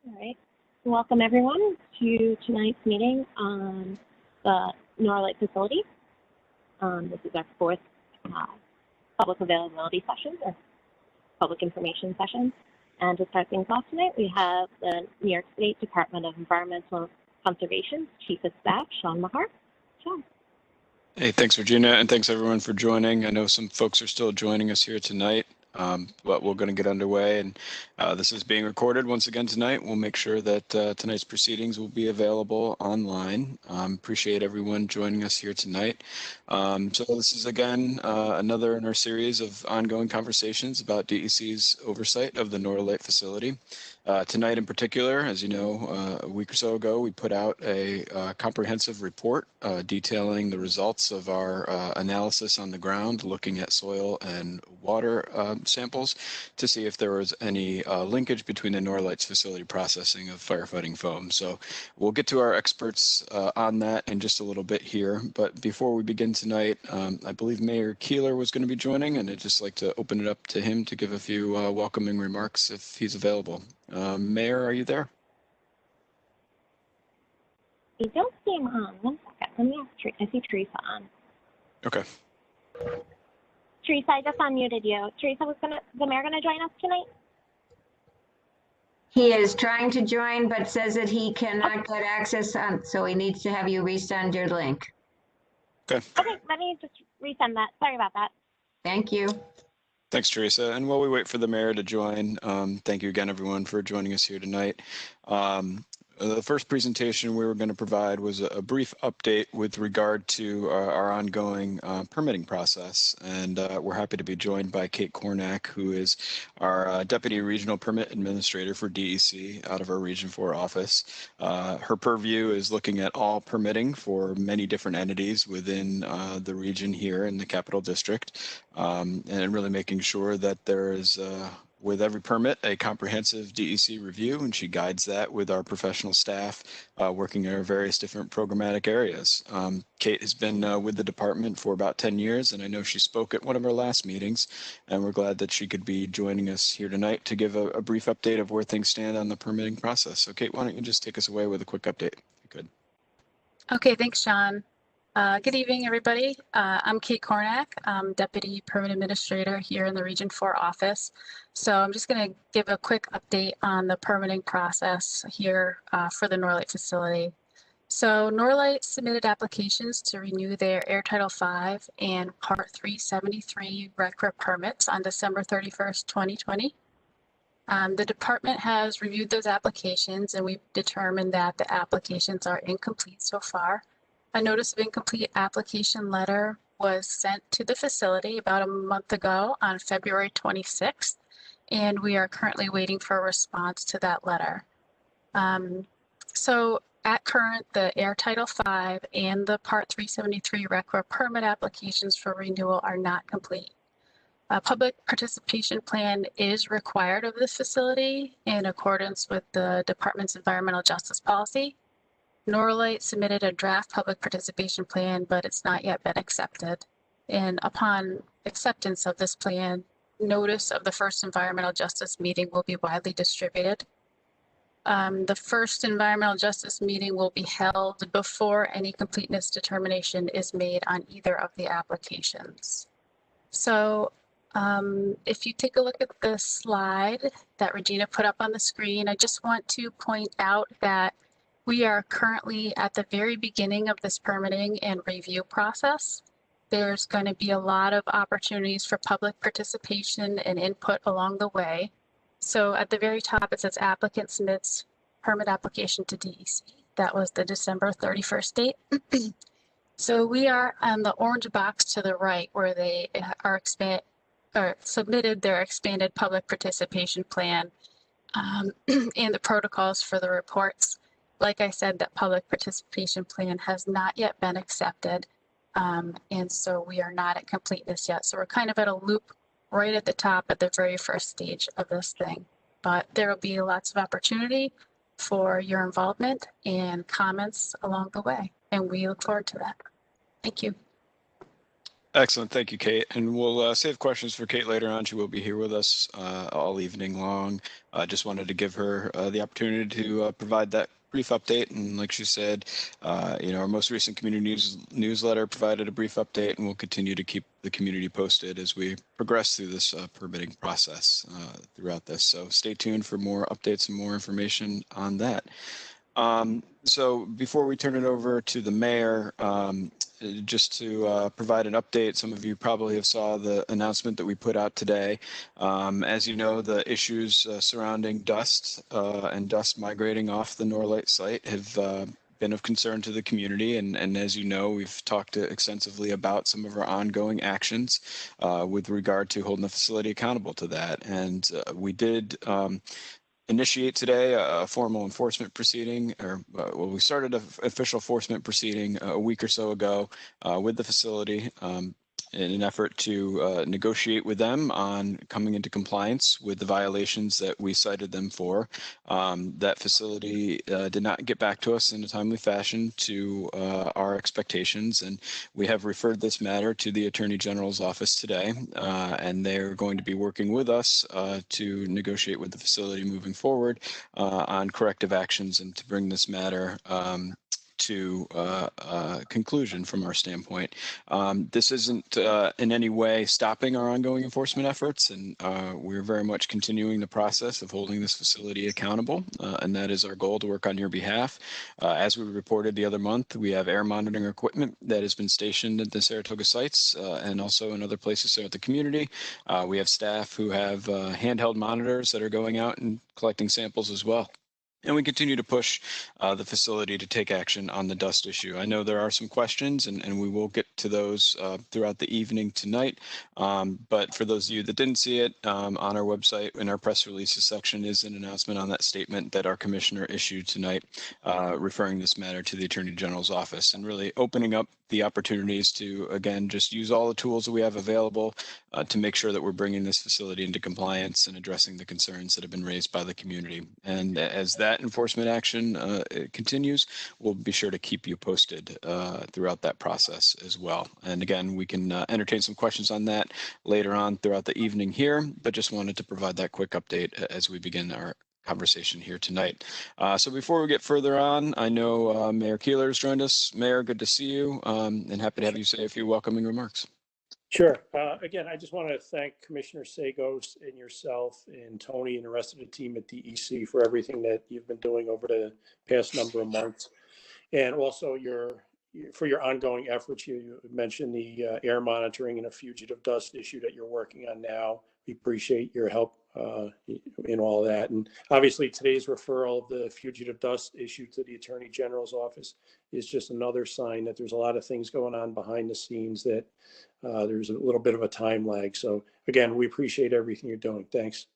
All right. Welcome everyone to tonight's meeting on the Norlite facility. This is our fourth public availability session or public information session. And to start things off tonight, we have the New York State Department of Environmental Conservation Chief of Staff, Sean Mahar. Sean. Hey, thanks, Regina, and thanks everyone for joining. I know some folks are still joining us here tonight, but we're going to get underway, and this is being recorded once again tonight. We'll make sure that tonight's proceedings will be available online. Appreciate everyone joining us here tonight. So this is again another in our series of ongoing conversations about DEC's oversight of the Norlite facility. Tonight in particular, as you know, a week or so ago, we put out a comprehensive report detailing the results of our analysis on the ground, looking at soil and water samples to see if there was any linkage between the Norlite's facility processing of firefighting foam. So we'll get to our experts on that in just a little bit here. But before we begin tonight, I believe Mayor Keeler was going to be joining, and I'd just like to open it up to him to give a few welcoming remarks if he's available. Mayor, are you there? I don't see him on. 1 second. Let me ask Teresa. I see Teresa on. Okay. Teresa, I just unmuted you. Teresa, the mayor gonna join us tonight? He is trying to join, but says that he cannot get access, so he needs to have you resend your link. Okay. Okay, let me just resend that. Sorry about that. Thank you. Thanks, Teresa. And while we wait for the mayor to join, thank you again, everyone, for joining us here tonight. The first presentation we were going to provide was a brief update with regard to our ongoing permitting process. And we're happy to be joined by Kate Kornack, who is our Deputy Regional Permit Administrator for DEC out of our Region 4 office. Her purview is looking at all permitting for many different entities within the region here in the Capital District, and really making sure that there is with every permit, a comprehensive DEC review, and she guides that with our professional staff working in our various different programmatic areas. Kate has been with the department for about 10 years, and I know she spoke at one of our last meetings, and we're glad that she could be joining us here tonight to give a brief update of where things stand on the permitting process. So Kate, why don't you just take us away with a quick update, if you could. Okay, thanks, Sean. Good evening, everybody. I'm Kate Kornack. I'm Deputy Permit Administrator here in the Region 4 office. So I'm just going to give a quick update on the permitting process here for the Norlite facility. So Norlite submitted applications to renew their Air Title 5 and Part 373 RCRA permits on December 31st, 2020. The department has reviewed those applications, and we've determined that the applications are incomplete so far. A notice of incomplete application letter was sent to the facility about a month ago on February 26th, and we are currently waiting for a response to that letter. So at current, the Air Title 5 and the Part 373 RCRA permit applications for renewal are not complete. A public participation plan is required of the facility in accordance with the department's environmental justice policy. Norlite submitted a draft public participation plan, but it's not yet been accepted. And upon acceptance of this plan, notice of the first environmental justice meeting will be widely distributed. The first environmental justice meeting will be held before any completeness determination is made on either of the applications. So if you take a look at the slide that Regina put up on the screen, I just want to point out that we are currently at the very beginning of this permitting and review process. There's going to be a lot of opportunities for public participation and input along the way. So at the very top, it says applicant submits permit application to DEC. That was the December 31st date. So we are on the orange box to the right where they are submitted their expanded public participation plan and the protocols for the reports. Like I said, that public participation plan has not yet been accepted, and so we are not at completeness yet. So we're kind of at a loop right at the top at the very first stage of this thing. But there will be lots of opportunity for your involvement and comments along the way, and we look forward to that. Thank you. Excellent. Thank you, Kate. And we'll save questions for Kate later on. She will be here with us all evening long. I just wanted to give her the opportunity to provide that brief update. And like she said, our most recent community newsletter provided a brief update, and we'll continue to keep the community posted as we progress through this permitting process throughout this. So stay tuned for more updates and more information on that. So before we turn it over to the mayor, just to provide an update, some of you probably have saw the announcement that we put out today. As you know, the issues surrounding dust and dust migrating off the Norlite site have been of concern to the community. And as you know, we've talked extensively about some of our ongoing actions with regard to holding the facility accountable to that. And we did initiate today a formal enforcement proceeding, we started an official enforcement proceeding a week or so ago with the facility in an effort to negotiate with them on coming into compliance with the violations that we cited them for. That facility did not get back to us in a timely fashion to our expectations, and we have referred this matter to the Attorney General's office today, and they're going to be working with us to negotiate with the facility moving forward on corrective actions and to bring this matter to conclusion from our standpoint. This isn't in any way stopping our ongoing enforcement efforts, and we're very much continuing the process of holding this facility accountable, and that is our goal, to work on your behalf. As we reported the other month, we have air monitoring equipment that has been stationed at the Saratoga sites and also in other places throughout the community. We have staff who have handheld monitors that are going out and collecting samples as well. And we continue to push the facility to take action on the dust issue. I know there are some questions, and we will get to those throughout the evening tonight. But for those of you that didn't see it, on our website in our press releases section is an announcement on that statement that our commissioner issued tonight, referring this matter to the Attorney General's office and really opening up the opportunities to, again, just use all the tools that we have available to make sure that we're bringing this facility into compliance and addressing the concerns that have been raised by the community. And as that enforcement action continues, we'll be sure to keep you posted throughout that process as well. And again, we can entertain some questions on that later on throughout the evening here, but just wanted to provide that quick update as we begin our conversation here tonight. So before we get further on, I know Mayor Keeler has joined us. Mayor, good to see you, and happy to have you say a few welcoming remarks. Sure. Again, I just want to thank Commissioner Sagos and yourself and Tony and the rest of the team at DEC for everything that you've been doing over the past number of months, and also for your ongoing efforts. You mentioned the air monitoring and a fugitive dust issue that you're working on now. We appreciate your help in all of that. And obviously today's referral of the fugitive dust issue to the Attorney General's office is just another sign that there's a lot of things going on behind the scenes, that there's a little bit of a time lag. So again, we appreciate everything you're doing. Thanks.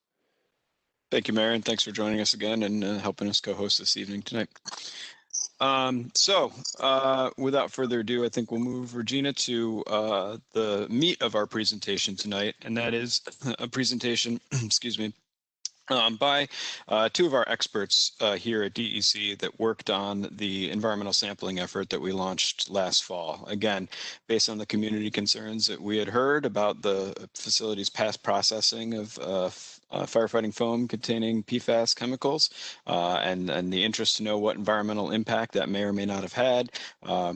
Thank you, Mayor, and thanks for joining us again and helping us co-host this evening tonight. Without further ado, I think we'll move Regina to the meat of our presentation tonight, and that is a presentation, excuse me, by two of our experts here at DEC that worked on the environmental sampling effort that we launched last fall. Again, based on the community concerns that we had heard about the facility's past processing of firefighting foam containing PFAS chemicals, and the interest to know what environmental impact that may or may not have had,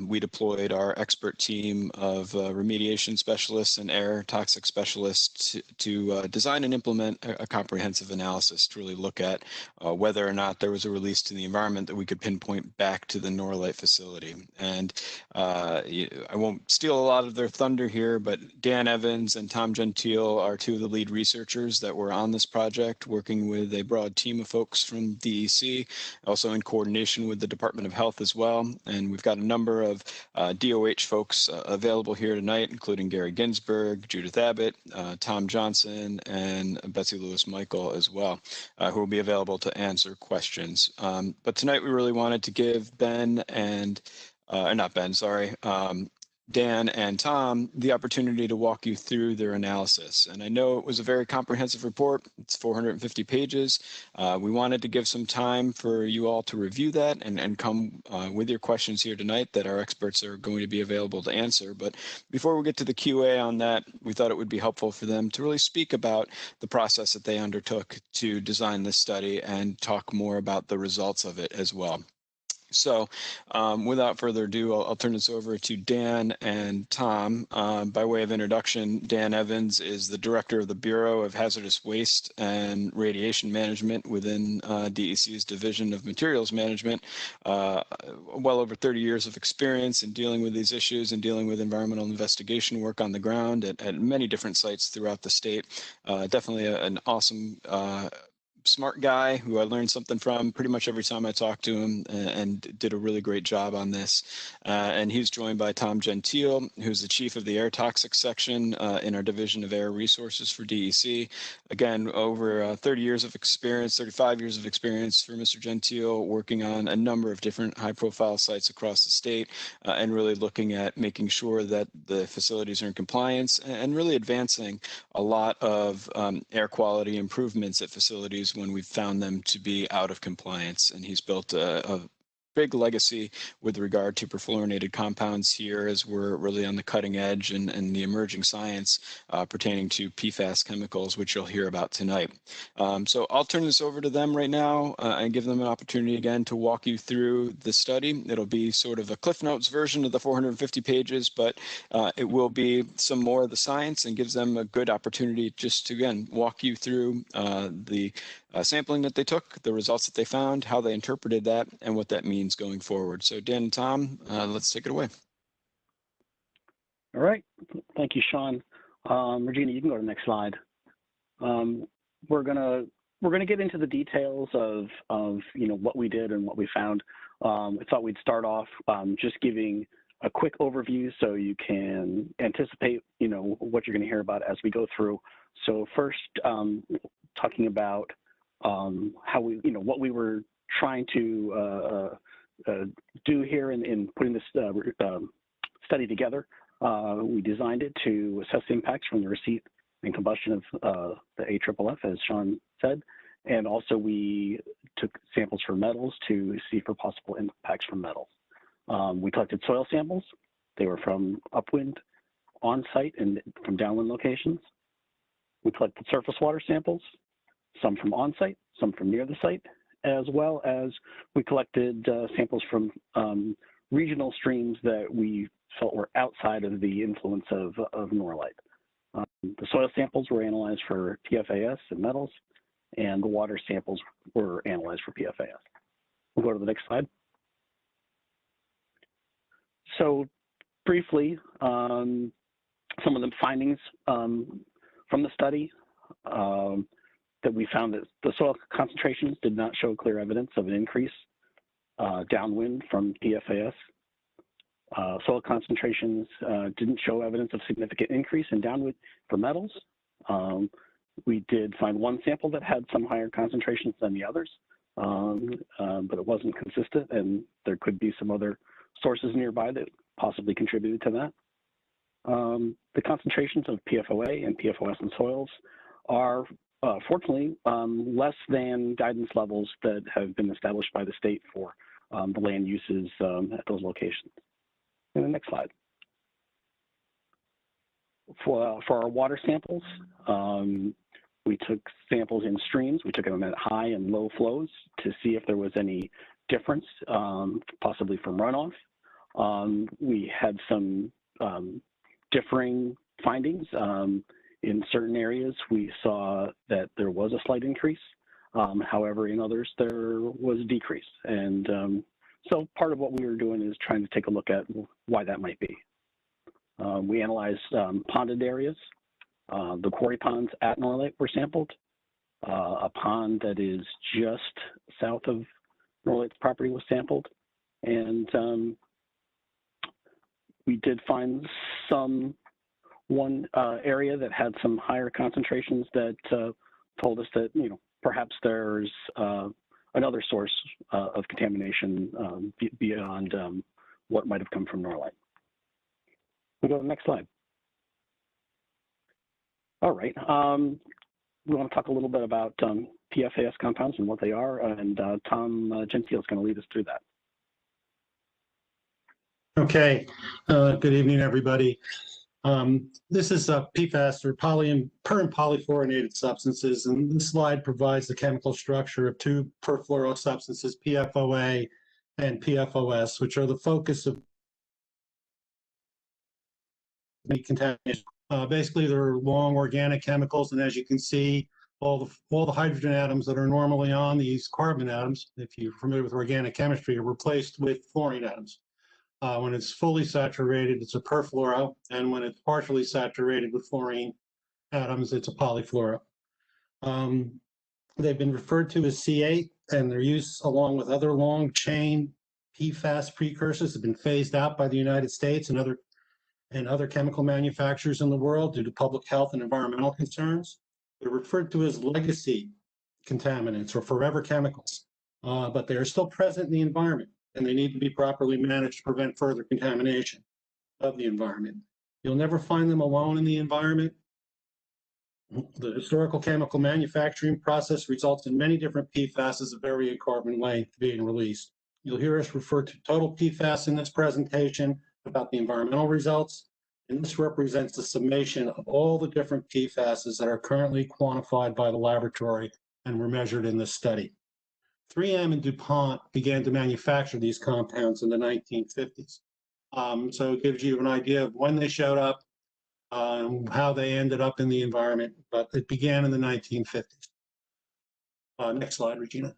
we deployed our expert team of remediation specialists and air toxic specialists to design and implement a comprehensive analysis to really look at whether or not there was a release to the environment that we could pinpoint back to the Norlite facility. And I won't steal a lot of their thunder here, but Dan Evans and Tom Gentile are two of the lead researchers that were on this project, working with a broad team of folks from DEC, also in coordination with the Department of Health as well. And we've got a number of DOH folks available here tonight, including Gary Ginsberg, Judith Abbott, Tom Johnson, and Betsy Lewis-Michael as well, who will be available to answer questions. But tonight we really wanted to give Ben and, not Ben, sorry, Dan and Tom the opportunity to walk you through their analysis. And I know it was a very comprehensive report. It's 450 pages. We wanted to give some time for you all to review that and come with your questions here tonight that our experts are going to be available to answer. But before we get to the QA on that, we thought it would be helpful for them to really speak about the process that they undertook to design this study and talk more about the results of it as well. So without further ado, I'll turn this over to Dan and Tom. By way of introduction, Dan Evans is the director of the Bureau of Hazardous Waste and Radiation Management within DEC's Division of Materials Management. Well over 30 years of experience in dealing with these issues and dealing with environmental investigation work on the ground at many different sites throughout the state. Definitely an awesome smart guy who I learned something from pretty much every time I talked to him, and did a really great job on this. And he's joined by Tom Gentile, who's the chief of the air toxics section in our Division of Air Resources for DEC. Again, over 30 years of experience, 35 years of experience for Mr. Gentile, working on a number of different high profile sites across the state, and really looking at making sure that the facilities are in compliance and really advancing a lot of air quality improvements at facilities when we've found them to be out of compliance. And he's built a big legacy with regard to perfluorinated compounds here, as we're really on the cutting edge and the emerging science pertaining to PFAS chemicals, which you'll hear about tonight. So I'll turn this over to them right now and give them an opportunity again to walk you through the study. It'll be sort of a Cliff Notes version of the 450 pages, but it will be some more of the science and gives them a good opportunity just to, again, walk you through the sampling that they took, the results that they found, how they interpreted that, and what that means going forward. So Dan and Tom, let's take it away. All right, thank you, Sean. Regina, you can go to the next slide. We're gonna get into the details of what we did and what we found. I thought we'd start off just giving a quick overview so you can anticipate what you're going to hear about as we go through. So first, talking about how we what we were trying to do here in putting this study together. We designed it to assess the impacts from the receipt and combustion of the AFFF, as Sean said, and also we took samples for metals to see for possible impacts from metals. We collected soil samples. They were from upwind, on-site, and from downwind locations. We collected surface water samples, some from on-site, some from near the site, as well as we collected samples from regional streams that we felt were outside of the influence of Norlite. The soil samples were analyzed for PFAS and metals, and the water samples were analyzed for PFAS. We'll go to the next slide. So briefly, some of the findings from the study, that we found that the soil concentrations did not show clear evidence of an increase downwind from PFAS. Soil concentrations didn't show evidence of significant increase in downwind for metals. We did find one sample that had some higher concentrations than the others, but it wasn't consistent, and there could be some other sources nearby that possibly contributed to that. The concentrations of PFOA and PFOS in soils are fortunately less than guidance levels that have been established by the state for the land uses at those locations. And the next slide. For our water samples, we took samples in streams. We took them at high and low flows to see if there was any difference, possibly from runoff. We had some differing findings. In certain areas, we saw that there was a slight increase. However, in others, there was a decrease. And so part of what we were doing is trying to take a look at why that might be. We analyzed ponded areas. The quarry ponds at Norlite were sampled. A pond that is just south of Norlite's property was sampled. And we did find one area that had some higher concentrations that told us that, perhaps there's another source of contamination beyond what might have come from Norlite. We go to the next slide. All right. We want to talk a little bit about PFAS compounds and what they are, and Tom Gentile is going to lead us through that. Okay. Good evening, everybody. This is PFAS, or polyfluorinated substances, and this slide provides the chemical structure of two perfluoro substances, PFOA and PFOS, which are the focus of contamination. Basically, they're long organic chemicals, and as you can see, all the hydrogen atoms that are normally on these carbon atoms, if you're familiar with organic chemistry, are replaced with fluorine atoms. When it's fully saturated, it's a perfluoro, and when it's partially saturated with fluorine atoms, it's a polyfluoro. They've been referred to as C8, and their use along with other long-chain PFAS precursors have been phased out by the United States and other chemical manufacturers in the world due to public health and environmental concerns. They're referred to as legacy contaminants or forever chemicals, but they are still present in the environment, and they need to be properly managed to prevent further contamination of the environment. You'll never find them alone in the environment. The historical chemical manufacturing process results in many different PFASs of varying carbon length being released. You'll hear us refer to total PFAS in this presentation about the environmental results, and this represents the summation of all the different PFASs that are currently quantified by the laboratory and were measured in this study. 3M and DuPont began to manufacture these compounds in the 1950s. So it gives you an idea of when they showed up, how they ended up in the environment, but it began in the 1950s. Next slide, Regina.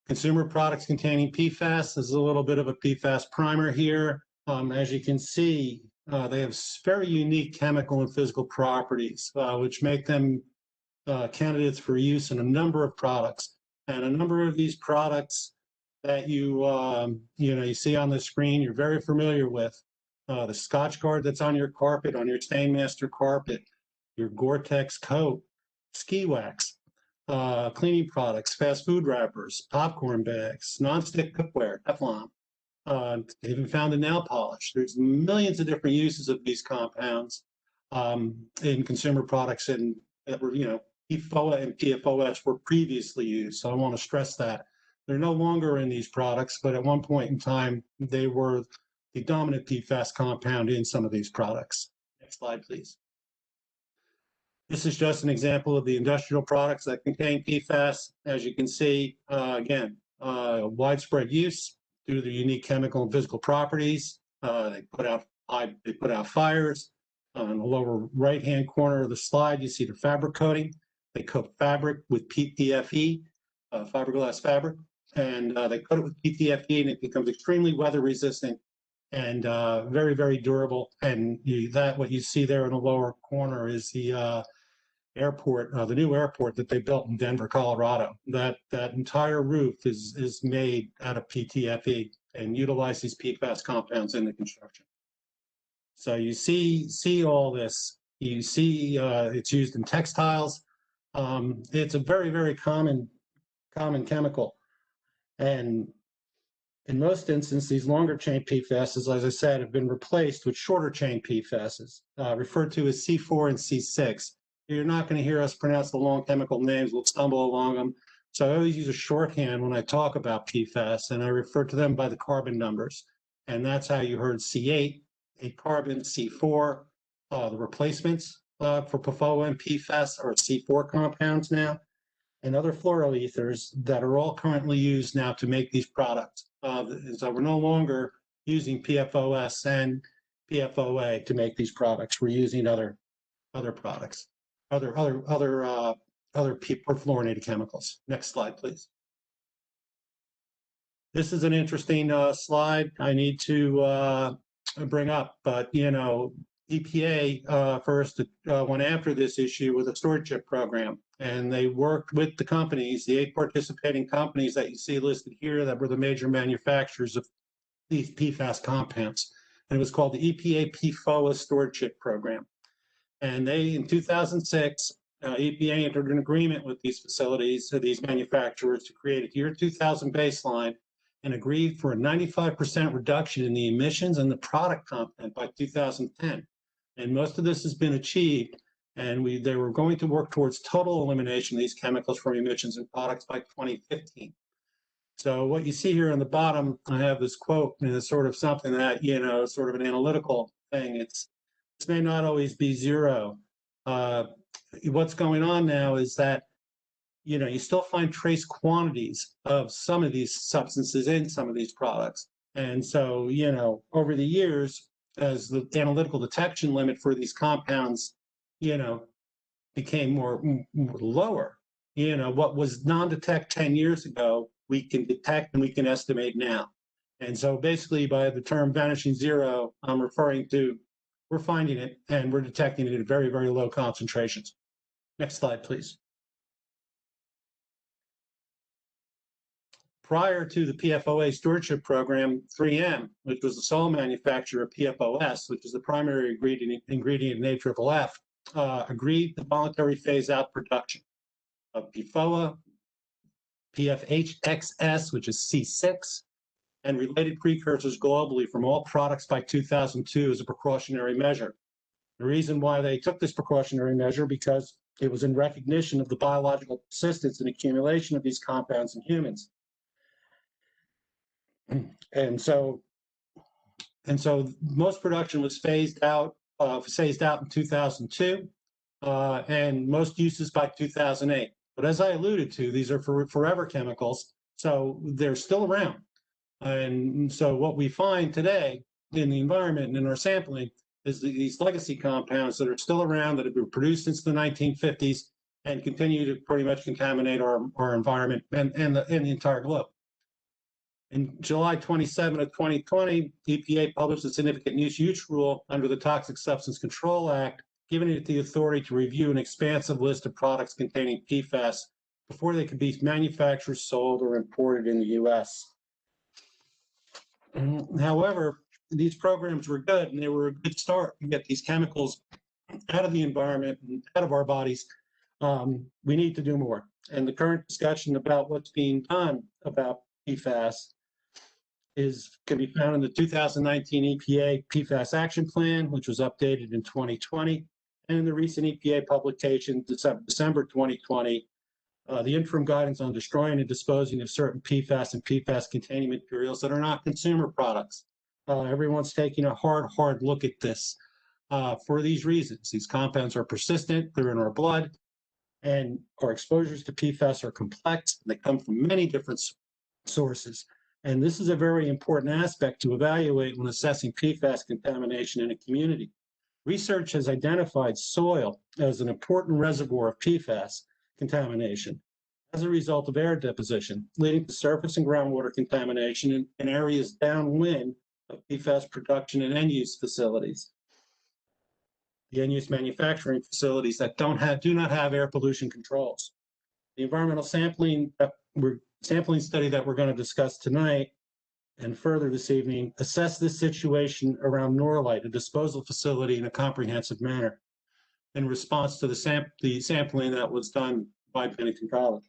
Consumer products containing PFAS. This is a little bit of a PFAS primer here. As you can see, they have very unique chemical and physical properties, which make them candidates for use in a number of products. And a number of these products that you see on the screen, you're very familiar with. The Scotch Guard that's on your carpet, on your Stainmaster carpet, your Gore-Tex coat, ski wax, cleaning products, fast food wrappers, popcorn bags, nonstick cookware, Teflon, even found in nail polish. There's millions of different uses of these compounds in consumer products, and that were, PFOA and PFOS were previously used. So I want to stress that. They're no longer in these products, but at one point in time, they were the dominant PFAS compound in some of these products. Next slide, please. This is just an example of the industrial products that contain PFAS. As you can see, again, widespread use due to the unique chemical and physical properties. They put out fires. On the lower right-hand corner of the slide, you see the fabric coating. They coat fabric with PTFE, fiberglass fabric, and they coat it with PTFE, and it becomes extremely weather resistant and very, very durable. And what you see there in the lower corner is the airport, the new airport that they built in Denver, Colorado. That entire roof is made out of PTFE and utilize these PFAS compounds in the construction. So you see all this. You see it's used in textiles. It's a very, very common chemical. And in most instances, these longer chain PFASs, as I said, have been replaced with shorter chain PFASs, referred to as C4 and C6. You're not going to hear us pronounce the long chemical names. We'll stumble along them. So I always use a shorthand when I talk about PFAS, and I refer to them by the carbon numbers. And that's how you heard C8, a carbon, C4, the replacements for PFOA and PFAS are C4 compounds now, and other fluoroethers that are all currently used now to make these products. So we're no longer using PFOS and PFOA to make these products. We're using other products, other perfluorinated chemicals. Next slide, please. This is an interesting slide I need to bring up, but EPA first went after this issue with a stewardship program, and they worked with the companies, the 8 participating companies that you see listed here that were the major manufacturers of these PFAS compounds. And it was called the EPA PFOA Stewardship Program. And they, in 2006, EPA entered an agreement with these facilities, these manufacturers, to create a year 2000 baseline and agreed for a 95% reduction in the emissions and the product content by 2010. And most of this has been achieved, and they were going to work towards total elimination of these chemicals from emissions and products by 2015. So what you see here on the bottom, I have this quote, and it's sort of something that, you know, sort of an analytical thing. This may not always be zero. What's going on now is that, you know, you still find trace quantities of some of these substances in some of these products. And so, you know, over the years, as the analytical detection limit for these compounds, you know, became more lower, you know, what was non-detect 10 years ago, we can detect and we can estimate now. And so basically by the term vanishing zero, I'm referring to, we're finding it and we're detecting it at very, very low concentrations. Next slide, please. Prior to the PFOA stewardship program, 3M, which was the sole manufacturer of PFOS, which is the primary ingredient in AFFF, agreed to voluntary phase out production of PFOA, PFHXS, which is C6, and related precursors globally from all products by 2002 as a precautionary measure. The reason why they took this precautionary measure because it was in recognition of the biological persistence and accumulation of these compounds in humans. And so most production was phased out in 2002, and most uses by 2008. But as I alluded to, these are forever chemicals, so they're still around. And so what we find today in the environment and in our sampling is these legacy compounds that are still around, that have been produced since the 1950s and continue to pretty much contaminate our environment and the entire globe. In July 27 of 2020, EPA published a significant use rule under the Toxic Substance Control Act, giving it the authority to review an expansive list of products containing PFAS before they could be manufactured, sold, or imported in the U.S. However, these programs were good, and they were a good start to get these chemicals out of the environment and out of our bodies. We need to do more. And the current discussion about what's being done about PFAS can be found in the 2019 EPA PFAS Action Plan, which was updated in 2020, and in the recent EPA publication, December 2020, the interim guidance on destroying and disposing of certain PFAS and PFAS-containing materials that are not consumer products. Everyone's taking a hard look at this for these reasons. These compounds are persistent, they're in our blood, and our exposures to PFAS are complex. They come from many different sources. And this is a very important aspect to evaluate when assessing PFAS contamination in a community. Research has identified soil as an important reservoir of PFAS contamination as a result of air deposition, leading to surface and groundwater contamination in areas downwind of PFAS production and end-use facilities. The end-use manufacturing facilities that do not have air pollution controls. The environmental sampling study that we're going to discuss tonight and further this evening assess this situation around Norlite, a disposal facility, in a comprehensive manner in response to the sampling that was done by Pennington College.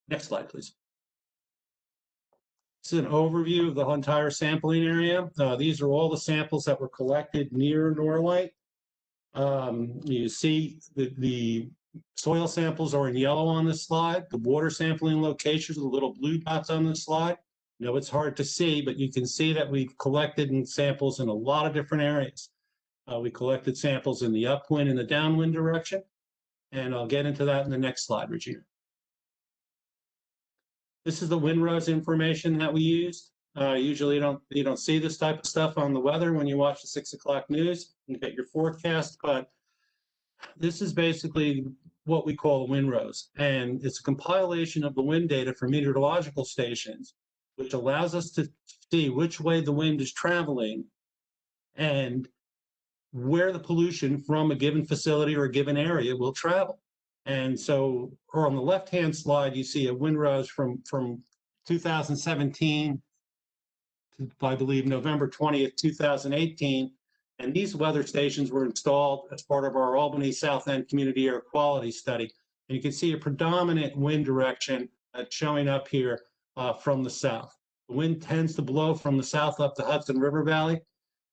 Next slide, please. This is an overview of the entire sampling area. These are all the samples that were collected near Norlite. You see the soil samples are in yellow on this slide. The water sampling locations are the little blue dots on this slide. You know, it's hard to see, but you can see that we've collected samples in a lot of different areas. We collected samples in the upwind and the downwind direction, and I'll get into that in the next slide, Regina. This is the windrows information that we used. Usually you don't see this type of stuff on the weather when you watch the 6 o'clock news and get your forecast, but this is basically what we call windrows, and it's a compilation of the wind data from meteorological stations, which allows us to see which way the wind is traveling and where the pollution from a given facility or a given area will travel. And so, or on the left-hand slide, you see a windrows from 2017 to, I believe, November 20th, 2018. And these weather stations were installed as part of our Albany South End Community Air Quality Study. And you can see a predominant wind direction that's showing up here from the south. The wind tends to blow from the south up the Hudson River Valley.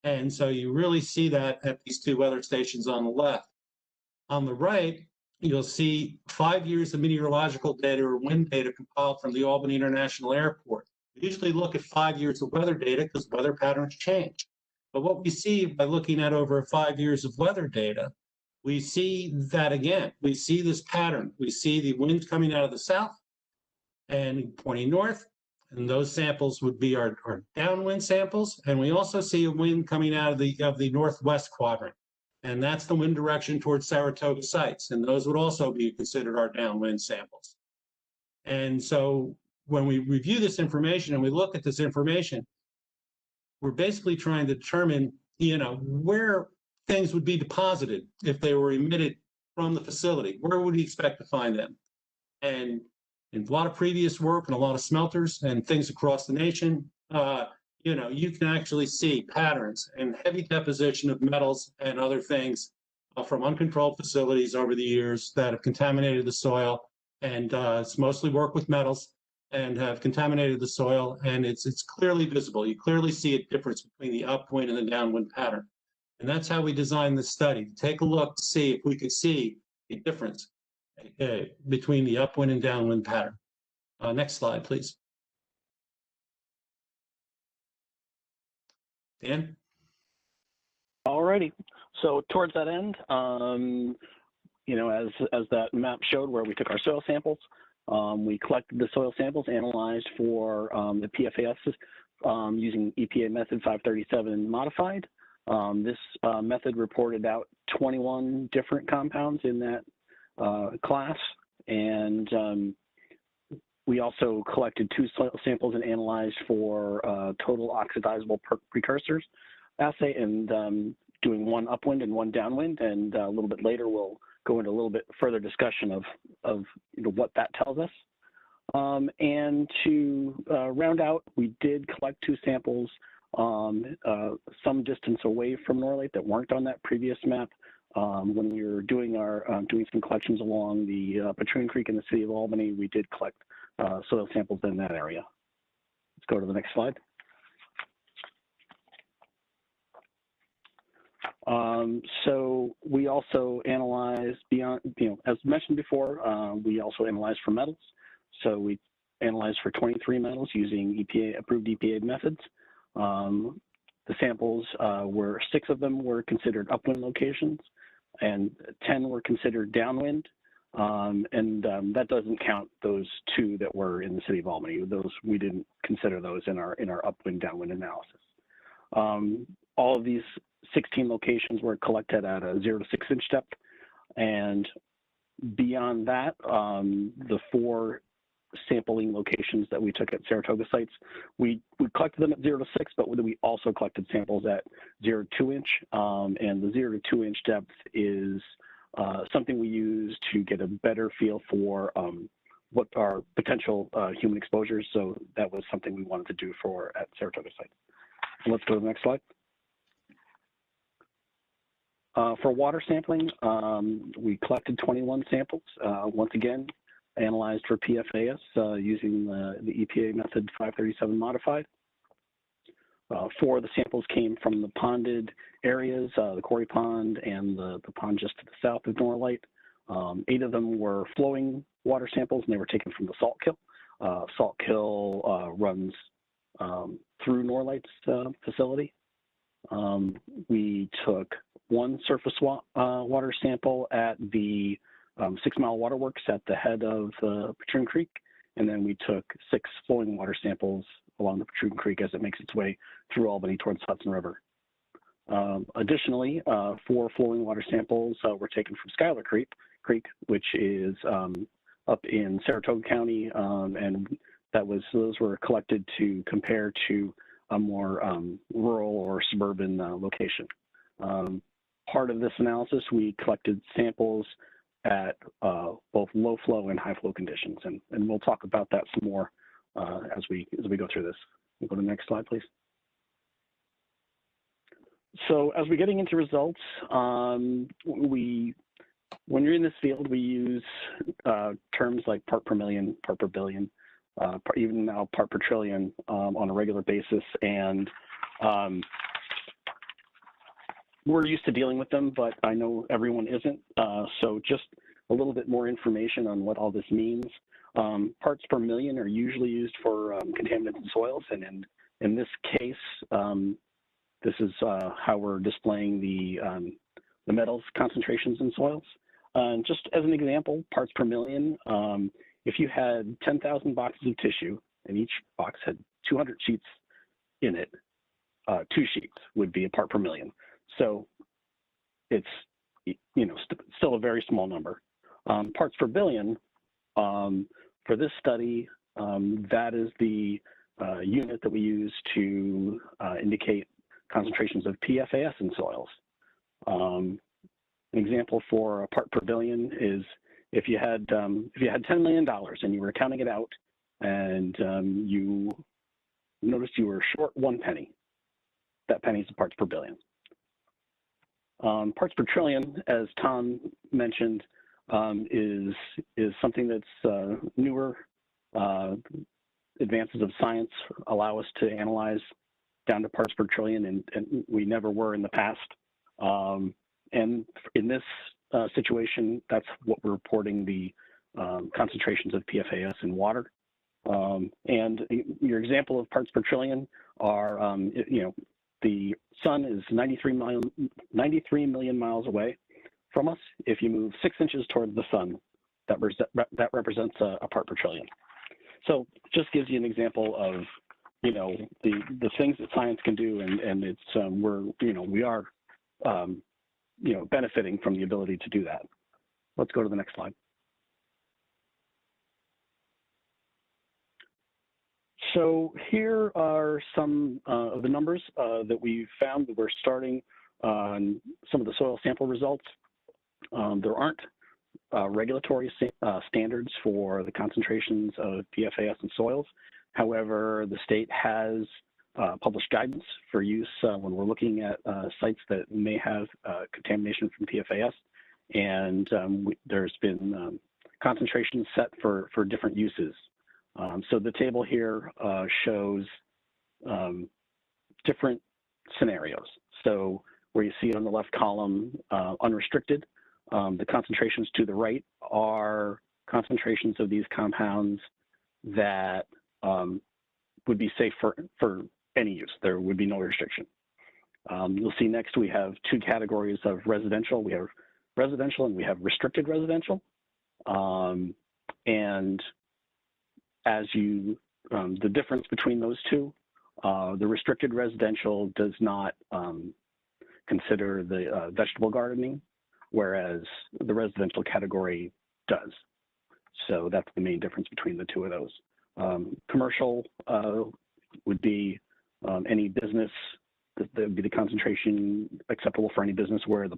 And so you really see that at these two weather stations on the left. On the right, you'll see 5 years of meteorological data or wind data compiled from the Albany International Airport. We usually look at 5 years of weather data because weather patterns change. But what we see by looking at over 5 years of weather data, we see that again. We see this pattern. We see the winds coming out of the south and pointing north, and those samples would be our downwind samples. And we also see a wind coming out of the northwest quadrant, and that's the wind direction towards Saratoga sites, and those would also be considered our downwind samples. And so when we review this information and we look at this information, we're basically trying to determine, where things would be deposited if they were emitted from the facility. Where would we expect to find them? And in a lot of previous work and a lot of smelters and things across the nation, you can actually see patterns and heavy deposition of metals and other things from uncontrolled facilities over the years that have contaminated the soil. And it's mostly work with metals and have contaminated the soil. And it's clearly visible. You clearly see a difference between the upwind and the downwind pattern. And that's how we designed this study, to take a look to see if we could see a difference between the upwind and downwind pattern. Next slide, please. Dan? All righty. So towards that end, as that map showed where we took our soil samples, we collected the soil samples, analyzed for the PFAS using EPA method 537 modified. This method reported out 21 different compounds in that class, and we also collected 2 soil samples and analyzed for total oxidizable precursors assay, and doing 1 upwind and 1 downwind. And a little bit later, we'll go into a little bit further discussion of what that tells us. And to round out, we did collect 2 samples some distance away from Norlite that weren't on that previous map. When we were doing doing some collections along the Patroon Creek in the city of Albany, we did collect soil samples in that area. Let's go to the next slide. So we also analyzed beyond, as mentioned before, we also analyzed for metals. So we analyzed for 23 metals using approved EPA methods. The samples were 6 of them were considered upwind locations, and 10 were considered downwind. That doesn't count those 2 that were in the city of Albany. Those, we didn't consider those in our upwind downwind analysis. All of these 16 locations were collected at a 0 to 6 inch depth, and beyond that, the 4 sampling locations that we took at Saratoga sites, we collected them at 0 to 6, but we also collected samples at 0 to 2 inch, and the 0 to 2 inch depth is something we use to get a better feel for what are potential human exposures. So that was something we wanted to do at Saratoga sites. And let's go to the next slide. For water sampling, we collected 21 samples. Once again, analyzed for PFAS using the EPA method 537 modified. 4 of the samples came from the ponded areas, the Quarry Pond and the pond just to the south of Norlite. 8 of them were flowing water samples, and they were taken from the salt kill. Salt kill runs through Norlite's facility. We took 1 surface water sample at the 6 Mile Waterworks at the head of Patroon Creek, and then we took 6 flowing water samples along the Patroon Creek as it makes its way through Albany towards Hudson River. Additionally, 4 flowing water samples were taken from Schuyler Creek, which is up in Saratoga County, and those were collected to compare to a more rural or suburban location. Part of this analysis, we collected samples at both low flow and high flow conditions, and we'll talk about that some more as we go through this. We'll go to the next slide, please. So as we're getting into results, when you're in this field, we use terms like part per million, part per billion. even now part per trillion on a regular basis. And we're used to dealing with them, but I know everyone isn't. So just a little bit more information on what all this means. Parts per million are usually used for contaminants in soils, and in this case, this is how we're displaying the metals concentrations in soils. Just as an example, parts per million, if you had 10,000 boxes of tissue and each box had 200 sheets in it, 2 sheets would be a part per million. So it's, still a very small number. Parts per billion, for this study, that is the unit that we use to indicate concentrations of PFAS in soils. An example for a part per billion is if you had $10 million and you were counting it out and you noticed you were short 1 penny, that penny is the parts per billion. Parts per trillion, as Tom mentioned, is something that's newer. Advances of science allow us to analyze down to parts per trillion, and we never were in the past. And in this situation, that's what we're reporting, the concentrations of PFAS in water. And your example of parts per trillion are, the sun is 93 million miles away from us. If you move 6 inches towards the sun, that represents a part per trillion. So just gives you an example of, the things that science can do, and it's we are benefiting from the ability to do that. Let's go to the next slide. So here are some of the numbers that we found that we're starting on some of the soil sample results. There aren't regulatory standards for the concentrations of PFAS in soils. However, the state has published guidance for use when we're looking at sites that may have contamination from PFAS, and there's been concentrations set for different uses. So the table here shows different scenarios. So where you see on the left column, unrestricted, the concentrations to the right are concentrations of these compounds that would be safe for any use. There would be no restriction. You'll see next we have 2 categories of residential. We have residential and we have restricted residential. And as the difference between those two, the restricted residential does not consider the vegetable gardening, whereas the residential category does. So that's the main difference between the two of those. Commercial would be any business, that would be the concentration acceptable for any business where the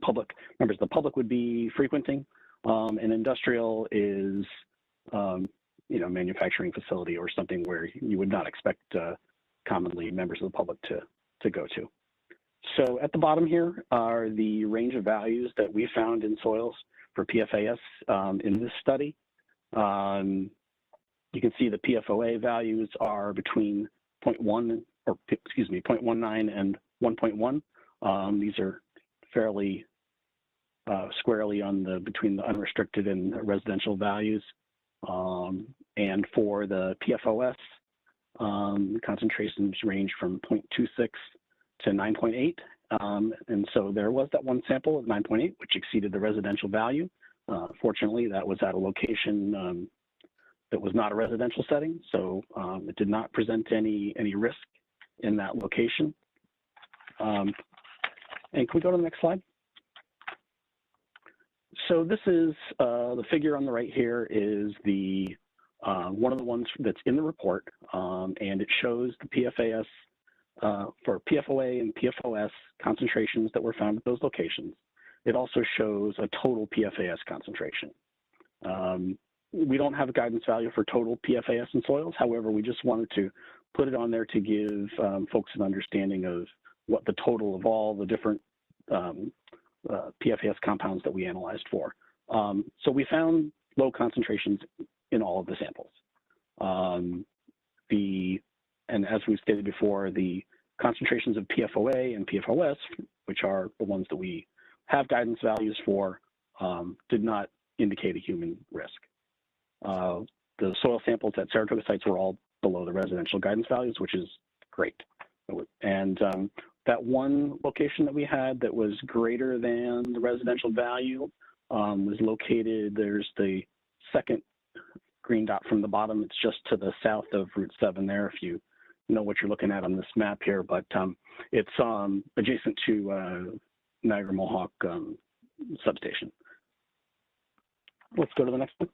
members of the public would be frequenting. And industrial is, manufacturing facility or something where you would not expect commonly members of the public to go to. So at the bottom here are the range of values that we found in soils for PFAS in this study. You can see the PFOA values are between 0.19 and 1.1. These are fairly squarely on between the unrestricted and residential values. And for the PFOS, concentrations range from 0.26 to 9.8. And so there was that one sample of 9.8, which exceeded the residential value. Fortunately, that was at a location that was not a residential setting, so it did not present any risk in that location. And can we go to the next slide? So this is the figure on the right here is the one of the ones that's in the report, and it shows the PFAS for PFOA and PFOS concentrations that were found at those locations. It also shows a total PFAS concentration. We don't have a guidance value for total PFAS in soils. However, we just wanted to put it on there to give folks an understanding of what the total of all the different PFAS compounds that we analyzed for. So we found low concentrations in all of the samples. And as we stated before, the concentrations of PFOA and PFOS, which are the ones that we have guidance values for, did not indicate a human risk. The soil samples at Saratoga sites were all below the residential guidance values, which is great. And that one location that we had that was greater than the residential value was located, there's the second green dot from the bottom. It's just to the south of Route 7 there, if you know what you're looking at on this map here, but it's adjacent to Niagara Mohawk substation. Let's go to the next one.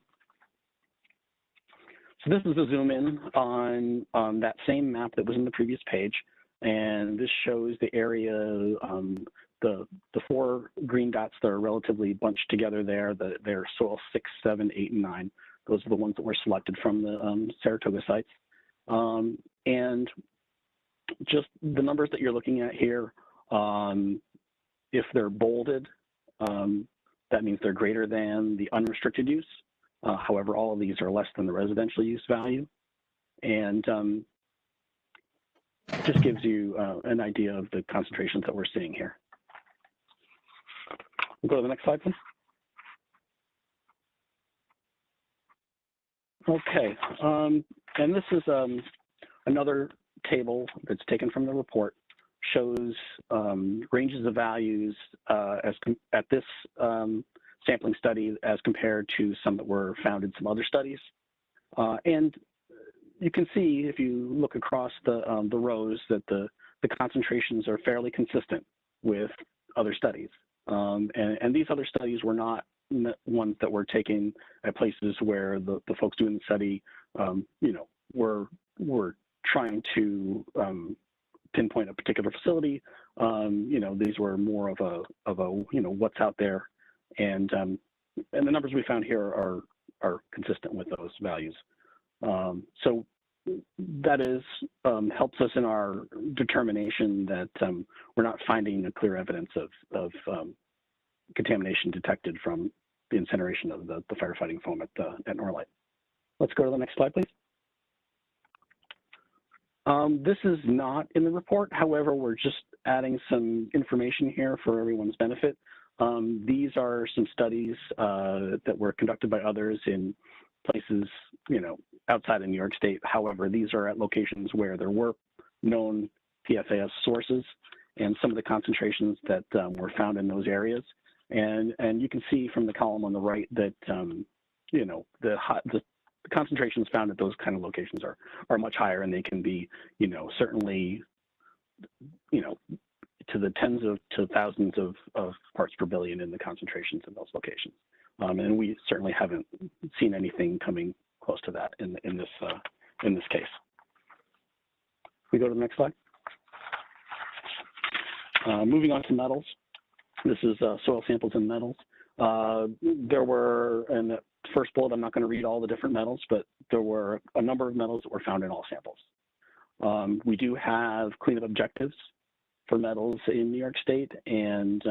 So this is a zoom in on that same map that was in the previous page, and this shows the area, the four green dots that are relatively bunched together there, they're soil 6, 7, 8, and 9. Those are the ones that were selected from the Saratoga sites. And just the numbers that you're looking at here, if they're bolded, that means they're greater than the unrestricted use. However, all of these are less than the residential use value. And just gives you an idea of the concentrations that we're seeing here. We'll go to the next slide, please. Okay, and this is another table that's taken from the report, shows ranges of values at this sampling study as compared to some that were found in some other studies. And you can see, if you look across the rows, that the concentrations are fairly consistent with other studies. And these other studies were not ones that were taken at places where the folks doing the study, were trying to pinpoint a particular facility. These were more of a what's out there, and the numbers we found here are consistent with those values. So that is helps us in our determination that we're not finding a clear evidence of contamination detected from the incineration of the firefighting foam at Norlite. Let's go to the next slide, please. This is not in the report. However, we're just adding some information here for everyone's benefit. These are some studies that were conducted by others in places, outside of New York State. However, these are at locations where there were known PFAS sources and some of the concentrations that were found in those areas. And you can see from the column on the right that, the concentrations found at those kind of locations are much higher, and they can be, certainly, to the tens to thousands of parts per billion in the concentrations in those locations. And we certainly haven't seen anything coming close to that in this case. We go to the next slide. Moving on to metals. This is soil samples and metals. There were, in the first bullet, I'm not going to read all the different metals, but there were a number of metals that were found in all samples. We do have cleanup objectives for metals in New York State, and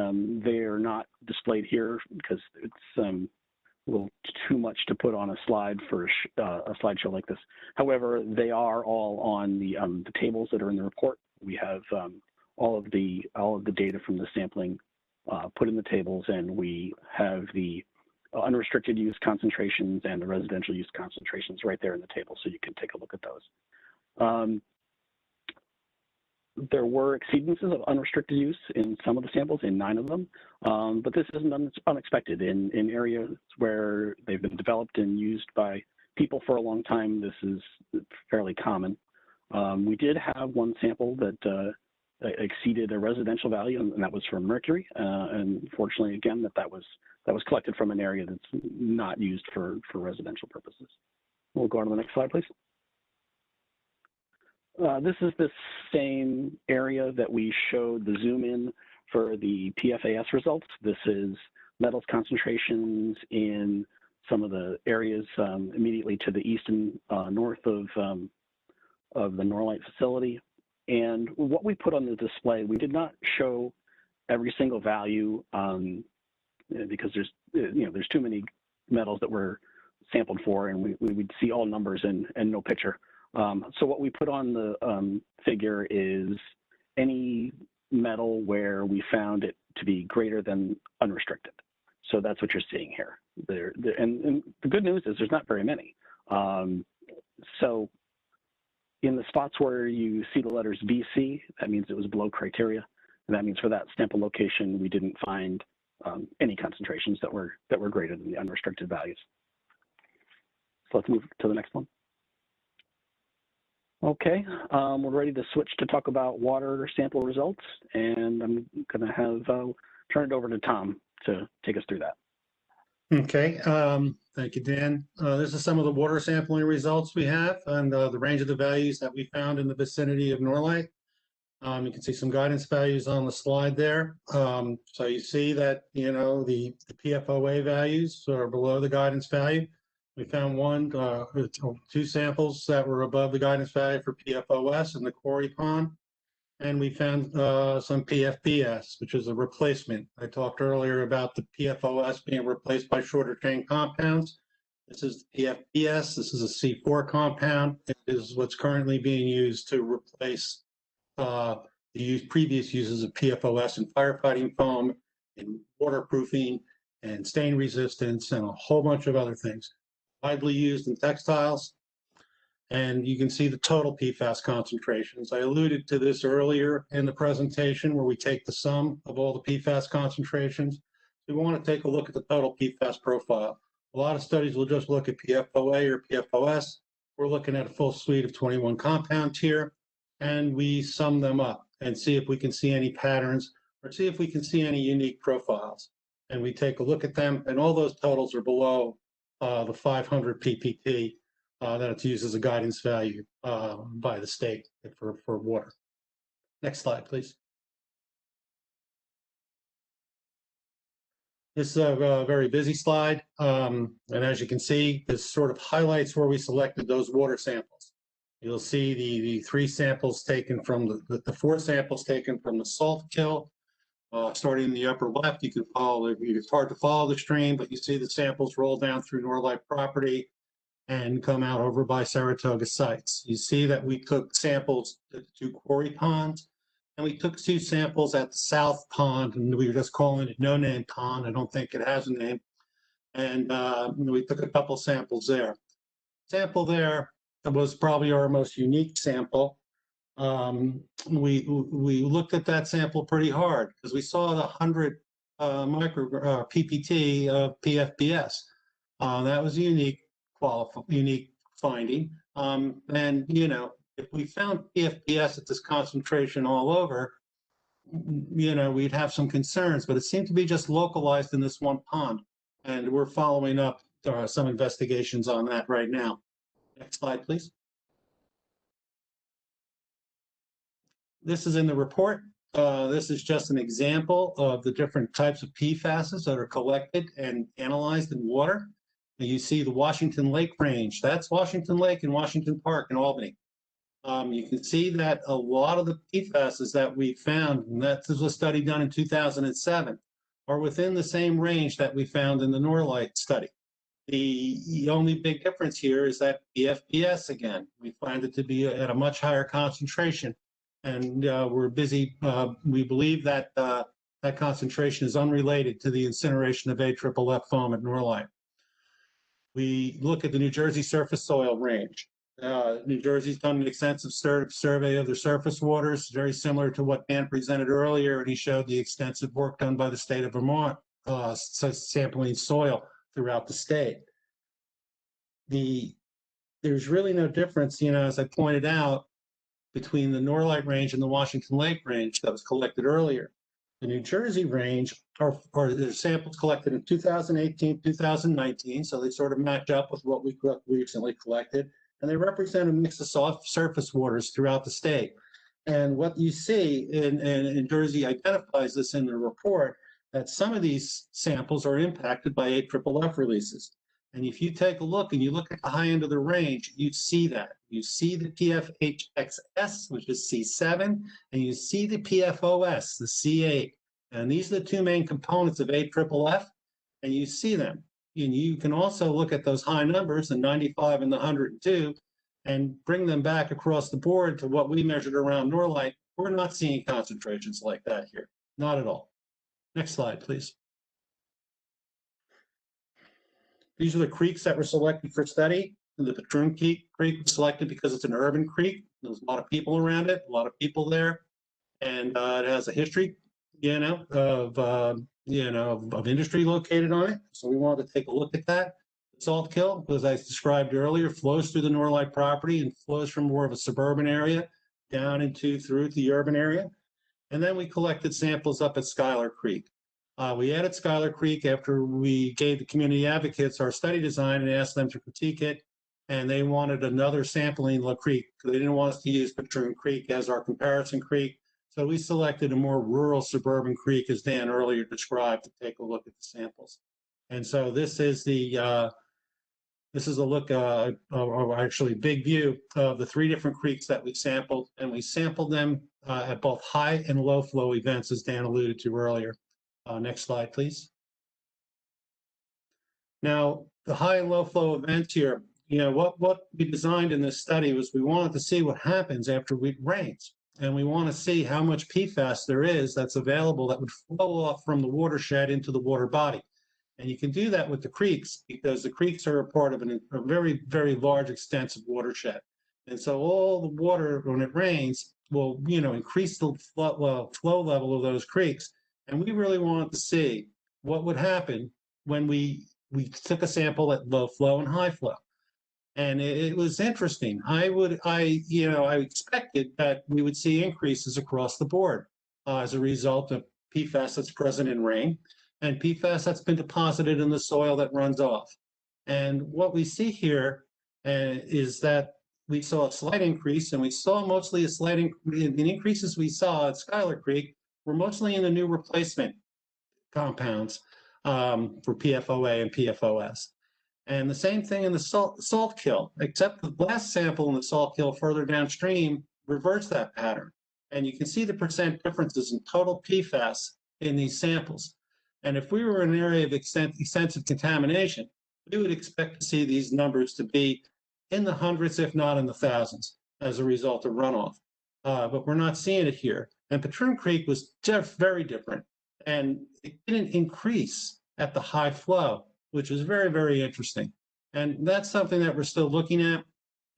they're not displayed here because it's a little too much to put on a slide for a slideshow like this. However, they are all on the tables that are in the report. We have all of the data from the sampling put in the tables, and we have the unrestricted use concentrations and the residential use concentrations right there in the table, so you can take a look at those. There were exceedances of unrestricted use in some of the samples, in 9 of them, but this isn't unexpected. In areas where they've been developed and used by people for a long time, this is fairly common. We did have one sample that exceeded a residential value, and that was for mercury. And fortunately, again, that was collected from an area that's not used for residential purposes. We'll go on to the next slide, please. This is the same area that we showed the zoom in for the PFAS results. This is metals concentrations in some of the areas immediately to the east and north of the Norlite facility. And what we put on the display, we did not show every single value because there's too many metals that were sampled for, and we would see all numbers and no picture. So what we put on the figure is any metal where we found it to be greater than unrestricted. So that's what you're seeing here. And the good news is there's not very many. So in the spots where you see the letters BC, that means it was below criteria. And that means for that sample location, we didn't find any concentrations that were greater than the unrestricted values. So let's move to the next one. Okay, we're ready to switch to talk about water sample results, and I'm going to have turn it over to Tom to take us through that. Okay, thank you, Dan. This is some of the water sampling results we have and the range of the values that we found in the vicinity of Norlite. You can see some guidance values on the slide there. So you see that, you know, the PFOA values are below the guidance value. We found two samples that were above the guidance value for PFOS in the quarry pond. And we found some PFBS, which is a replacement. I talked earlier about the PFOS being replaced by shorter chain compounds. This is PFBS. This is a C4 compound. It is what's currently being used to replace the previous uses of PFOS in firefighting foam, in waterproofing, and stain resistance, and a whole bunch of other things. Widely used in textiles. And you can see the total PFAS concentrations. I alluded to this earlier in the presentation where we take the sum of all the PFAS concentrations. We want to take a look at the total PFAS profile. A lot of studies will just look at PFOA or PFOS. We're looking at a full suite of 21 compounds here, and we sum them up and see if we can see any patterns or see if we can see any unique profiles. And we take a look at them, and all those totals are below the 500 PPT that it's used as a guidance value by the state for water. Next slide, please. This is a very busy slide, and as you can see, this sort of highlights where we selected those water samples. You'll see the three samples taken from the four samples taken from the salt kill. Starting in the upper left, you can follow, it's hard to follow the stream, but you see the samples roll down through Norlite property and come out over by Saratoga sites. You see that we took samples at the two quarry ponds, and we took two samples at the south pond, and we were just calling it No Name Pond. I don't think it has a name. And we took a couple samples there. Sample there was probably our most unique sample. We looked at that sample pretty hard because we saw the 100 micro PPT of PFBS. That was a unique finding. And you know, if we found PFBS at this concentration all over, you know, we'd have some concerns, but it seemed to be just localized in this one pond. And we're following up some investigations on that right now. Next slide, please. This is in the report. This is just an example of the different types of PFASs that are collected and analyzed in water. And you see the Washington Lake range. That's Washington Lake and Washington Park in Albany. You can see that a lot of the PFASs that we found, and that was a study done in 2007, are within the same range that we found in the Norlite study. The only big difference here is that PFBS, again, we find it to be at a much higher concentration. And we're busy, we believe that that concentration is unrelated to the incineration of AFFF foam at Norlite. We look at the New Jersey surface soil range. New Jersey's done an extensive survey of their surface waters, very similar to what Dan presented earlier, and he showed the extensive work done by the state of Vermont, sampling soil throughout the state. There's really no difference, you know, as I pointed out, between the Norlite range and the Washington Lake range that was collected earlier. The New Jersey range are the samples collected in 2018, 2019, so they sort of match up with what we recently collected, and they represent a mix of soft surface waters throughout the state. And what you see, and Jersey identifies this in the report, that some of these samples are impacted by AFFF releases. And if you take a look and you look at the high end of the range, you see that. You see the PFHXS, which is C7, and you see the PFOS, the C8. And these are the two main components of AFFF, and you see them. And you can also look at those high numbers, the 95 and the 102, and bring them back across the board to what we measured around Norlite. We're not seeing concentrations like that here, not at all. Next slide, please. These are the creeks that were selected for study. The Patroon Creek was selected because it's an urban creek. There's a lot of people around it, a lot of people there, and it has a history, of industry located on it. So we wanted to take a look at that. Salt Kill, as I described earlier, flows through the Norlite property and flows from more of a suburban area down through the urban area. And then we collected samples up at Schuyler Creek. We added Schuyler Creek after we gave the community advocates our study design and asked them to critique it. And they wanted another sampling creek because they didn't want us to use Patroon Creek as our comparison creek. So we selected a more rural suburban creek, as Dan earlier described, to take a look at the samples. And so this is a look, or actually big view of the 3 different creeks that we sampled, and we sampled them at both high and low flow events, as Dan alluded to earlier. Next slide, please. Now, the high and low flow events here, what we designed in this study was we wanted to see what happens after it rains. And we want to see how much PFAS there is that's available that would flow off from the watershed into the water body. And you can do that with the creeks because the creeks are a part of a very, very large, extensive watershed. And so all the water, when it rains, will, increase the flow level of those creeks. And we really wanted to see what would happen when we took a sample at low flow and high flow. And it was interesting. I expected that we would see increases across the board as a result of PFAS that's present in rain and PFAS that's been deposited in the soil that runs off. And what we see here is that we saw a slight increase, and we saw mostly the increases we saw at Schuyler Creek were mostly in the new replacement compounds for PFOA and PFOS. And the same thing in the salt kill, except the last sample in the salt kill further downstream reverts that pattern. And you can see the percent differences in total PFAS in these samples. And if we were in an area of extensive contamination, we would expect to see these numbers to be in the hundreds, if not in the thousands, as a result of runoff. But we're not seeing it here. And Patroon Creek was just very different. And it didn't increase at the high flow, which was very, very interesting. And that's something that we're still looking at.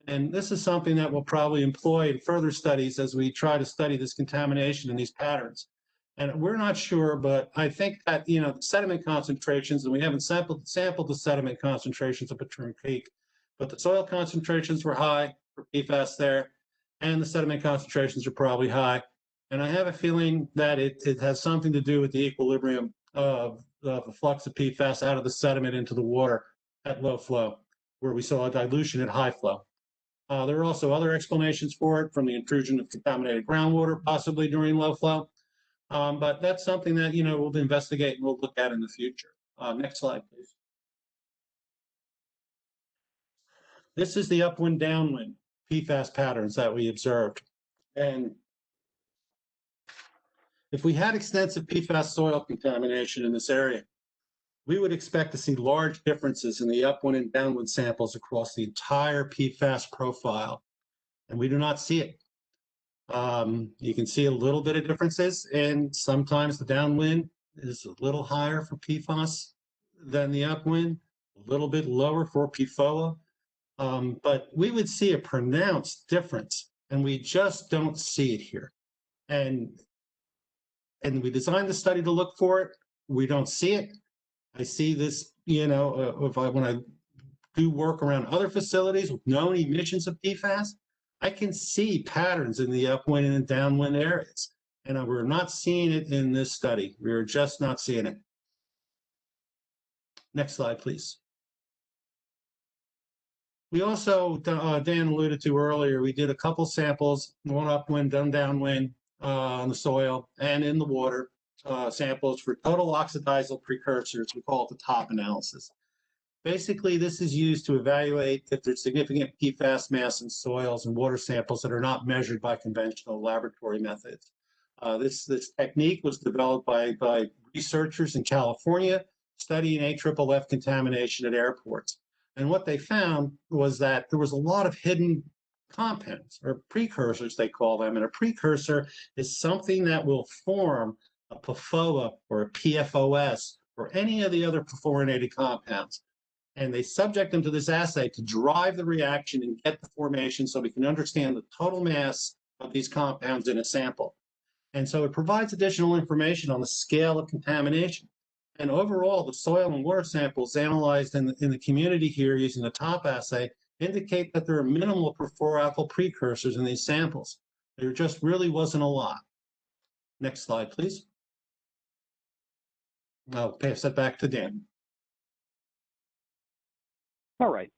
And this is something that we'll probably employ in further studies as we try to study this contamination and these patterns. And we're not sure, but I think that, the sediment concentrations, and we haven't sampled the sediment concentrations of Patroon Creek, but the soil concentrations were high for PFAS there, and the sediment concentrations are probably high. And I have a feeling that it has something to do with the equilibrium of the flux of PFAS out of the sediment into the water at low flow, where we saw a dilution at high flow. There are also other explanations for it, from the intrusion of contaminated groundwater, possibly during low flow. But that's something that, we'll investigate and we'll look at in the future. Next slide, please. This is the upwind, downwind PFAS patterns that we observed. And if we had extensive PFAS soil contamination in this area, we would expect to see large differences in the upwind and downwind samples across the entire PFAS profile, and we do not see it. You can see a little bit of differences, and sometimes the downwind is a little higher for PFAS than the upwind, a little bit lower for PFOA, but we would see a pronounced difference, and we just don't see it here. And we designed the study to look for it. We don't see it. I see this, when I do work around other facilities with known emissions of PFAS, I can see patterns in the upwind and downwind areas. And we're not seeing it in this study. We're just not seeing it. Next slide, please. We also, Dan alluded to earlier, we did a couple samples, one upwind, one downwind on the soil and in the water. Samples for total oxidizable precursors. We call it the TOP analysis. Basically, this is used to evaluate if there's significant PFAS mass in soils and water samples that are not measured by conventional laboratory methods. This technique was developed by researchers in California studying AFFF contamination at airports. And what they found was that there was a lot of hidden compounds, or precursors, they call them. And a precursor is something that will form a PFOA or a PFOS or any of the other perfluorinated compounds. And they subject them to this assay to drive the reaction and get the formation so we can understand the total mass of these compounds in a sample. And so it provides additional information on the scale of contamination. And overall, the soil and water samples analyzed in the community here using the TOP assay indicate that there are minimal perfluoroalkyl precursors in these samples. There just really wasn't a lot. Next slide, please. I'll pass that back to Dan. All right.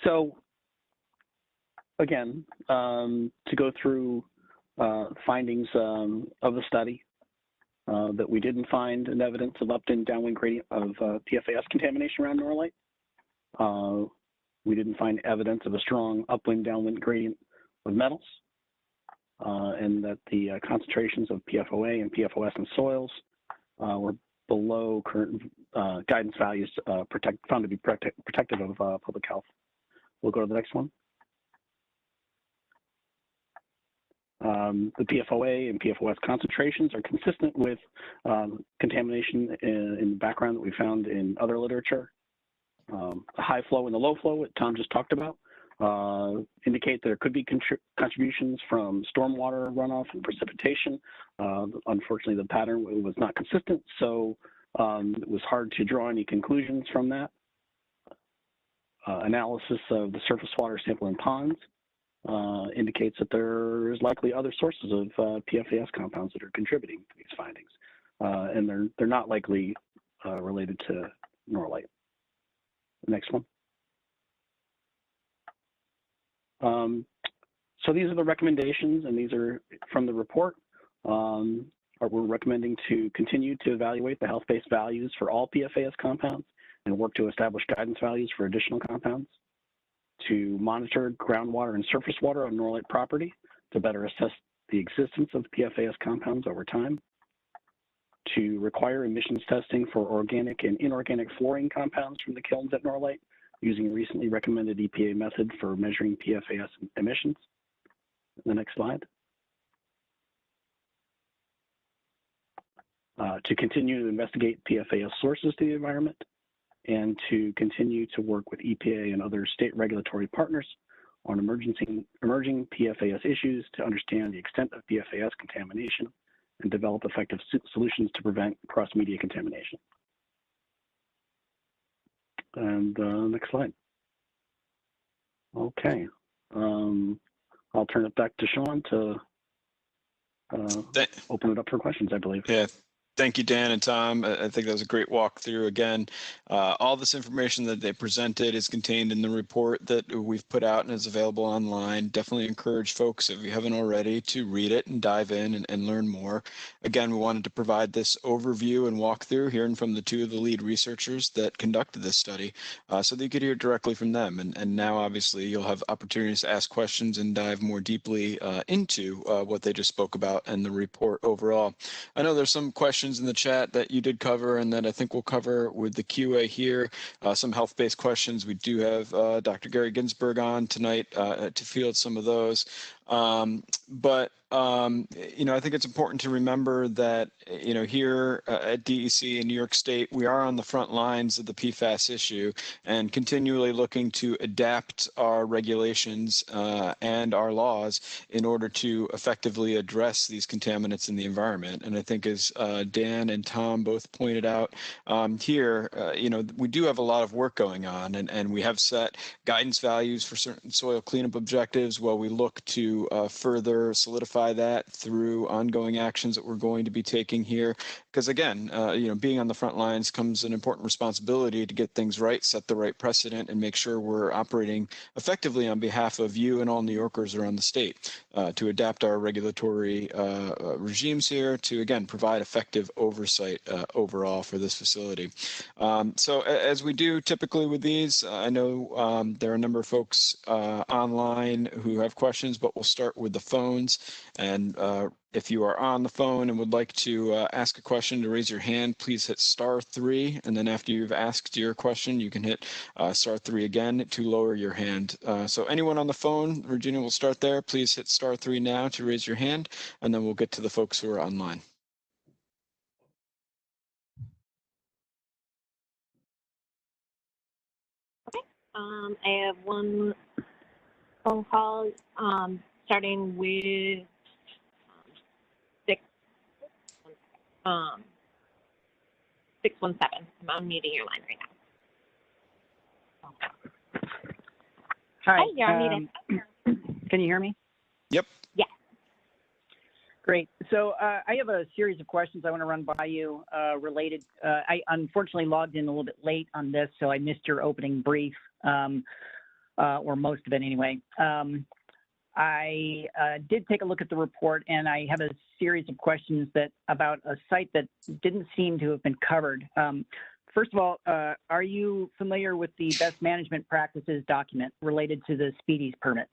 So again, to go through findings of the study, that we didn't find an evidence of upwind downwind gradient of PFAS contamination around Norlite. We didn't find evidence of a strong upwind downwind gradient of metals, and that the concentrations of PFOA and PFOS in soils were below current guidance values found to be protective of public health. We'll go to the next one. The PFOA and PFOS concentrations are consistent with contamination in the background that we found in other literature. The high flow and the low flow, that Tom just talked about, indicate there could be contributions from stormwater runoff and precipitation. Unfortunately, the pattern was not consistent, so it was hard to draw any conclusions from that. Analysis of the surface water sample in ponds indicates that there's likely other sources of PFAS compounds that are contributing to these findings, and they're not likely related to Norlite. The next one. So these are the recommendations, and these are from the report. We're recommending to continue to evaluate the health-based values for all PFAS compounds and work to establish guidance values for additional compounds, to monitor groundwater and surface water on Norlite property to better assess the existence of PFAS compounds over time, to require emissions testing for organic and inorganic fluorine compounds from the kilns at Norlite using a recently recommended EPA method for measuring PFAS emissions. The next slide. To continue to investigate PFAS sources to the environment, and to continue to work with EPA and other state regulatory partners on emerging PFAS issues to understand the extent of PFAS contamination and develop effective solutions to prevent cross-media contamination. And next slide. Okay. I'll turn it back to Sean to open it up for questions, I believe. Yeah. Thank you, Dan and Tom. I think that was a great walkthrough. Again, all this information that they presented is contained in the report that we've put out and is available online. Definitely encourage folks, if you haven't already, to read it and dive in and learn more. Again, we wanted to provide this overview and walkthrough, hearing from the two of the lead researchers that conducted this study, so that you could hear directly from them. And now, obviously, you'll have opportunities to ask questions and dive more deeply into what they just spoke about and the report overall. I know there's some questions in the chat that you did cover and that I think we'll cover with the QA here. Some health-based questions. We do have Dr. Gary Ginsberg on tonight to field some of those. I think it's important to remember that, here at DEC in New York State, we are on the front lines of the PFAS issue and continually looking to adapt our regulations and our laws in order to effectively address these contaminants in the environment. And I think, as Dan and Tom both pointed out here, we do have a lot of work going on, and we have set guidance values for certain soil cleanup objectives while we look to further solidify that through ongoing actions that we're going to be taking here. Because again, being on the front lines comes an important responsibility to get things right, set the right precedent, and make sure we're operating effectively on behalf of you and all New Yorkers around the state to adapt our regulatory regimes here to, again, provide effective oversight overall for this facility. So as we do typically with these, I know there are a number of folks online who have questions, but we'll start with the phones. And if you are on the phone and would like to ask a question, to raise your hand, please hit *3. And then after you've asked your question, you can hit *3 again to lower your hand. So anyone on the phone, Regina will start there. Please hit *3 now to raise your hand, and then we'll get to the folks who are online. I have one phone call starting with 617. I'm unmuting your line right now. Hi, you're unmuted. Can you hear me? Yep. Yeah. Great. So I have a series of questions I want to run by you related. I unfortunately logged in a little bit late on this, so I missed your opening brief, or most of it anyway. I did take a look at the report, and I have a series of questions about a site that didn't seem to have been covered. First of all, are you familiar with the best management practices document related to the Speedies permit?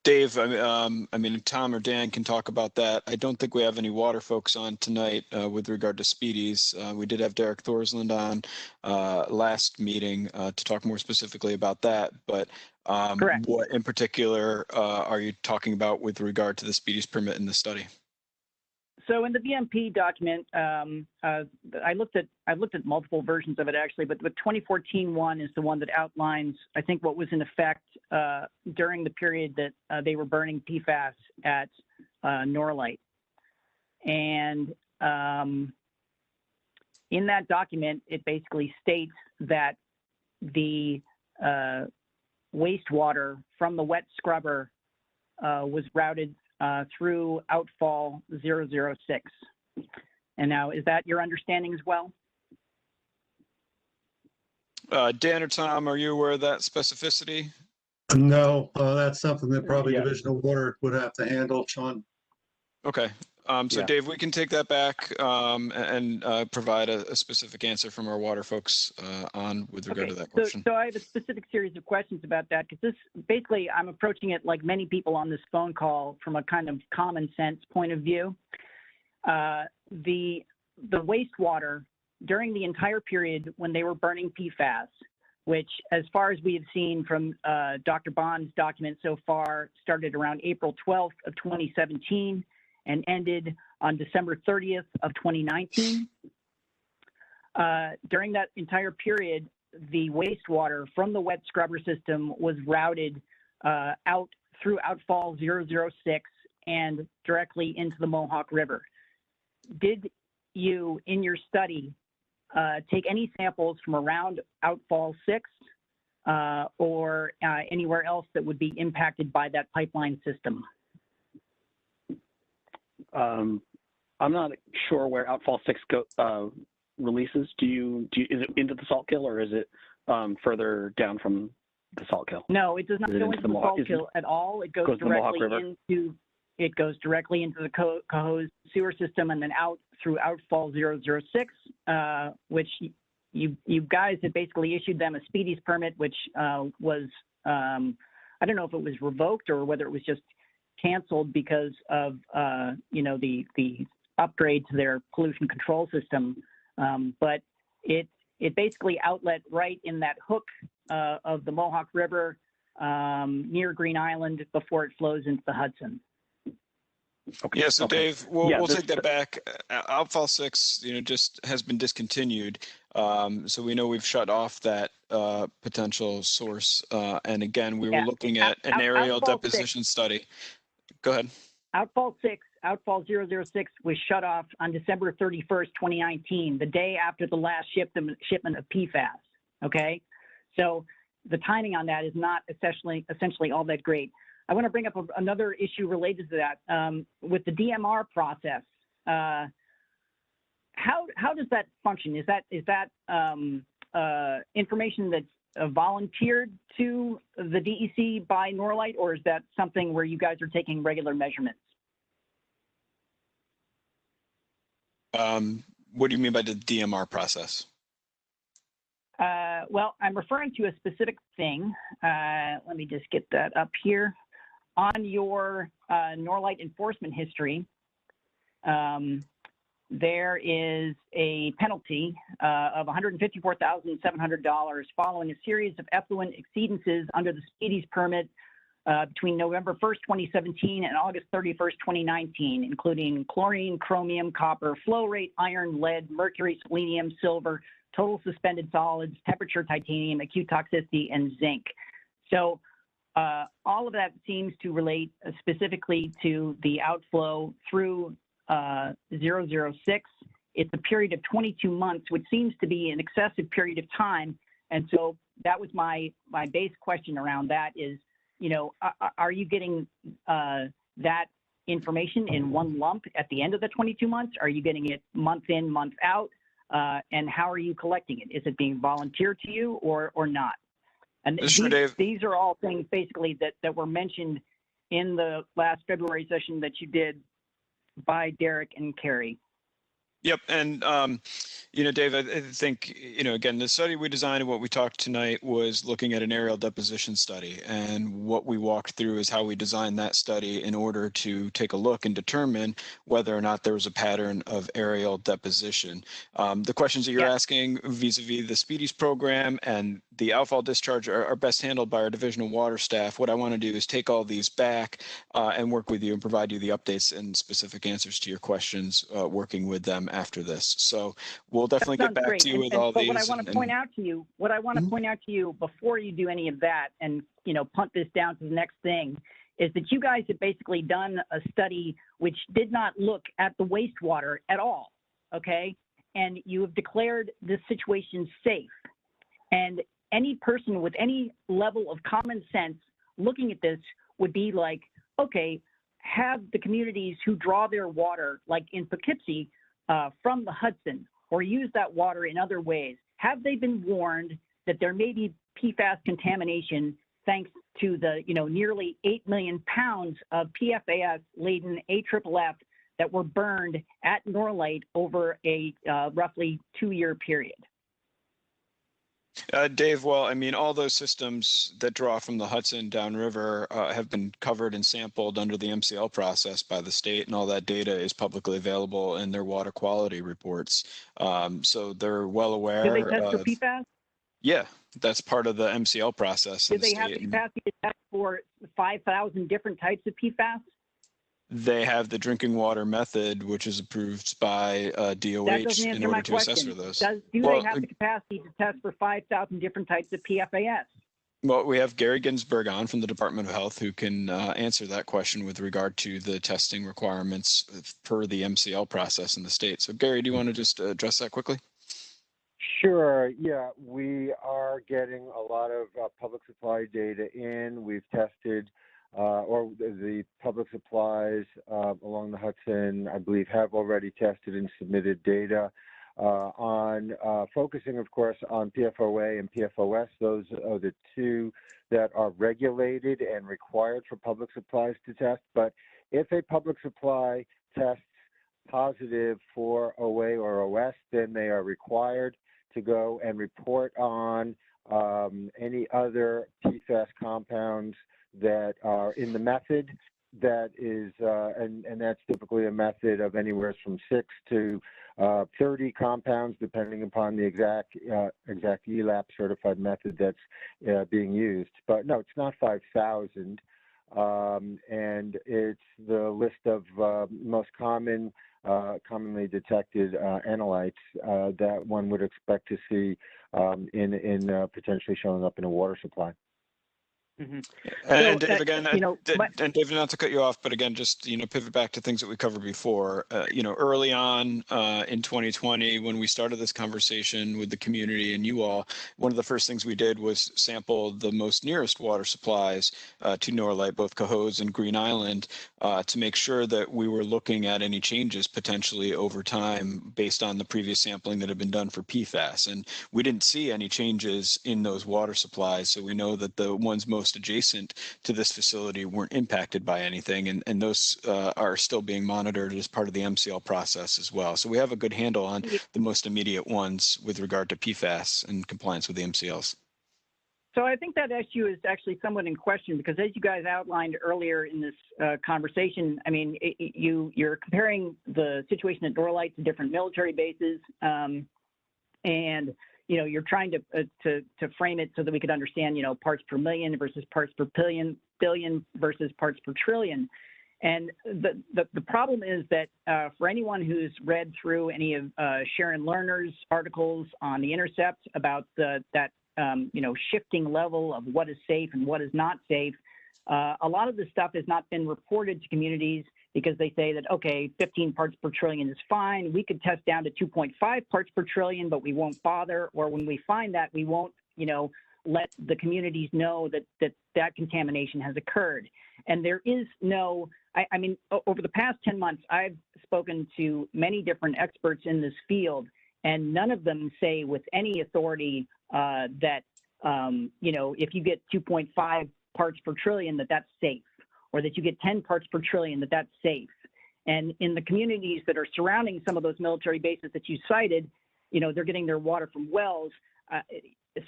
Dave, I mean, Tom or Dan can talk about that. I don't think we have any water folks on tonight with regard to Speedies. We did have Derek Thorsland on last meeting to talk more specifically about that. But what in particular are you talking about with regard to the Speedies permit in the study? So in the BMP document, I looked at multiple versions of it actually, but the 2014 one is the one that outlines, I think, what was in effect during the period that they were burning PFAS at Norlite. And in that document, it basically states that the wastewater from the wet scrubber was routed through outfall 006. And now, is that your understanding as well? Dan or Tom, are you aware of that specificity? No, that's something that probably Yeah. Division of Water would have to handle, Sean. Okay. So Yeah. Dave, we can take that back and provide a specific answer from our water folks on with regard to that question. So I have a specific series of questions about that, because this basically, I'm approaching it like many people on this phone call from a kind of common sense point of view. The wastewater during the entire period when they were burning PFAS, which, as far as we have seen from Dr. Bond's document so far, started around April 12th of 2017 and ended on December 30th of 2019. During that entire period, the wastewater from the wet scrubber system was routed out through outfall 006 and directly into the Mohawk River. Did you, in your study, take any samples from around outfall 6 or anywhere else that would be impacted by that pipeline system? I'm not sure where outfall 6 releases. Is it into the salt kill, or is it further down from the salt kill? No, it does not go into the salt kill at all. It goes directly into the Cohoes sewer system and then out through outfall 006, which you guys had basically issued them a Speedies permit, which was I don't know if it was revoked or whether it was just canceled because of the upgrade to their pollution control system, but it basically outlet right in that hook of the Mohawk River near Green Island before it flows into the Hudson. Okay. Yeah, so Dave, we'll take that back. Outfall 6, just has been discontinued. So we know we've shut off that potential source. And again, we were looking at an aerial deposition study. Go ahead. Outfall 006 was shut off on December 31st, 2019, the day after the last shipment of PFAS. Okay, so the timing on that is not essentially all that great. I want to bring up another issue related to that. With the DMR process, how does that function? Is that information that's volunteered to the DEC by Norlite, or is that something where you guys are taking regular measurements? What do you mean by the DMR process? Well, I'm referring to a specific thing. Let me just get that up here. On your Norlite enforcement history, there is a penalty of $154,700 following a series of effluent exceedances under the speedies permit between November 1st, 2017 and August 31st, 2019, including chlorine, chromium, copper, flow rate, iron, lead, mercury, selenium, silver, total suspended solids, temperature, titanium, acute toxicity, and zinc. So all of that seems to relate specifically to the outflow through 006. It's a period of 22 months, which seems to be an excessive period of time. And so that was my base question around that is, you know, are you getting that information in one lump at the end of the 22 months? Are you getting it month in, month out? And how are you collecting it? Is it being volunteered to you or not? And these are all things basically that were mentioned in the last February session that you did by Derek and Carrie. Yep. And, you know, Dave, I think, you know, again, the study we designed and what we talked tonight was looking at an aerial deposition study. And what we walked through is how we designed that study in order to take a look and determine whether or not there was a pattern of aerial deposition. The questions that you're asking vis-a-vis the speedies program and the outfall discharge are best handled by our division of water staff. What I want to do is take all these back and work with you and provide you the updates and specific answers to your questions, working with them after this. So we'll definitely get back to you with all these. But what I want to point out to you, point out to you before you do any of that and, you know, punt this down to the next thing is that you guys have basically done a study which did not look at the wastewater at all. Okay. And you have declared this situation safe. And any person with any level of common sense looking at this would be like, okay, have the communities who draw their water, like in Poughkeepsie, from the Hudson, or use that water in other ways, have they been warned that there may be PFAS contamination thanks to the, you know, nearly 8 million pounds of PFAS-laden AFFF that were burned at Norlite over a roughly 2-year period? Dave, well, I mean, all those systems that draw from the Hudson downriver have been covered and sampled under the MCL process by the state, and all that data is publicly available in their water quality reports. So they're well aware. Did they test for PFAS? Yeah, that's part of the MCL process. Did they have the capacity to test for 5,000 different types of PFAS? They have the drinking water method, which is approved by DOH in order to assess for those. Do they have the capacity to test for 5,000 different types of PFAS? Well, we have Gary Ginsberg on from the Department of Health who can answer that question with regard to the testing requirements per the MCL process in the state. So Gary, do you want to just address that quickly? Sure. Yeah, we are getting a lot of public supply data in. We've tested or the public supplies along the Hudson, I believe, have already tested and submitted data on focusing, of course, on PFOA and PFOS. Those are the two that are regulated and required for public supplies to test. But if a public supply tests positive for OA or OS, then they are required to go and report on any other PFAS compounds that are in the method. That is, and that's typically a method of anywhere from 6 to 30 compounds, depending upon the exact ELAP certified method that's being used. But no, it's not 5,000, and it's the list of most commonly detected analytes that one would expect to see in potentially showing up in a water supply. Mm-hmm. And Dave, again, and Dave, not to cut you off, but again, just, pivot back to things that we covered before. Early on in 2020, when we started this conversation with the community and you all, one of the first things we did was sample the most nearest water supplies to Norlite, both Cohoes and Green Island, to make sure that we were looking at any changes potentially over time based on the previous sampling that had been done for PFAS. And we didn't see any changes in those water supplies. So we know that the ones most almost adjacent to this facility weren't impacted by anything, and those are still being monitored as part of the MCL process as well. So we have a good handle on the most immediate ones with regard to PFAS and compliance with the MCLs. So I think that issue is actually somewhat in question because as you guys outlined earlier in this conversation, I mean, you're comparing the situation at Norlite to different military bases, and you're trying to frame it so that we could understand, parts per million versus parts per billion versus parts per trillion. And the problem is that for anyone who's read through any of Sharon Lerner's articles on The Intercept about that shifting level of what is safe and what is not safe, a lot of this stuff has not been reported to communities because they say that, okay, 15 parts per trillion is fine. We could test down to 2.5 parts per trillion, but we won't bother. Or when we find that, we won't, let the communities know that contamination has occurred. And there is no, I mean, over the past 10 months, I've spoken to many different experts in this field, and none of them say with any authority that, if you get 2.5 parts per trillion, that's safe, or that you get 10 parts per trillion, that's safe. And in the communities that are surrounding some of those military bases that you cited, they're getting their water from wells.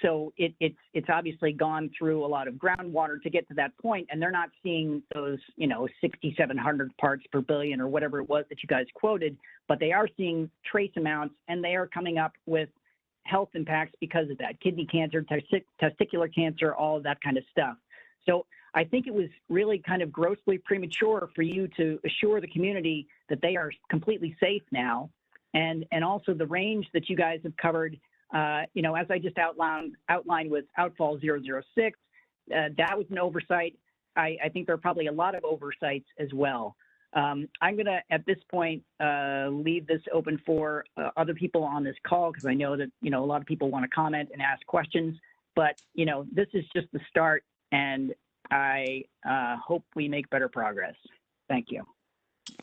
So it's obviously gone through a lot of groundwater to get to that point, and they're not seeing those, 6,700 parts per billion or whatever it was that you guys quoted, but they are seeing trace amounts, and they are coming up with health impacts because of that: kidney cancer, testicular cancer, all of that kind of stuff. So I think it was really kind of grossly premature for you to assure the community that they are completely safe now, and also the range that you guys have covered. As I just outlined with outfall 006, that was an oversight. I think there are probably a lot of oversights as well. I'm going to, at this point, leave this open for other people on this call because I know that, a lot of people want to comment and ask questions. But, this is just the start, and I hope we make better progress. Thank you.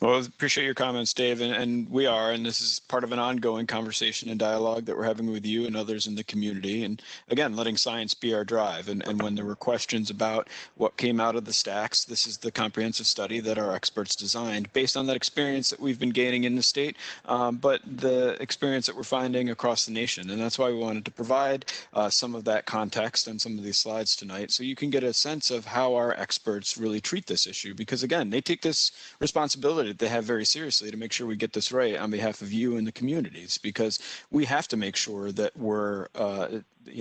Well, appreciate your comments, Dave, and we are, and this is part of an ongoing conversation and dialogue that we're having with you and others in the community, and again, letting science be our drive. And when there were questions about what came out of the stacks, this is the comprehensive study that our experts designed based on that experience that we've been gaining in the state, but the experience that we're finding across the nation. And that's why we wanted to provide some of that context and some of these slides tonight so you can get a sense of how our experts really treat this issue, because again, they take this responsibility that they have very seriously to make sure we get this right on behalf of you and the communities, because we have to make sure that we're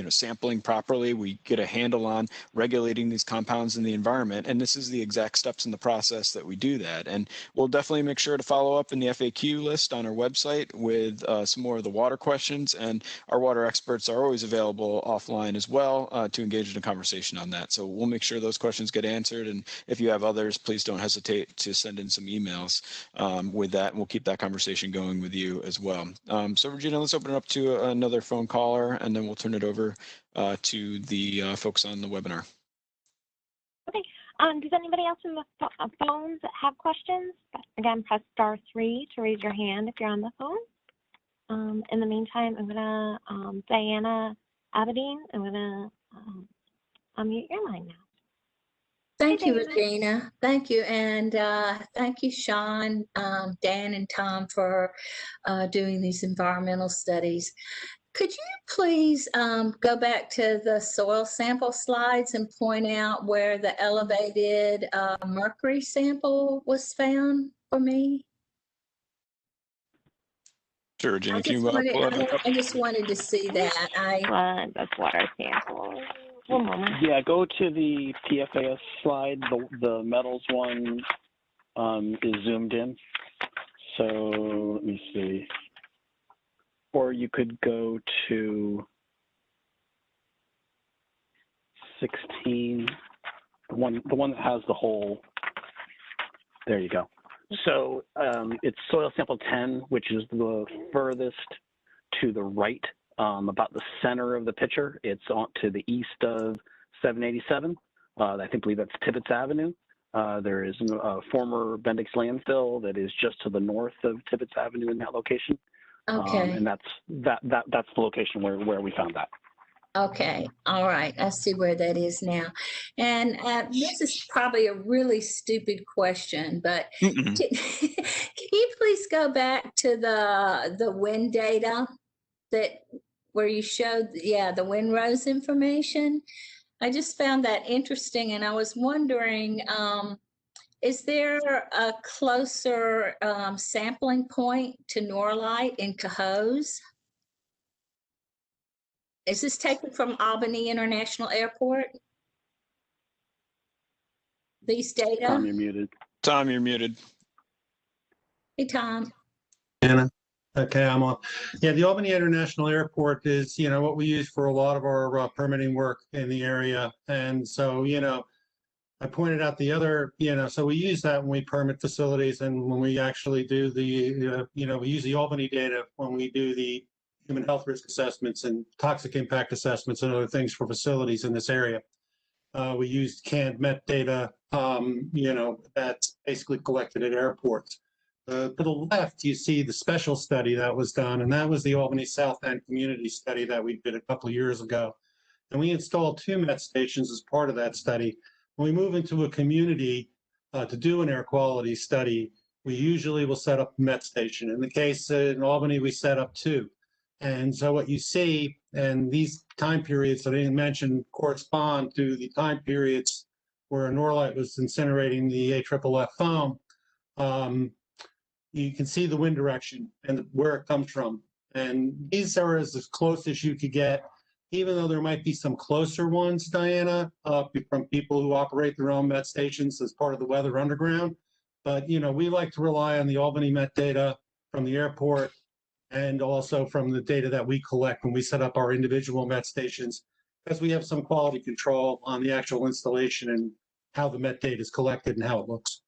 sampling properly, we get a handle on regulating these compounds in the environment, and this is the exact steps in the process that we do that. And we'll definitely make sure to follow up in the FAQ list on our website with some more of the water questions, and our water experts are always available offline as well to engage in a conversation on that. So we'll make sure those questions get answered, and if you have others, please don't hesitate to send in some emails with that, and we'll keep that conversation going with you as well. So Regina, let's open it up to another phone caller, and then we'll turn it over to the folks on the webinar. Okay. Does anybody else in the phones have questions? Again, press *3 to raise your hand if you're on the phone. In the meantime, I'm gonna Diana Aberdeen. I'm gonna unmute your line now. Thank you, Regina. Thank you. And thank you, Sean, Dan, and Tom for doing these environmental studies. Could you please go back to the soil sample slides and point out where the elevated mercury sample was found for me? Sure, Regina, I just wanted to see that. That's water sample. 1 moment. Yeah, go to the PFAS slide. The metals one is zoomed in. So let me see. Or you could go to 16, the one that has the whole. There you go. So it's soil sample 10, which is the furthest to the right, about the center of the picture. It's to the east of 787. I believe that's Tibbetts Avenue. There is a former Bendix landfill that is just to the north of Tibbetts Avenue in that location. Okay. And that's the location where we found that. Okay, all right. I see where that is now. And this is probably a really stupid question, but Mm-mm. can you please go back to the wind data that where you showed, yeah, the windrows information? I just found that interesting, and I was wondering, is there a closer sampling point to Norlite in Cohoes? Is this taken from Albany International Airport? These data? Tom, you're muted. Tom, you're muted. Hey, Tom. Anna. Okay, I'm on. Yeah, the Albany International Airport is, what we use for a lot of our permitting work in the area. And so, I pointed out the other, so we use that when we permit facilities and when we actually do the, we use the Albany data when we do the human health risk assessments and toxic impact assessments and other things for facilities in this area. We used canned met data, that's basically collected at airports. To the left, you see the special study that was done, and that was the Albany South End community study that we did a couple of years ago. And we installed 2 MET stations as part of that study. When we move into a community to do an air quality study, we usually will set up a MET station. In the case in Albany, we set up 2. And so what you see, and these time periods that I didn't mention correspond to the time periods where Norlite was incinerating the AFFF foam. You can see the wind direction and where it comes from. And these are as close as you could get, even though there might be some closer ones, Diana, from people who operate their own MET stations as part of the Weather Underground. But, we like to rely on the Albany MET data from the airport and also from the data that we collect when we set up our individual MET stations, because we have some quality control on the actual installation and how the MET data is collected and how it looks.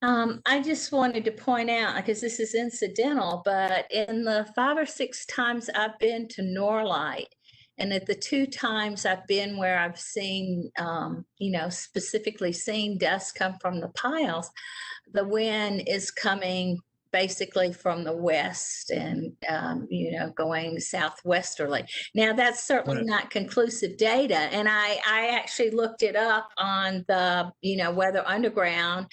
I just wanted to point out, because this is incidental, but in the 5 or 6 times I've been to Norlite, and at the 2 times I've been where I've seen, specifically seen dust come from the piles, the wind is coming basically from the west and, going southwesterly. Now, that's certainly not conclusive data. And I actually looked it up on the, Weather Underground.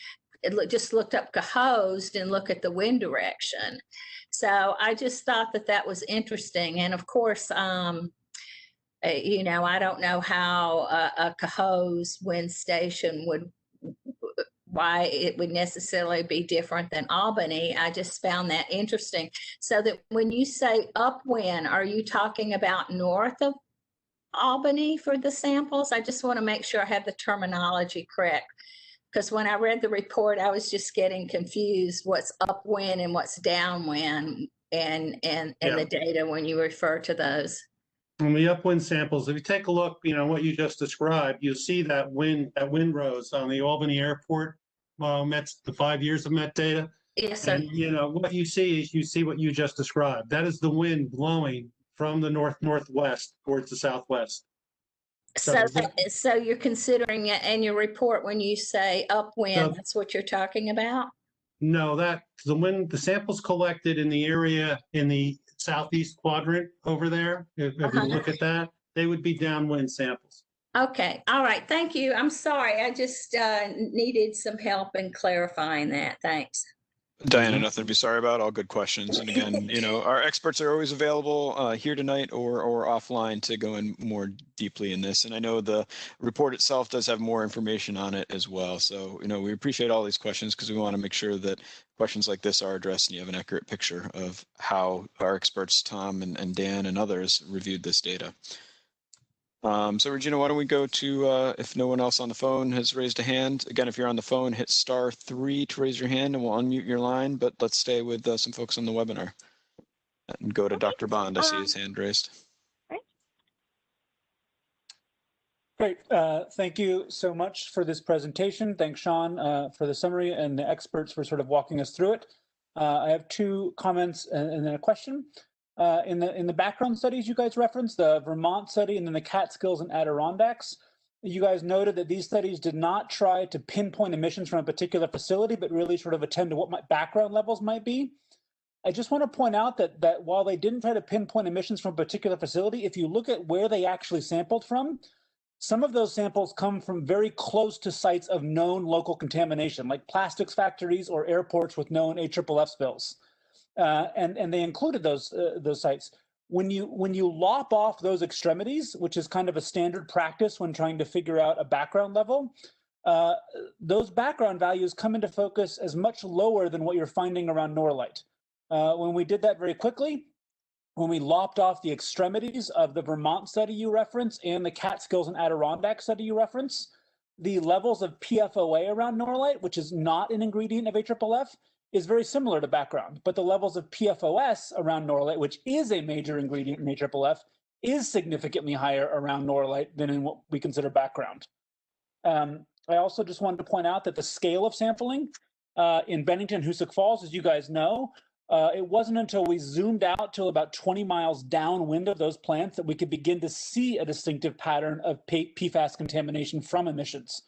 Just looked up Cohoes and look at the wind direction. So I just thought that was interesting. And of course, I don't know how a Cohoes wind station why it would necessarily be different than Albany. I just found that interesting. So that when you say upwind, are you talking about north of Albany for the samples? I just want to make sure I have the terminology correct. Because when I read the report, I was just getting confused what's upwind and what's downwind and the data when you refer to those. When the upwind samples, if you take a look, what you just described, you'll see that wind rose on the Albany Airport. That's the 5 years of MET data. Yes, sir. And what you see is what you just described. That is the wind blowing from the northwest towards the southwest. So you're considering it in your report when you say upwind, that's what you're talking about? No, the samples collected in the area in the southeast quadrant over there, if you look at that, they would be downwind samples. Okay, all right, thank you. I'm sorry, I just needed some help in clarifying that. Thanks. Diana, nothing to be sorry about. All good questions. And again, our experts are always available here tonight or offline to go in more deeply in this. And I know the report itself does have more information on it as well. So, we appreciate all these questions because we want to make sure that questions like this are addressed and you have an accurate picture of how our experts, Tom and Dan and others, reviewed this data. So Regina, why don't we go to, if no one else on the phone has raised a hand, again, if you're on the phone, hit *3 to raise your hand and we'll unmute your line, but let's stay with some folks on the webinar and go to Dr. Bond. I see his hand raised. Great. Thank you so much for this presentation. Thanks, Sean, for the summary and the experts for sort of walking us through it. I have 2 comments and then a question. In the background studies you guys referenced, the Vermont study and then the Catskills and Adirondacks, you guys noted that these studies did not try to pinpoint emissions from a particular facility, but really sort of attend to what background levels might be. I just want to point out that while they didn't try to pinpoint emissions from a particular facility, if you look at where they actually sampled from, some of those samples come from very close to sites of known local contamination, like plastics factories or airports with known AFFF spills. And they included those sites. When you lop off those extremities, which is kind of a standard practice when trying to figure out a background level, those background values come into focus as much lower than what you're finding around Norlite. When we did that very quickly, when we lopped off the extremities of the Vermont study you reference and the Catskills and Adirondack study you reference, the levels of PFOA around Norlite, which is not an ingredient of AFFF, is very similar to background. But the levels of PFOS around Norlite, which is a major ingredient in AFFF, is significantly higher around Norlite than in what we consider background. I also just wanted to point out that the scale of sampling in Bennington, Hoosick Falls, as you guys know, it wasn't until we zoomed out to about 20 miles downwind of those plants that we could begin to see a distinctive pattern of PFAS contamination from emissions.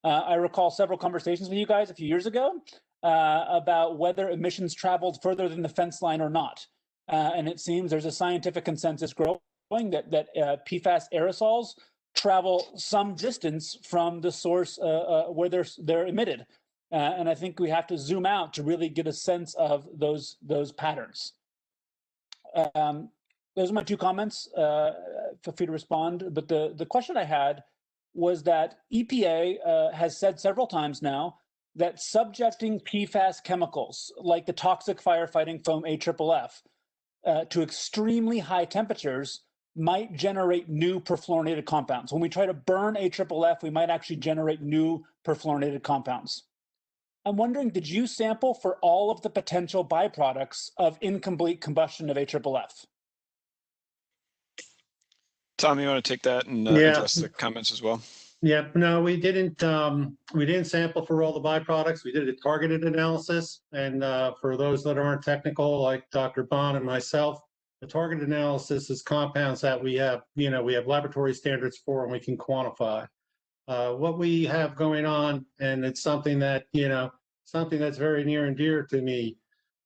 I recall several conversations with you guys a few years ago about whether emissions traveled further than the fence line or not. And it seems there's a scientific consensus growing that PFAS aerosols travel some distance from the source where they're emitted. And I think we have to zoom out to really get a sense of those patterns. Those are my two comments. Feel free to respond. But the question I had was that EPA has said several times now that subjecting PFAS chemicals like the toxic firefighting foam AFFF to extremely high temperatures might generate new perfluorinated compounds. When we try to burn AFFF, we might actually generate new perfluorinated compounds. I'm wondering, did you sample for all of the potential byproducts of incomplete combustion of AFFF? Tom, you want to take that and address the comments as well? Yeah, no, we didn't sample for all the byproducts. We did a targeted analysis. And for those that aren't technical, like Dr. Bond and myself, the targeted analysis is compounds that we have laboratory standards for and we can quantify. What we have going on, and it's something that, something that's very near and dear to me,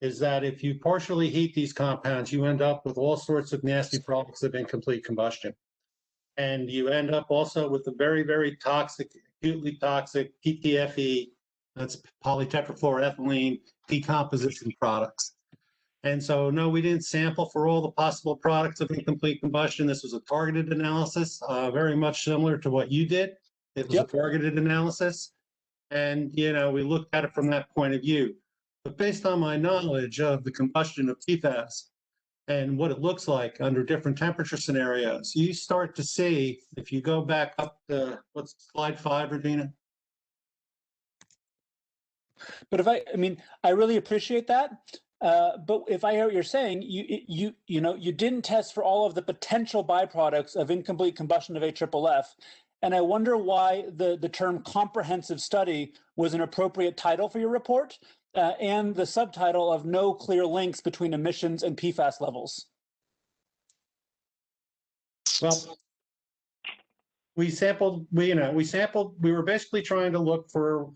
is that if you partially heat these compounds, you end up with all sorts of nasty products of incomplete combustion. And you end up also with the very, very toxic, acutely toxic PTFE, that's polytetrafluoroethylene decomposition products. And so, no, we didn't sample for all the possible products of incomplete combustion. This was a targeted analysis, very much similar to what you did. It was a targeted analysis. And, we looked at it from that point of view. But based on my knowledge of the combustion of PFAS and what it looks like under different temperature scenarios, you start to see, if you go back up to, what's slide 5, Regina? But I really appreciate that. But if I hear what you're saying, you didn't test for all of the potential byproducts of incomplete combustion of AFFF. And I wonder why the term comprehensive study was an appropriate title for your report and the subtitle of no clear links between emissions and PFAS levels. Well, we were basically trying to look for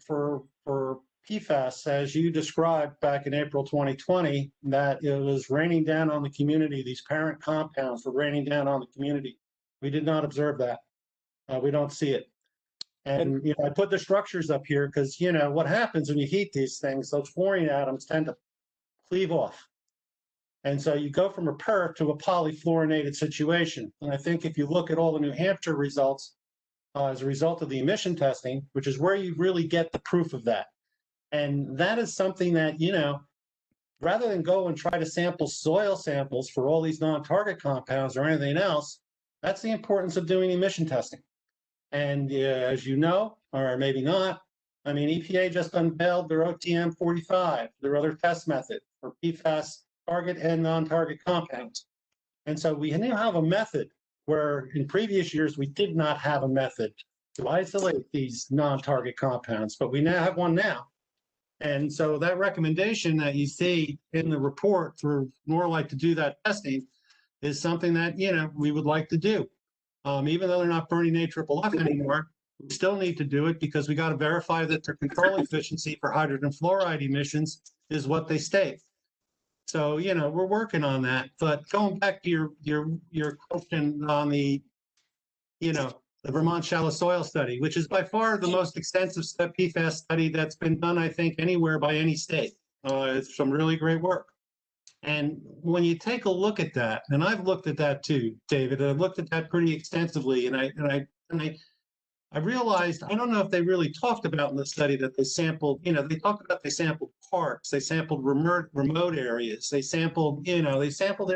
PFAS, as you described back in April 2020, that it was raining down on the community. These parent compounds were raining down on the community. We did not observe that. We don't see it. And I put the structures up here because, what happens when you heat these things, those fluorine atoms tend to cleave off. And so you go from a perf to a polyfluorinated situation. And I think if you look at all the New Hampshire results as a result of the emission testing, which is where you really get the proof of that. And that is something that, rather than go and try to sample soil samples for all these non-target compounds or anything else, that's the importance of doing emission testing. And as you know, or maybe not, EPA just unveiled their OTM 45, their other test method for PFAS target and non-target compounds. And so we now have a method where in previous years we did not have a method to isolate these non-target compounds, but we now have one now. And so that recommendation that you see in the report for Norlite to do that testing is something that, we would like to do. Even though they're not burning AFFF anymore, we still need to do it because we got to verify that their control efficiency for hydrogen fluoride emissions is what they state. So, we're working on that. But going back to your question on the Vermont Shallow Soil Study, which is by far the most extensive PFAS study that's been done, I think, anywhere by any state. It's some really great work. And when you take a look at that, and I've looked at that too, David, and I've looked at that pretty extensively, and I realized, I don't know if they really talked about in the study that they sampled, they talked about they sampled parks, they sampled remote areas, they sampled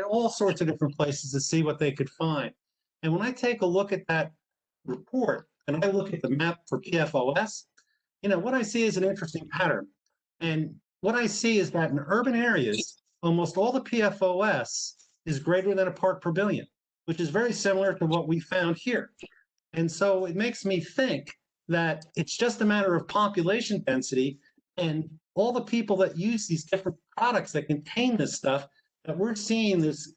all sorts of different places to see what they could find. And when I take a look at that report and I look at the map for PFOS, what I see is an interesting pattern. And what I see is that in urban areas, almost all the PFOS is greater than a part per billion, which is very similar to what we found here. And so it makes me think that it's just a matter of population density and all the people that use these different products that contain this stuff, that we're seeing this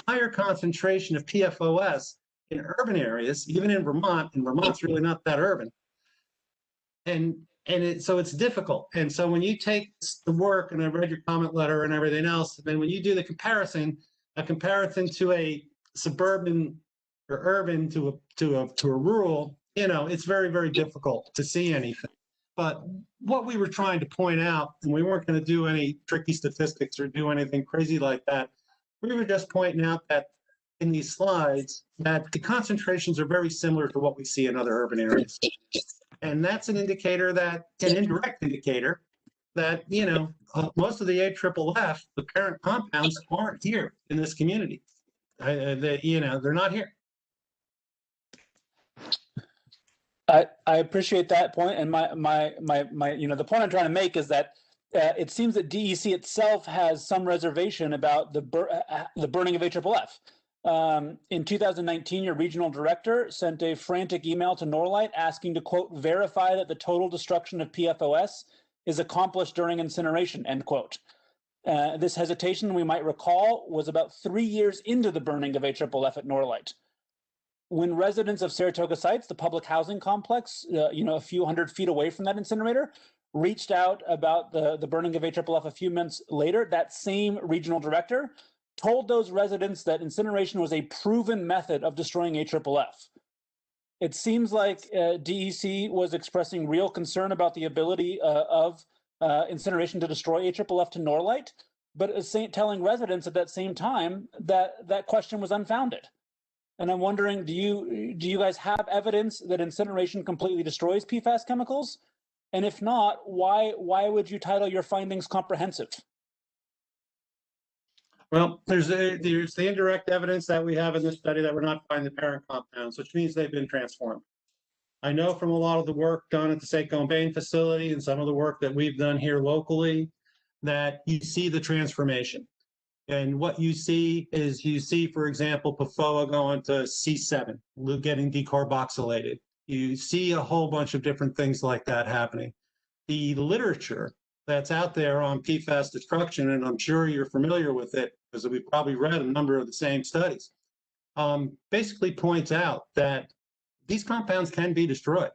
higher concentration of PFOS in urban areas, even in Vermont, and Vermont's really not that urban. So it's difficult. And so when you take the work, and I've read your comment letter and everything else, and then when you do the comparison, a comparison to a suburban or urban to a rural, it's very, very difficult to see anything. But what we were trying to point out, and we weren't going to do any tricky statistics or do anything crazy like that, we were just pointing out that in these slides that the concentrations are very similar to what we see in other urban areas. And that's an indicator an indirect indicator that, most of the AFFF, the parent compounds, aren't here in this community. They're not here. I appreciate that point, and my the point I'm trying to make is that it seems that DEC itself has some reservation about the burning of AFFF. In 2019, your regional director sent a frantic email to Norlite asking to, quote, verify that the total destruction of PFOS is accomplished during incineration, end quote. This hesitation, we might recall, was about 3 years into the burning of AFFF at Norlite. When residents of Saratoga Sites, the public housing complex, a few hundred feet away from that incinerator, reached out about the burning of AFFF a few months later, that same regional director told those residents that incineration was a proven method of destroying AFFF. It seems like DEC was expressing real concern about the ability of incineration to destroy AFFF to Norlite, but telling residents at that same time that that question was unfounded. And I'm wondering, do you guys have evidence that incineration completely destroys PFAS chemicals? And if not, why would you title your findings comprehensive? Well, there's the indirect evidence that we have in this study that we're not finding the parent compounds, which means they've been transformed. I know from a lot of the work done at the Saco-Bain facility and some of the work that we've done here locally that you see the transformation. And what you see is, for example, PFOA going to C7, getting decarboxylated. You see a whole bunch of different things like that happening. The literature that's out there on PFAS destruction, and I'm sure you're familiar with it because we've probably read a number of the same studies, basically points out that these compounds can be destroyed.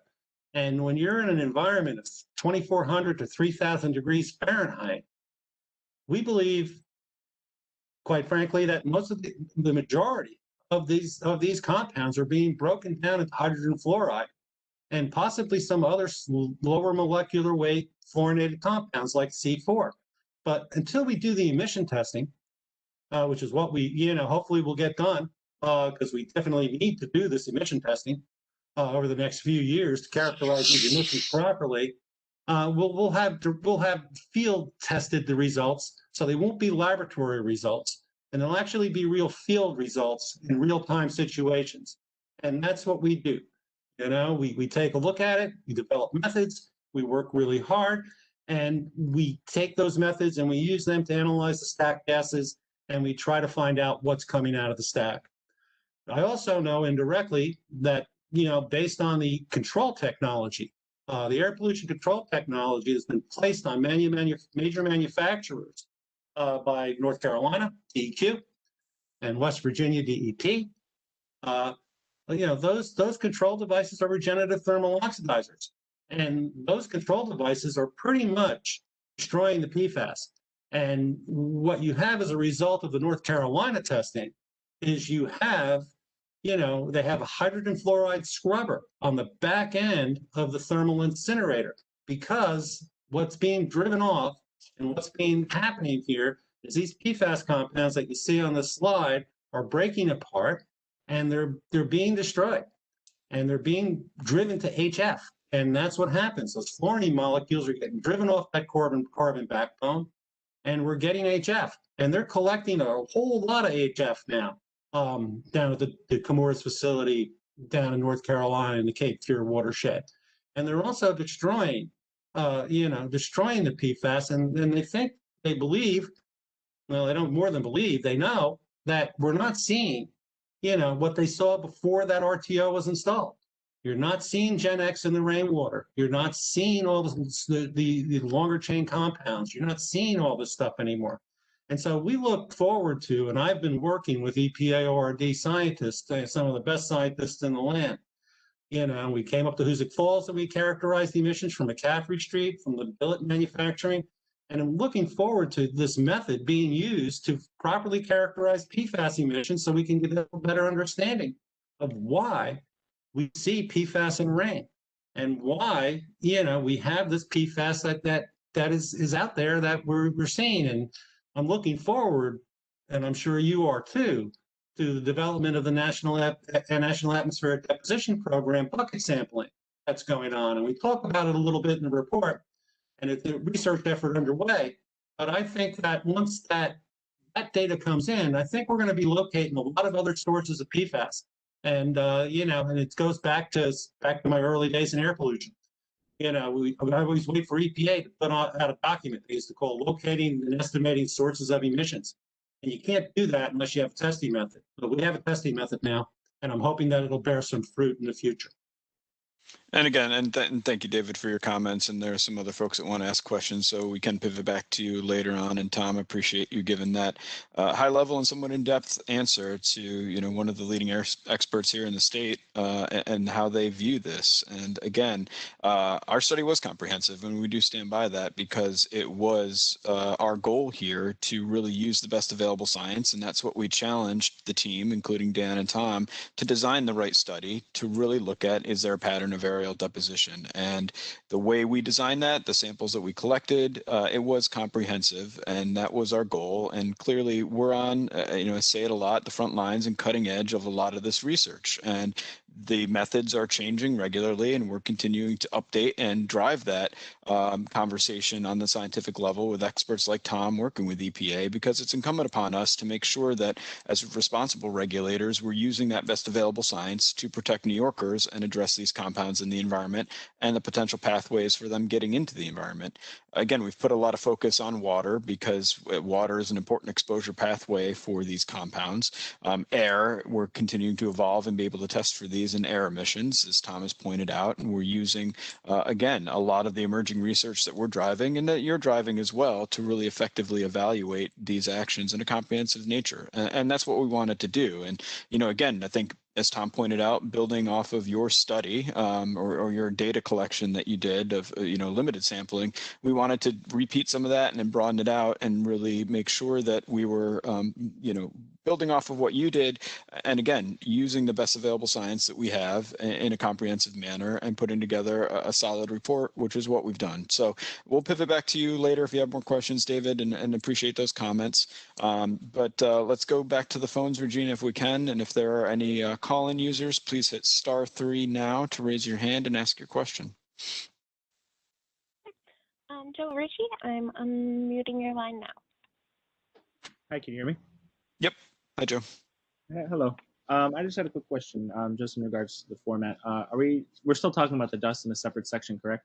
And when you're in an environment of 2,400 to 3,000 degrees Fahrenheit, we believe, quite frankly, that most of the majority of these compounds are being broken down into hydrogen fluoride and possibly some other lower molecular weight fluorinated compounds like C4. But until we do the emission testing, which is what we, hopefully will get done, because we definitely need to do this emission testing over the next few years to characterize these emissions properly, we'll have field tested the results, so they won't be laboratory results, and they'll actually be real field results in real-time situations. And that's what we do. We take a look at it, we develop methods, we work really hard, and we take those methods and we use them to analyze the stack gases, and we try to find out what's coming out of the stack. I also know indirectly that, based on the control technology, the air pollution control technology has been placed on major manufacturers by North Carolina, DEQ, and West Virginia, DEP. Those control devices are regenerative thermal oxidizers. And those control devices are pretty much destroying the PFAS. And what you have as a result of the North Carolina testing is you have, they have a hydrogen fluoride scrubber on the back end of the thermal incinerator, because what's being driven off and what's being happening here is these PFAS compounds that you see on the slide are breaking apart, and they're being destroyed, and they're being driven to HF. And that's what happens. Those fluorine molecules are getting driven off that carbon backbone, and we're getting HF. And they're collecting a whole lot of HF now down at the Cohoes facility down in North Carolina in the Cape Fear watershed. And they're also destroying, destroying the PFAS. And then they believe, well, they don't more than believe, they know that we're not seeing, what they saw before that RTO was installed. You're not seeing Gen X in the rainwater. You're not seeing all the longer chain compounds. You're not seeing all this stuff anymore. And so we look forward to, and I've been working with EPA ORD scientists, some of the best scientists in the land. We came up to Hoosick Falls, and we characterized the emissions from McCaffrey Street, from the billet manufacturing. And I'm looking forward to this method being used to properly characterize PFAS emissions so we can get a better understanding of why we see PFAS in rain, and why, we have this PFAS that is out there that we're seeing. And I'm looking forward, and I'm sure you are too, to the development of the National Atmospheric Deposition Program bucket sampling that's going on. And we talk about it a little bit in the report, and it's a research effort underway. But I think that once that data comes in, I think we're going to be locating a lot of other sources of PFAS. And, and it goes back to my early days in air pollution. I always wait for EPA to put out a document they used to call locating and estimating sources of emissions. And you can't do that unless you have a testing method. But we have a testing method now, and I'm hoping that it'll bear some fruit in the future. And again, and thank you, David, for your comments. And there are some other folks that want to ask questions, so we can pivot back to you later on. And Tom, appreciate you giving that high level and somewhat in-depth answer to one of the leading experts here in the state and how they view this. And again, our study was comprehensive, and we do stand by that, because it was our goal here to really use the best available science, and that's what we challenged the team, including Dan and Tom, to design the right study to really look at: is there a pattern of aerial deposition? And the way we designed that, the samples that we collected, it was comprehensive, and that was our goal. And clearly we're on, I say it a lot, the front lines and cutting edge of a lot of this research. And the methods are changing regularly, and we're continuing to update and drive that conversation on the scientific level with experts like Tom working with EPA, because it's incumbent upon us to make sure that as responsible regulators, we're using that best available science to protect New Yorkers and address these compounds in the environment and the potential pathways for them getting into the environment. Again, we've put a lot of focus on water, because water is an important exposure pathway for these compounds. Air, we're continuing to evolve and be able to test for these in air emissions, as Tom has pointed out. And we're using, again, a lot of the emerging research that we're driving and that you're driving as well to really effectively evaluate these actions in a comprehensive nature. And that's what we wanted to do. And, again, I think, as Tom pointed out, building off of your study or your data collection that you did of limited sampling, we wanted to repeat some of that and then broaden it out and really make sure that we were building off of what you did, and again, using the best available science that we have in a comprehensive manner and putting together a solid report, which is what we've done. So we'll pivot back to you later if you have more questions, David, and appreciate those comments. But let's go back to the phones, Regina, if we can. And if there are any call-in users, please hit *3 now to raise your hand and ask your question. Joe Ritchie, I'm unmuting your line now. Hi, can you hear me? Yep. Hi, Joe. Hello. I just had a quick question, just in regards to the format. We're still talking about the dust in a separate section, correct?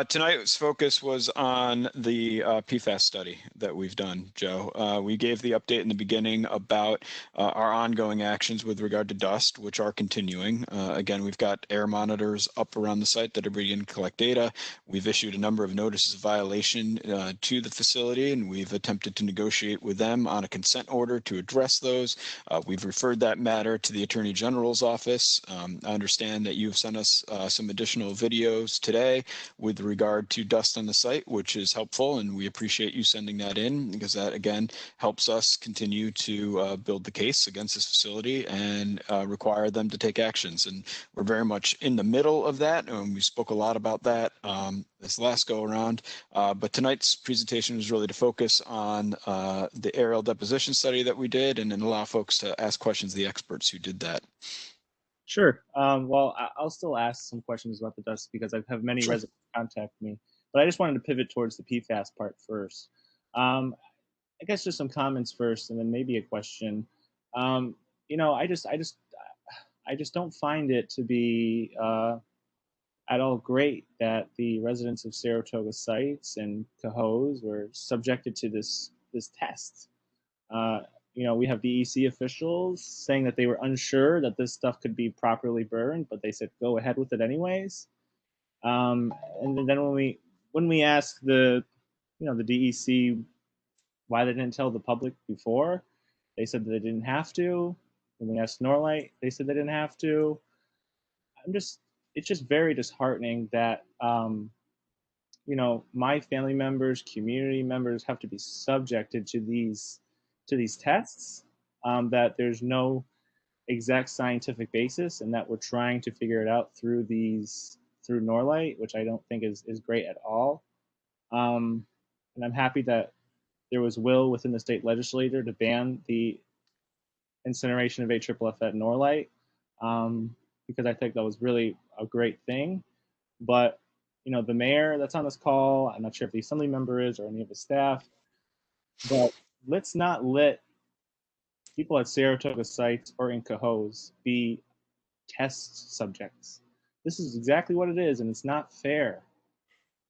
Tonight's focus was on the PFAS study that we've done, Joe. We gave the update in the beginning about our ongoing actions with regard to dust, which are continuing. Again, we've got air monitors up around the site that are beginning to collect data. We've issued a number of notices of violation to the facility, and we've attempted to negotiate with them on a consent order to address those. We've referred that matter to the Attorney General's office. I understand that you've sent us some additional videos today with with regard to dust on the site, which is helpful, and we appreciate you sending that in because that again helps us continue to build the case against this facility and require them to take actions. And we're very much in the middle of that, and we spoke a lot about that this last go around. But tonight's presentation was really to focus on the aerial deposition study that we did, and then allow folks to ask questions of the experts who did that. Sure. Well, I'll still ask some questions about the dust because I've had many residents contact me. But I just wanted to pivot towards the PFAS part first. I guess just some comments first, and then maybe a question. You know, I just don't find it to be at all great that the residents of Saratoga sites and Cohoes were subjected to this test. You know, we have DEC officials saying that they were unsure that this stuff could be properly burned, but they said go ahead with it anyways. And then when we asked the DEC why they didn't tell the public before, they said that they didn't have to. When we asked Norlite, they said they didn't have to. It's just very disheartening that you know, my family members, community members have to be subjected to these tests, that there's no exact scientific basis, and that we're trying to figure it out through Norlite, which I don't think is great at all. And I'm happy that there was will within the state legislature to ban the incineration of AFFF at Norlite, because I think that was really a great thing. But you know, the mayor that's on this call, I'm not sure if the assembly member is or any of the staff, but let's not let people at Saratoga sites or in Cohoes be test subjects. This is exactly what it is, and it's not fair.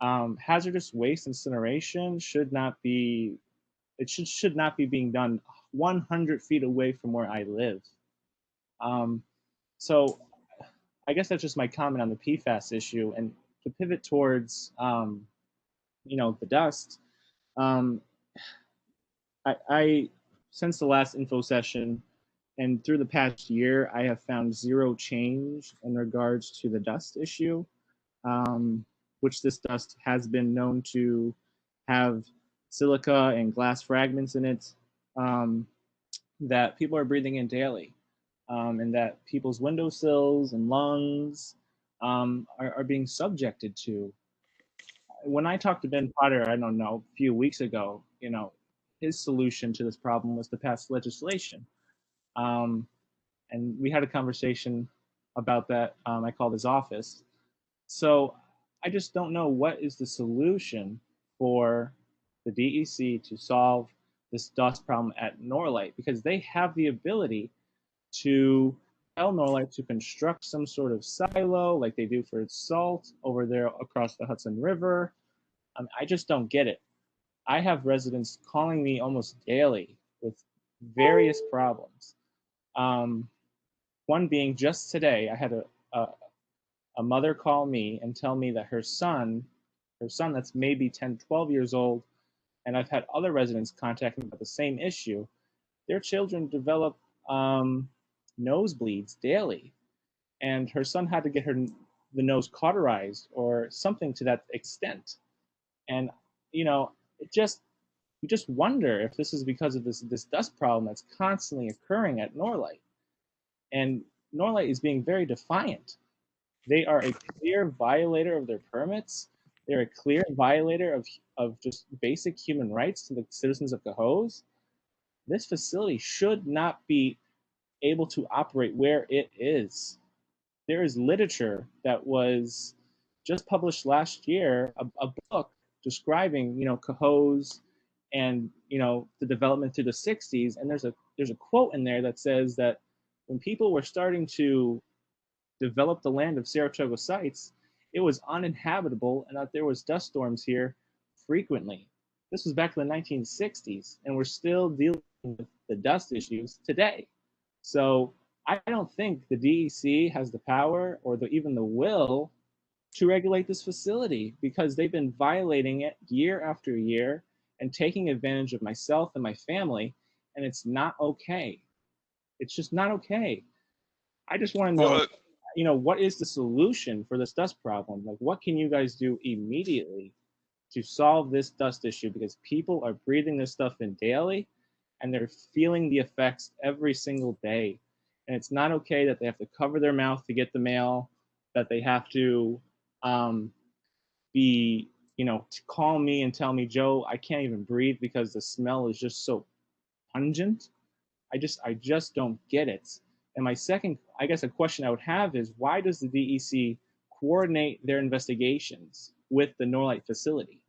Hazardous waste incineration should not be being done 100 feet away from where I live. So I guess that's just my comment on the PFAS issue. And to pivot towards, you know, the dust, I since the last info session and through the past year, I have found zero change in regards to the dust issue, which this dust has been known to have silica and glass fragments in it, that people are breathing in daily, and that people's windowsills and lungs are being subjected to. When I talked to Ben Potter, I don't know, a few weeks ago, you know, his solution to this problem was to pass legislation. And we had a conversation about that. I called his office. So I just don't know what is the solution for the DEC to solve this dust problem at Norlite, because they have the ability to tell Norlite to construct some sort of silo like they do for its salt over there across the Hudson River. I just don't get it. I have residents calling me almost daily with various problems. One being just today, I had a mother call me and tell me that her son that's maybe 10, 12 years old, and I've had other residents contact me about the same issue. Their children develop nosebleeds daily, and her son had to get the nose cauterized or something to that extent. And you know, you just wonder if this is because of this dust problem that's constantly occurring at Norlite. And Norlite is being very defiant. They are a clear violator of their permits. They're a clear violator of just basic human rights to the citizens of Cohoes. This facility should not be able to operate where it is. There is literature that was just published last year, a book describing, you know, Cohoes and, you know, the development through the 60s. And there's a quote in there that says that when people were starting to develop the land of Saratoga sites, it was uninhabitable and that there was dust storms here frequently. This was back in the 1960s, and we're still dealing with the dust issues today. So I don't think the DEC has the power or even the will to regulate this facility, because they've been violating it year after year and taking advantage of myself and my family, and it's not okay. It's just not okay. I just want to know, you know, what is the solution for this dust problem? Like, what can you guys do immediately to solve this dust issue? Because people are breathing this stuff in daily and they're feeling the effects every single day. And it's not okay that they have to cover their mouth to get the mail, that they have to be, you know, to call me and tell me, Joe, I can't even breathe because the smell is just so pungent. I just don't get it. And my second, I guess, a question I would have is, why does the DEC coordinate their investigations with the Norlite facility?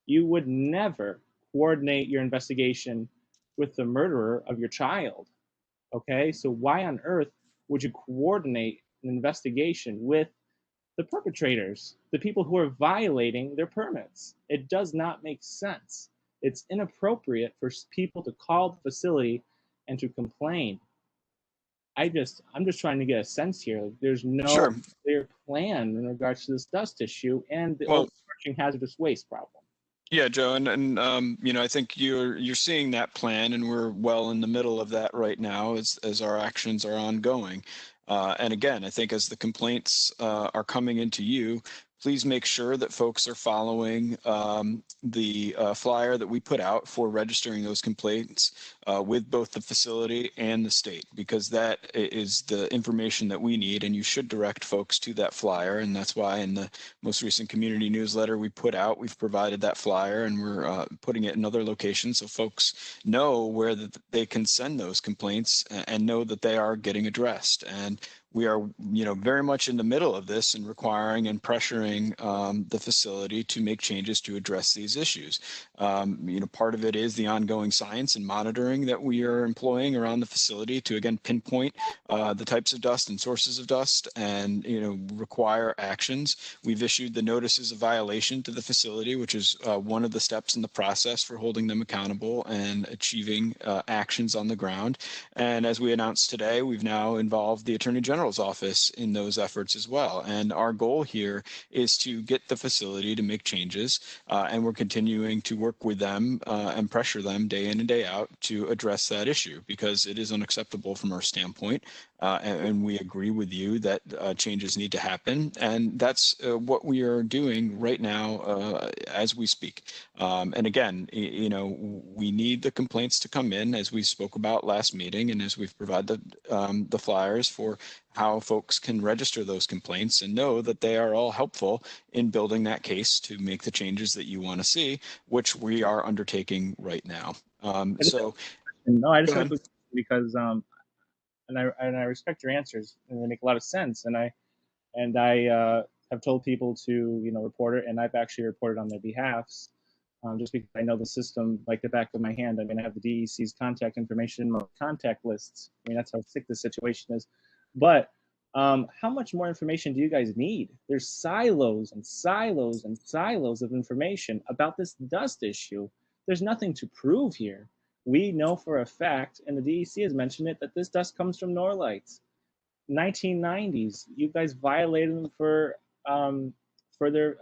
You would never coordinate your investigation with the murderer of your child. Okay, so why on earth would you coordinate an investigation with the perpetrators, the people who are violating their permits? It does not make sense. It's inappropriate for people to call the facility and to complain. I'm just trying to get a sense here. Like, there's no clear plan in regards to this dust issue and the overarching hazardous waste problem. Yeah, Joe, and you know, I think you're seeing that plan, and we're well in the middle of that right now as our actions are ongoing. And again, I think as the complaints are coming into you, please make sure that folks are following the flyer that we put out for registering those complaints with both the facility and the state, because that is the information that we need, and you should direct folks to that flyer. And that's why in the most recent community newsletter we put out, we've provided that flyer, and we're putting it in other locations so folks know where they can send those complaints and know that they are getting addressed. And we are, you know, very much in the middle of this and requiring and pressuring the facility to make changes to address these issues. You know, part of it is the ongoing science and monitoring that we are employing around the facility to, again, pinpoint the types of dust and sources of dust and, you know, require actions. We've issued the notices of violation to the facility, which is one of the steps in the process for holding them accountable and achieving actions on the ground. And as we announced today, we've now involved the Attorney General's office in those efforts as well. And our goal here is to get the facility to make changes, and we're continuing to work with them and pressure them day in and day out to address that issue, because it is unacceptable from our standpoint. And we agree with you that changes need to happen. And that's what we are doing right now as we speak. And again, you know, we need the complaints to come in, as we spoke about last meeting, and as we've provided the flyers for how folks can register those complaints and know that they are all helpful in building that case to make the changes that you want to see, which we are undertaking right now. So, no, I just have a, because and I respect your answers, and they make a lot of sense. And I have told people to, you know, report it, and I've actually reported on their behalfs, just because I know the system like the back of my hand. I mean, I have the DEC's contact information, contact lists. I mean, that's how sick the situation is. But how much more information do you guys need? There's silos and silos and silos of information about this dust issue. There's nothing to prove here. We know for a fact, and the DEC has mentioned it, that this dust comes from Norlite. 1990s, you guys violated them for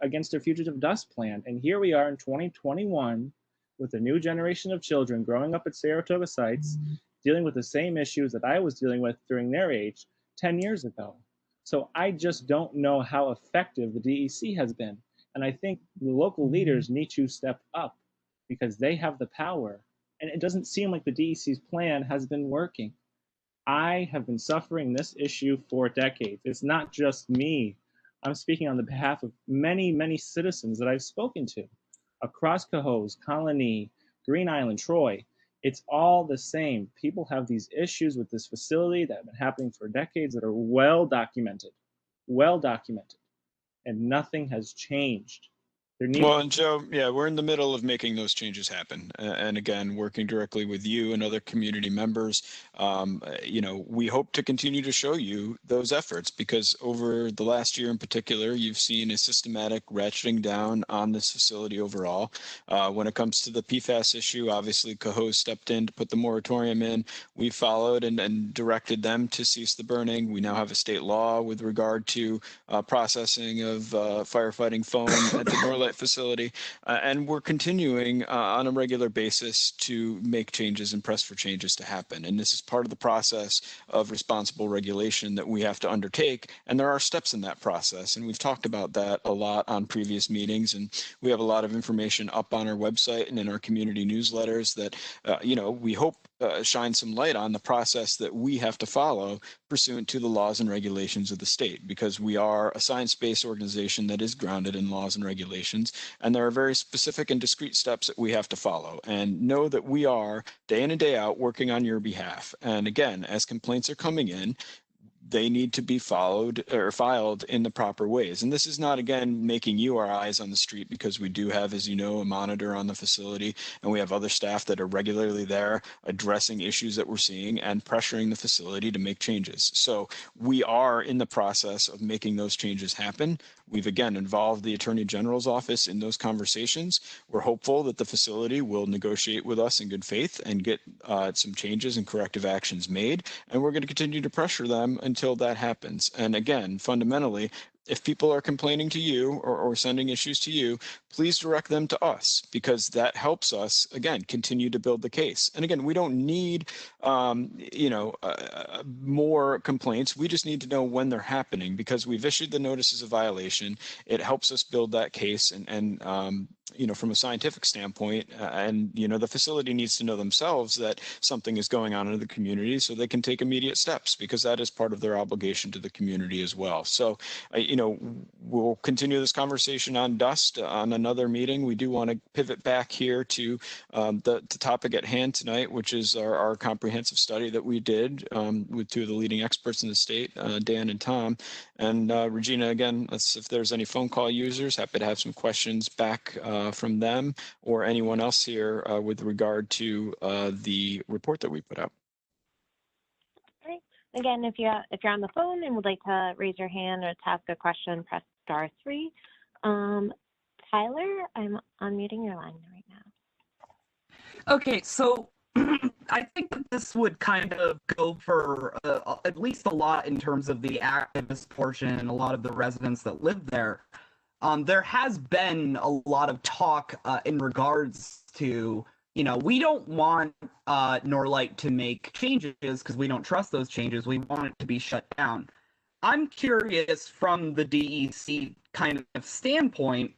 against their fugitive dust plan, and here we are in 2021 with a new generation of children growing up at Saratoga sites, dealing with the same issues that I was dealing with during their age 10 years ago. So I just don't know how effective the DEC has been, and I think the local leaders need to step up because they have the power, and it doesn't seem like the DEC's plan has been working. I have been suffering this issue for decades. It's not just me. I'm speaking on the behalf of many, many citizens that I've spoken to across Cohoes, Colony, Green Island, Troy. It's all the same. People have these issues with this facility that have been happening for decades that are well documented, and nothing has changed. Well, and Joe, yeah, we're in the middle of making those changes happen. And again, working directly with you and other community members, you know, we hope to continue to show you those efforts, because over the last year in particular, you've seen a systematic ratcheting down on this facility overall. When it comes to the PFAS issue, obviously Cohoes stepped in to put the moratorium in. We followed and directed them to cease the burning. We now have a state law with regard to processing of firefighting foam at the Norlite Norlite facility, and we're continuing on a regular basis to make changes and press for changes to happen. And this is part of the process of responsible regulation that we have to undertake, and there are steps in that process. And we've talked about that a lot on previous meetings, and we have a lot of information up on our website and in our community newsletters that, we hope shine some light on the process that we have to follow pursuant to the laws and regulations of the state, because we are a science-based organization that is grounded in laws and regulations, and there are very specific and discrete steps that we have to follow. And know that we are, day in and day out, working on your behalf. And again, as complaints are coming in, they need to be followed or filed in the proper ways. And this is not, again, making you our eyes on the street, because we do have, as you know, a monitor on the facility, and we have other staff that are regularly there addressing issues that we're seeing and pressuring the facility to make changes. So we are in the process of making those changes happen. We've, again, involved the Attorney General's office in those conversations. We're hopeful that the facility will negotiate with us in good faith and get some changes and corrective actions made. And we're going to continue to pressure them until that happens. And again, fundamentally, if people are complaining to you or sending issues to you, please direct them to us, because that helps us, again, continue to build the case. And again, we don't need, more complaints. We just need to know when they're happening, because we've issued the notices of violation. It helps us build that case and from a scientific standpoint, the facility needs to know themselves that something is going on in the community so they can take immediate steps, because that is part of their obligation to the community as well. So, we'll continue this conversation on dust on another meeting. We do want to pivot back here to the topic at hand tonight, which is our comprehensive study that we did with two of the leading experts in the state, Dan and Tom. And Regina, again, if there's any phone call users, happy to have some questions back from them or anyone else here with regard to the report that we put out. Again, if you're on the phone and would like to raise your hand or to ask a question, press *3. Tyler, I'm unmuting your line right now. Okay, so I think that this would kind of go for at least a lot in terms of the activist portion and a lot of the residents that live there. There has been a lot of talk in regards to, we don't want Norlite to make changes because we don't trust those changes. We want it to be shut down. I'm curious from the DEC kind of standpoint,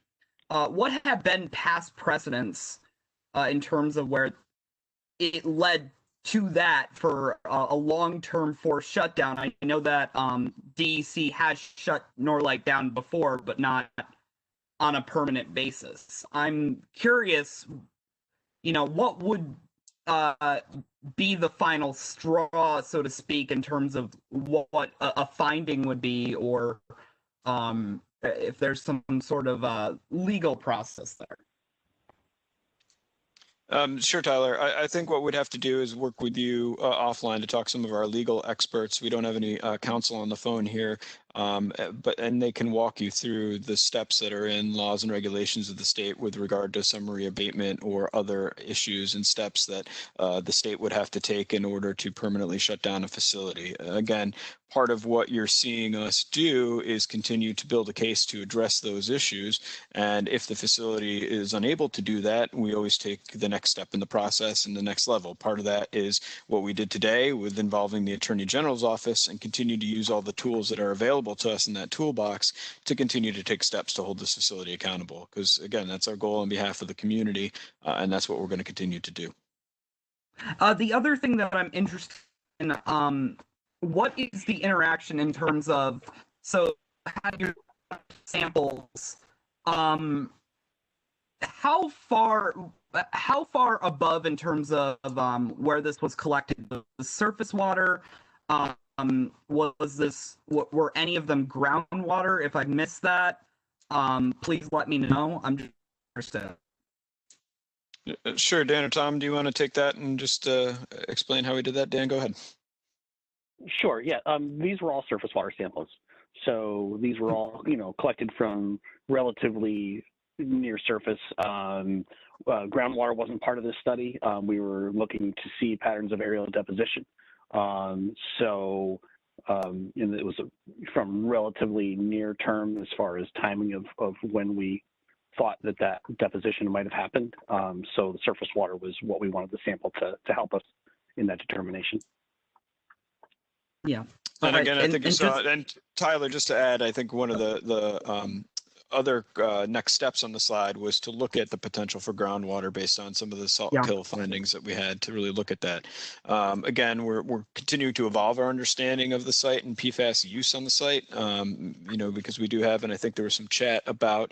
what have been past precedents in terms of where it led to that for a long-term forced shutdown? I know that DEC has shut Norlite down before, but not on a permanent basis. I'm curious, what would be the final straw, so to speak, in terms of what a finding would be, or if there's some sort of legal process there. Sure, Tyler. I think what we'd have to do is work with you offline to talk to some of our legal experts. We don't have any counsel on the phone here, and they can walk you through the steps that are in laws and regulations of the state with regard to summary abatement or other issues and steps that the state would have to take in order to permanently shut down a facility. Again, part of what you're seeing us do is continue to build a case to address those issues. And if the facility is unable to do that, we always take the next step in the process and the next level. Part of that is what we did today with involving the Attorney General's office and continue to use all the tools that are available to us in that toolbox to continue to take steps to hold this facility accountable. Because again, that's our goal on behalf of the community, and that's what we're going to continue to do. The other thing that I'm interested in, what is the interaction in terms of, so have your samples, how far above in terms of where this was collected, the surface water, were any of them groundwater? If I missed that, please let me know. I'm just interested. Sure, Dan or Tom, do you want to take that and just explain how we did that? Dan, go ahead. Sure. Yeah. These were all surface water samples. So these were all, collected from relatively near surface. Groundwater wasn't part of this study. We were looking to see patterns of aerial deposition. And it was from relatively near term as far as timing of when we thought that that deposition might have happened. So the surface water was what we wanted the sample to help us in that determination. Yeah. And again, I think you saw it. And Tyler, just to add, I think one of the other next steps on the slide was to look at the potential for groundwater based on some of the salt kill findings that we had to really look at that. Again, we're continuing to evolve our understanding of the site and PFAS use on the site, you know, because we do have, and I think there was some chat about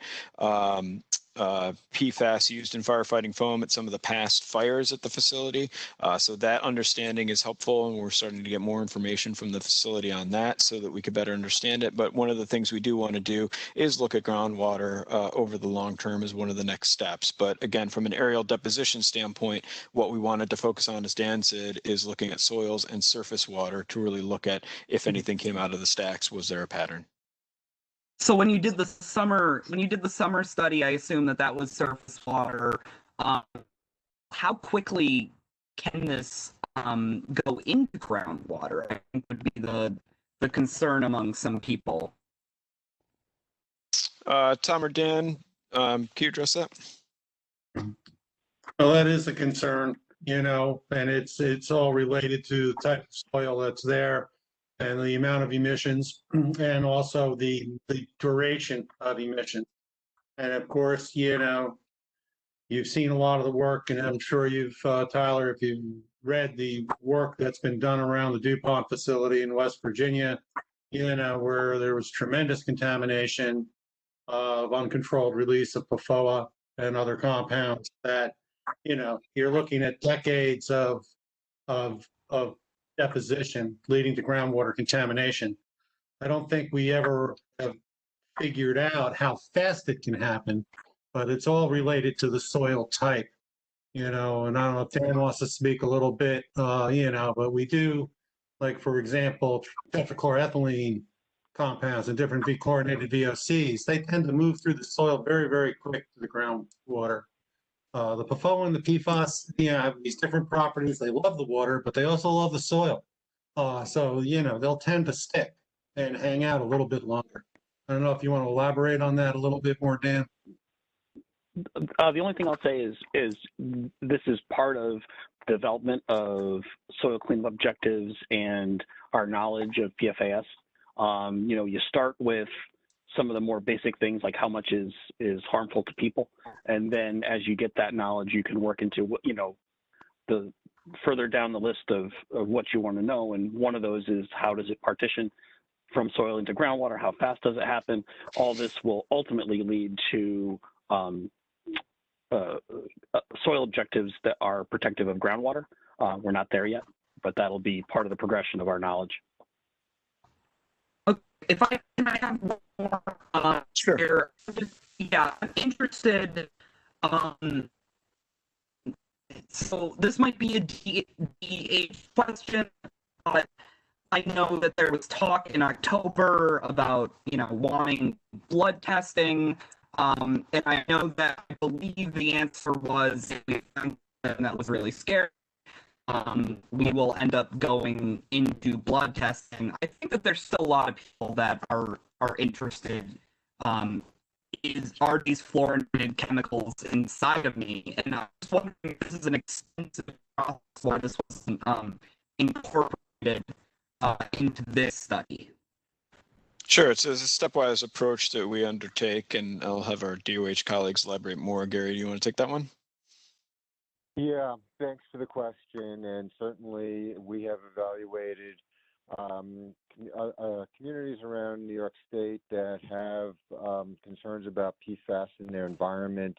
PFAS used in firefighting foam at some of the past fires at the facility. So that understanding is helpful, and we're starting to get more information from the facility on that so that we could better understand it. But one of the things we do want to do is look at groundwater over the long term as one of the next steps. But again, from an aerial deposition standpoint, what we wanted to focus on, as Dan said, is looking at soils and surface water to really look at if anything came out of the stacks, was there a pattern? So when you did the summer study, I assume that was surface water. How quickly can this go into groundwater? I think would be the concern among some people. Tom or Dan, can you address that? Well, that is a concern, you know, and it's all related to the type of soil that's there and the amount of emissions and also the duration of emissions. And of course, you know, you've seen a lot of the work, and I'm sure you've, Tyler, if you've read the work that's been done around the DuPont facility in West Virginia, you know, where there was tremendous contamination of uncontrolled release of PFOA and other compounds that, you know, you're looking at decades of deposition leading to groundwater contamination. I don't think we ever have figured out how fast it can happen, but it's all related to the soil type, you know, and I don't know if Dan wants to speak a little bit, you know, but we do, like, for example, tetrachloroethylene compounds and different chlorinated VOCs, they tend to move through the soil very, very quick to the groundwater. The PFOA and the PFAS, you know, have these different properties. They love the water, but they also love the soil. So, you know, they'll tend to stick and hang out a little bit longer. I don't know if you want to elaborate on that a little bit more, Dan. The only thing I'll say is this is part of development of soil cleanup objectives and our knowledge of PFAS. You know, you start with some of the more basic things like how much is harmful to people, and then as you get that knowledge, you can work into, you know, the further down the list of what you want to know. And one of those is, how does it partition from soil into groundwater? How fast does it happen? All this will ultimately lead to soil objectives that are protective of groundwater. We're not there yet, but that'll be part of the progression of our knowledge. If can I have one more? Sure. Here? Yeah, I'm interested. So this might be a DH question, but I know that there was talk in October about, you know, wanting blood testing. And I know that I believe the answer was, and that was really scary. We will end up going into blood testing. I think that there's still a lot of people that are interested. Are these fluorinated chemicals inside of me? And I was wondering if this is an extensive process why this wasn't incorporated into this study. Sure, it's a stepwise approach that we undertake, and I'll have our DOH colleagues elaborate more. Gary, do you want to take that one? Yeah, thanks for the question. And certainly we have evaluated communities around New York State that have concerns about PFAS in their environment.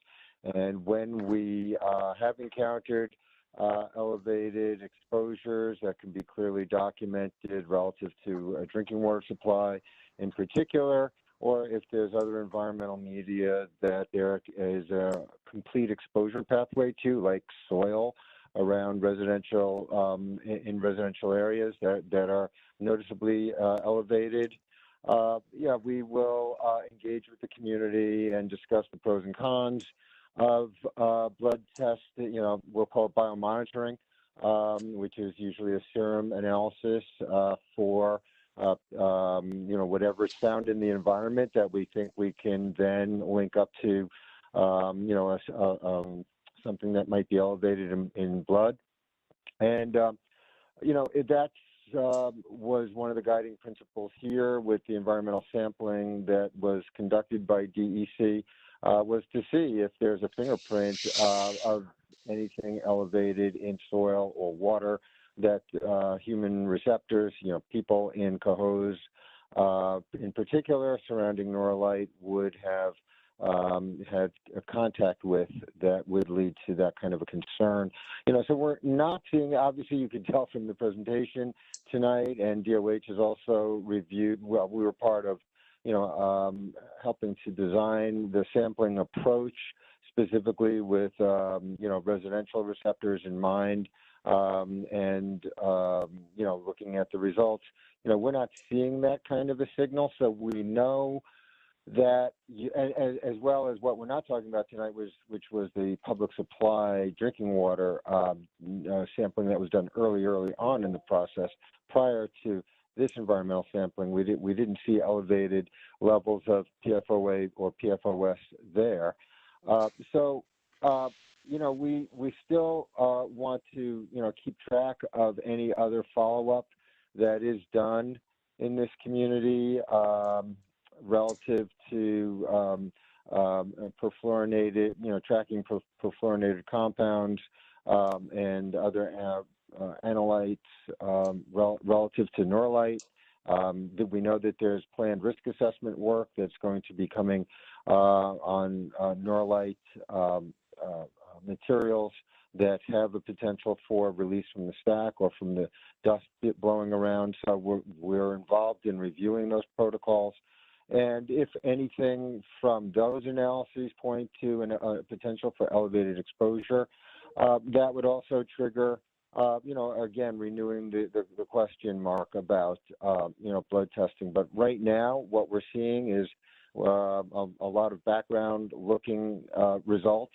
And when we have encountered elevated exposures that can be clearly documented relative to a drinking water supply in particular, or if there's other environmental media that there is a complete exposure pathway to, like soil around residential, in residential areas that are noticeably elevated. Yeah, we will engage with the community and discuss the pros and cons of blood tests. You know, we'll call it biomonitoring, which is usually a serum analysis for you know, whatever's found in the environment that we think we can then link up to something that might be elevated in blood. And, that's was one of the guiding principles here with the environmental sampling that was conducted by DEC, was to see if there's a fingerprint of anything elevated in soil or water that human receptors, people in Cohoes, in particular surrounding Norlite, would have had a contact with that would lead to that kind of a concern. So we're not seeing, obviously you can tell from the presentation tonight, and DOH has also reviewed, well, we were part of, helping to design the sampling approach specifically with, residential receptors in mind, and looking at the results. We're not seeing that kind of a signal, so we know that, as well as what we're not talking about tonight, which was the public supply drinking water sampling that was done early on in the process prior to this environmental sampling. We didn't see elevated levels of PFOA or PFOS there. We still want to keep track of any other follow-up that is done in this community relative to perfluorinated, tracking perfluorinated compounds and other analytes relative to Norlite. We know that there's planned risk assessment work that's going to be coming on Norlite materials that have a potential for release from the stack or from the dust blowing around. So we're involved in reviewing those protocols. And if anything from those analyses point to a potential for elevated exposure, that would also trigger, again, renewing the question mark about, blood testing. But right now, what we're seeing is a lot of background looking results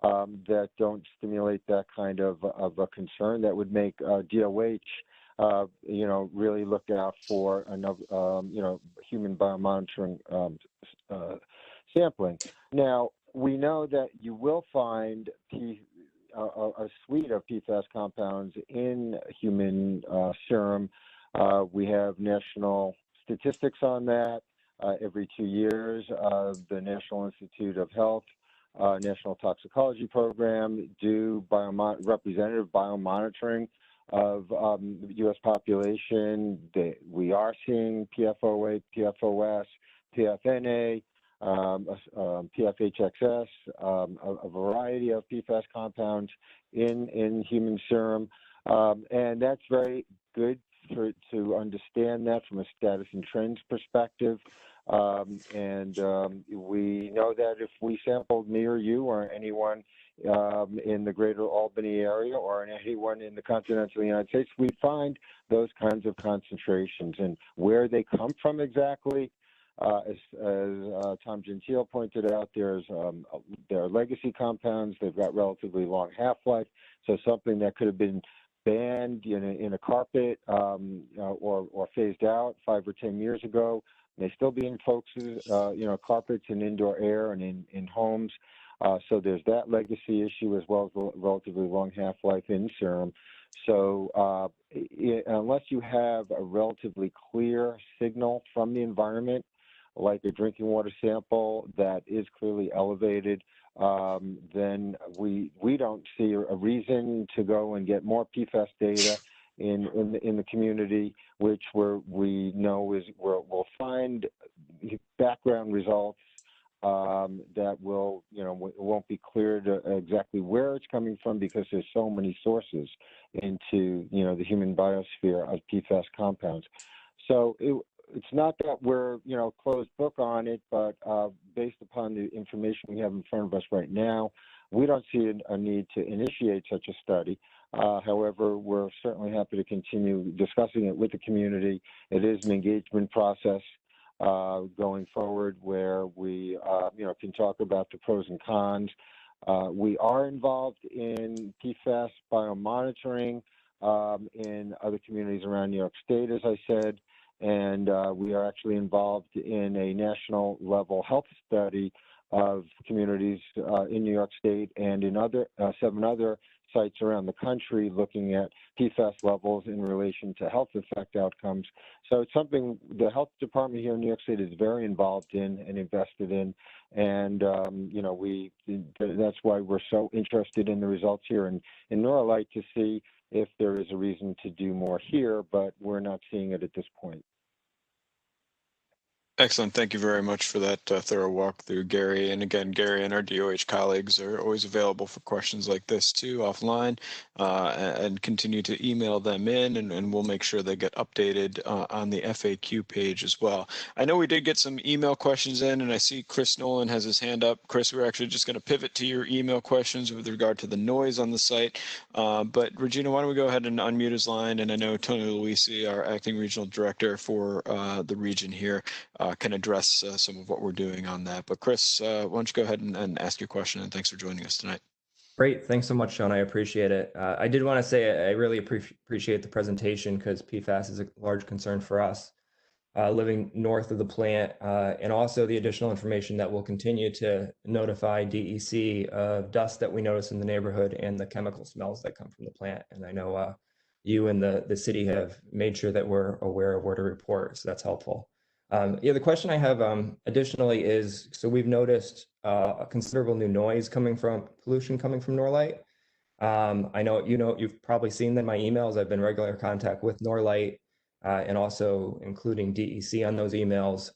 that don't stimulate that kind of a concern that would make DOH really look out for another, human biomonitoring sampling. Now, we know that you will find a suite of PFAS compounds in human serum. We have national statistics on that. Every 2 years, the National Institute of Health National Toxicology Program do representative biomonitoring of the U.S. population. We are seeing PFOA, PFOS, PFNA, PFHXS, a variety of PFAS compounds in human serum. And that's very good to understand that from a status and trends perspective. We know that if we sampled me or you or anyone in the greater Albany area or anyone in the continental United States, we find those kinds of concentrations. And where they come from exactly, as Tom Gentile pointed out, there are legacy compounds. They've got relatively long half-life, so something that could have been banned in a carpet or phased out 5 or 10 years ago may still be in folks' carpets and indoor air and in homes. So there's that legacy issue as well as relatively long half-life in serum. So unless you have a relatively clear signal from the environment, like a drinking water sample that is clearly elevated, then we don't see a reason to go and get more PFAS data in the community, which we know is where we'll find background results that will, it won't be clear to exactly where it's coming from because there's so many sources into, the human biosphere of PFAS compounds. So it's not that we're, closed book on it, but based upon the information we have in front of us right now, we don't see a need to initiate such a study. However, we're certainly happy to continue discussing it with the community. It is an engagement process going forward where we, can talk about the pros and cons. We are involved in PFAS biomonitoring in other communities around New York State, as I said, and we are actually involved in a national level health study of communities in New York State and in 7 other sites around the country looking at PFAS levels in relation to health effect outcomes. So it's something the health department here in New York State is very involved in and invested in. And, you know, that's why we're so interested in the results here in Norlite to see if there is a reason to do more here, but we're not seeing it at this point. Excellent. Thank you very much for that thorough walkthrough, Gary. And again, Gary and our DOH colleagues are always available for questions like this too offline, and continue to email them in, and we'll make sure they get updated on the FAQ page as well. I know we did get some email questions in, and I see Chris Nolan has his hand up. Chris, we're actually just going to pivot to your email questions with regard to the noise on the site. But Regina, why don't we go ahead and unmute his line? And I know Tony Luisi, our acting regional director for the region here, can address some of what we're doing on that. But Chris, why don't you go ahead and ask your question, and thanks for joining us tonight. Great. Thanks so much, Sean. I appreciate it. I did want to say I really appreciate the presentation because PFAS is a large concern for us living north of the plant, and also the additional information that will continue to notify DEC of dust that we notice in the neighborhood and the chemical smells that come from the plant. And I know you and the city have made sure that we're aware of where to report, so that's helpful. Yeah, the question I have additionally is, so we've noticed a considerable new noise pollution coming from Norlite. I know you've probably seen that in my emails. I've been in regular contact with Norlite and also including DEC on those emails.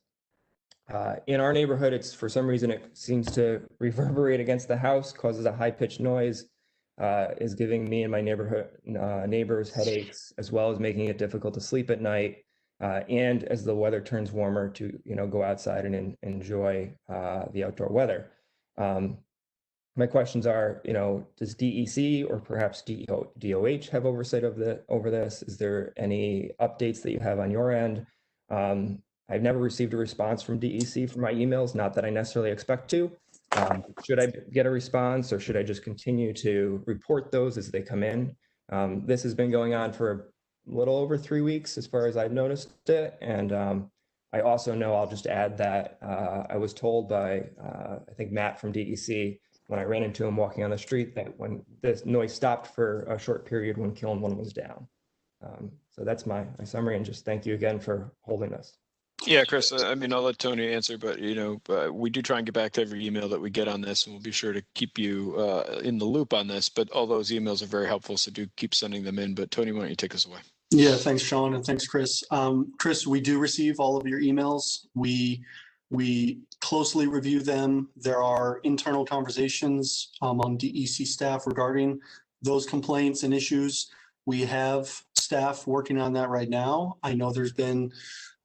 In our neighborhood, it's for some reason it seems to reverberate against the house, causes a high-pitched noise, is giving me and my neighbors headaches, as well as making it difficult to sleep at night. And as the weather turns warmer, to go outside and enjoy the outdoor weather. My questions are, does DEC or perhaps DOH have oversight over this? Is there any updates that you have on your end? I've never received a response from DEC for my emails, not that I necessarily expect to. Should I get a response, or should I just continue to report those as they come in? This has been going on for a little over 3 weeks as far as I've noticed it. And I also know, I'll just add that I was told by, I think Matt from DEC, when I ran into him walking on the street, that when this noise stopped for a short period when Kiln 1 was down. So that's my summary, and just thank you again for holding this. Yeah, Chris, I mean, I'll let Tony answer, but, we do try and get back to every email that we get on this, and we'll be sure to keep you in the loop on this. But all those emails are very helpful, so do keep sending them in. But Tony, why don't you take us away? Yeah, thanks, Sean, and thanks, Chris. Chris, we do receive all of your emails. We closely review them. There are internal conversations on DEC staff regarding those complaints and issues. We have staff working on that right now. I know there's been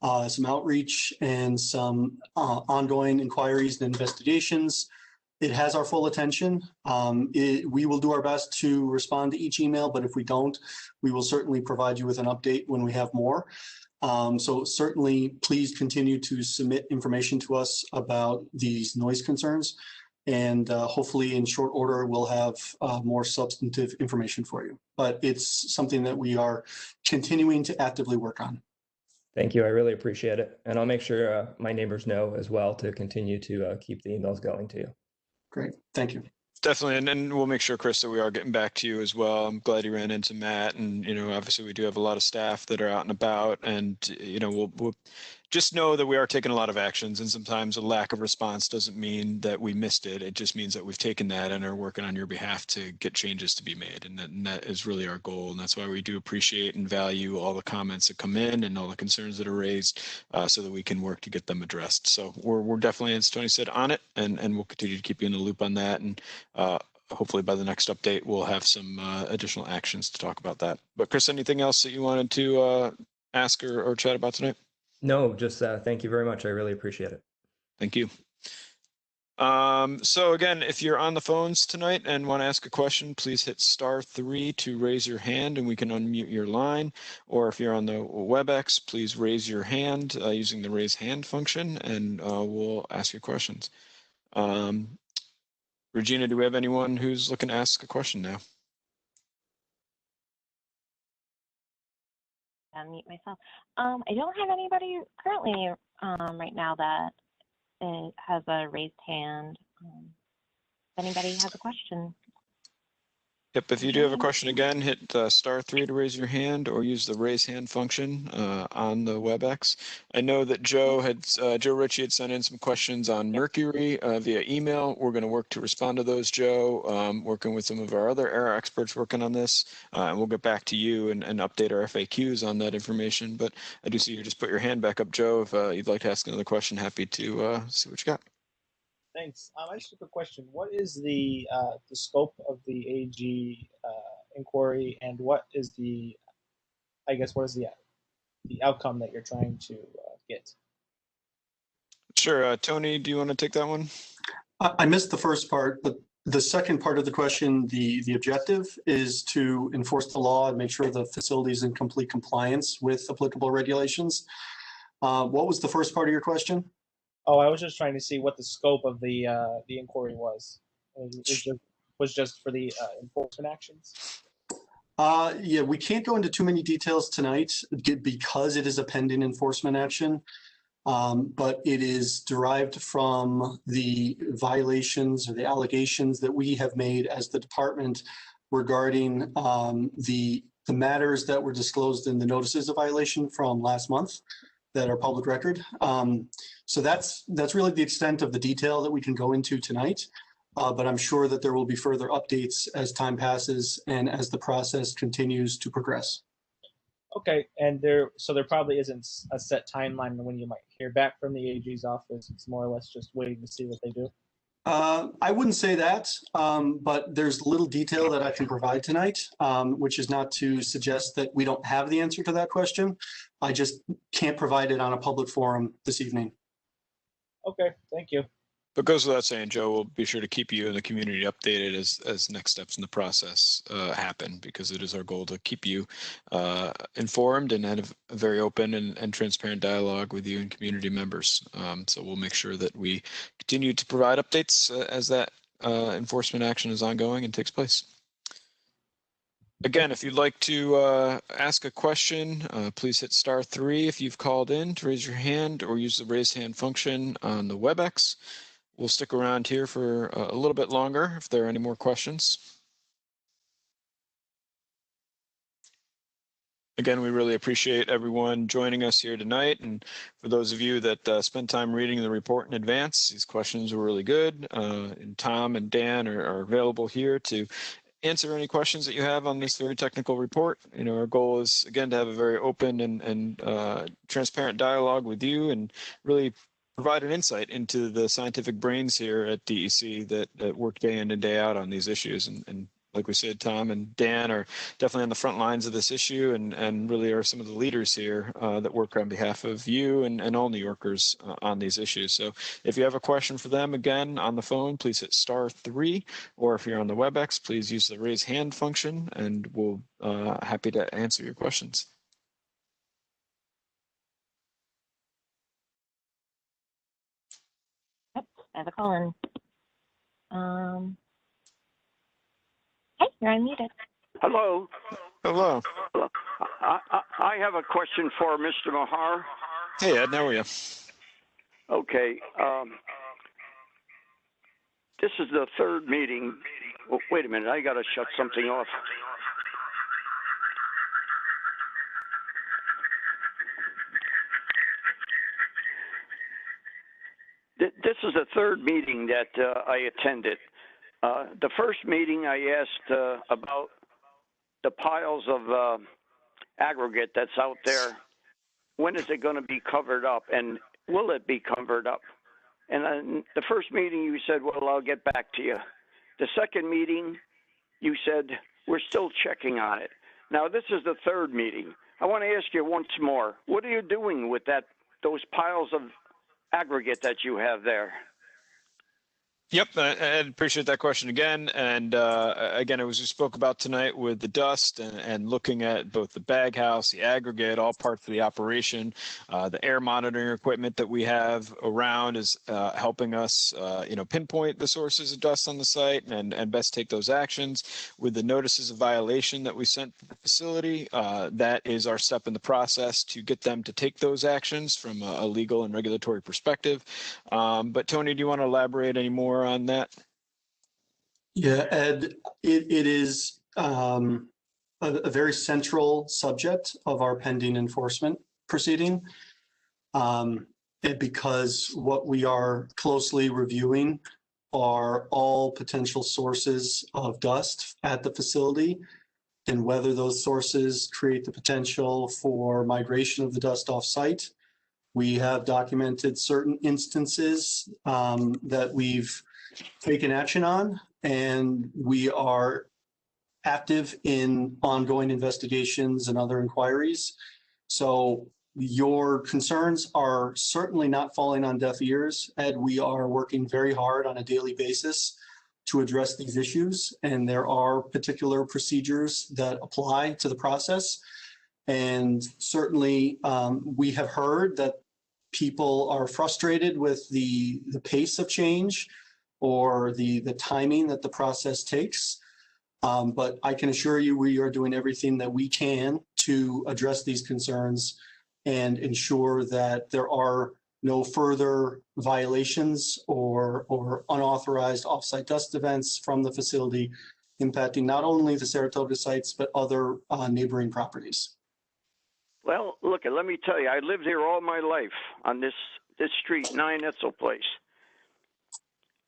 some outreach and some ongoing inquiries and investigations. It has our full attention. We will do our best to respond to each email, but if we don't, we will certainly provide you with an update when we have more. So certainly, please continue to submit information to us about these noise concerns, and hopefully in short order, we'll have more substantive information for you. But it's something that we are continuing to actively work on. Thank you. I really appreciate it. And I'll make sure my neighbors know as well to continue to keep the emails going to you. Great. Thank you. Definitely, and then we'll make sure, Chris, that we are getting back to you as well. I'm glad you ran into Matt, and obviously we do have a lot of staff that are out and about, and we'll just know that we are taking a lot of actions, and sometimes a lack of response doesn't mean that we missed it. It just means that we've taken that and are working on your behalf to get changes to be made, and that is really our goal. And that's why we do appreciate and value all the comments that come in and all the concerns that are raised, so that we can work to get them addressed. So we're definitely, as Tony said, on it, and we'll continue to keep you in the loop on that. And hopefully by the next update, we'll have some additional actions to talk about that. But Chris, anything else that you wanted to ask or chat about tonight? No, just thank you very much. I really appreciate it. Thank you. So again, if you're on the phones tonight and want to ask a question, please hit *3 to raise your hand and we can unmute your line. Or if you're on the WebEx, please raise your hand using the raise hand function, and we'll ask you questions. Regina, do we have anyone who's looking to ask a question now? Unmute myself. I don't have anybody currently right now that it has a raised hand. If anybody has a question. Yep, if you do have a question, again, hit *3 to raise your hand or use the raise hand function on the WebEx. I know that Joe Ritchie had sent in some questions on Mercury via email. We're going to work to respond to those, Joe, working with some of our other air experts working on this. And we'll get back to you and update our FAQs on that information. But I do see you just put your hand back up, Joe. If you'd like to ask another question, happy to see what you got. Thanks. I just have a question. What is the scope of the AG inquiry, and what is the outcome that you're trying to get? Sure. Tony, do you want to take that one? I missed the first part, but the second part of the question, the objective is to enforce the law and make sure the facility is in complete compliance with applicable regulations. What was the first part of your question? Oh, I was just trying to see what the scope of the inquiry was. Was just for the enforcement actions? Yeah, we can't go into too many details tonight because it is a pending enforcement action, but it is derived from the violations or the allegations that we have made as the department regarding the matters that were disclosed in the notices of violation from last month that are public record. So that's really the extent of the detail that we can go into tonight. But I'm sure that there will be further updates as time passes and as the process continues to progress. Okay, and there probably isn't a set timeline when you might hear back from the AG's office. It's more or less just waiting to see what they do. I wouldn't say that, but there's little detail that I can provide tonight, which is not to suggest that we don't have the answer to that question. I just can't provide it on a public forum this evening. Okay, thank you. But goes without saying, Joe, we'll be sure to keep you and the community updated as next steps in the process happen, because it is our goal to keep you informed and have a very open and transparent dialogue with you and community members. So we'll make sure that we continue to provide updates as that enforcement action is ongoing and takes place. Again, if you'd like to ask a question, please hit *3 if you've called in to raise your hand, or use the raise hand function on the WebEx. We'll stick around here for a little bit longer if there are any more questions. Again, we really appreciate everyone joining us here tonight. And for those of you that spent time reading the report in advance, these questions were really good. And Tom and Dan are available here to answer any questions that you have on this very technical report. You know, our goal is, again, to have a very open and transparent dialogue with you and really provide an insight into the scientific brains here at DEC that work day in and day out on these issues. And like we said, Tom and Dan are definitely on the front lines of this issue and really are some of the leaders here that work on behalf of you and all New Yorkers on these issues. So if you have a question for them, again, on the phone, please hit *3, or if you're on the WebEx, please use the raise hand function and we'll happy to answer your questions. I have a call in. Hey, you're unmuted. Hello. Hello. I have a question for Mr. Mahar. Hey, Ed, how are you? Okay. This is the third meeting. Oh, wait a minute. I got to shut something off. This is the third meeting that I attended. The first meeting I asked about the piles of aggregate that's out there. When is it going to be covered up, and will it be covered up? And then the first meeting you said, well, I'll get back to you. The second meeting, you said, we're still checking on it. Now, this is the third meeting. I want to ask you once more, what are you doing with those piles of aggregate that you have there? Yep, I appreciate that question again. And again, it was we spoke about tonight with the dust and looking at both the bag house, the aggregate, all parts of the operation. The air monitoring equipment that we have around is helping us, pinpoint the sources of dust on the site and best take those actions. With the notices of violation that we sent to the facility, that is our step in the process to get them to take those actions from a legal and regulatory perspective. But Tony, do you want to elaborate any more on that? Yeah, Ed, it is a very central subject of our pending enforcement proceeding. And because what we are closely reviewing are all potential sources of dust at the facility and whether those sources create the potential for migration of the dust off site. We have documented certain instances that we've taken action on, and we are active in ongoing investigations and other inquiries. So your concerns are certainly not falling on deaf ears, Ed. We are working very hard on a daily basis to address these issues, and there are particular procedures that apply to the process. And certainly we have heard that people are frustrated with the pace of change or the timing that the process takes. But I can assure you we are doing everything that we can to address these concerns and ensure that there are no further violations or unauthorized offsite dust events from the facility impacting not only the Saratoga sites, but other neighboring properties. Well, look, let me tell you, I lived here all my life on this street, 9 Etzel Place.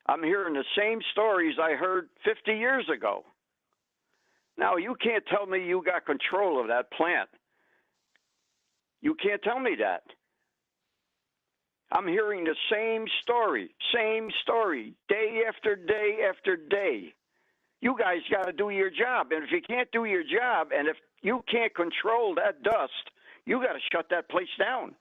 I'm hearing the same stories I heard 50 years ago. Now, you can't tell me you got control of that plant. You can't tell me that. I'm hearing the same story, day after day after day. You guys got to do your job. And if you can't do your job, and if you can't control that dust, you got to shut that place down.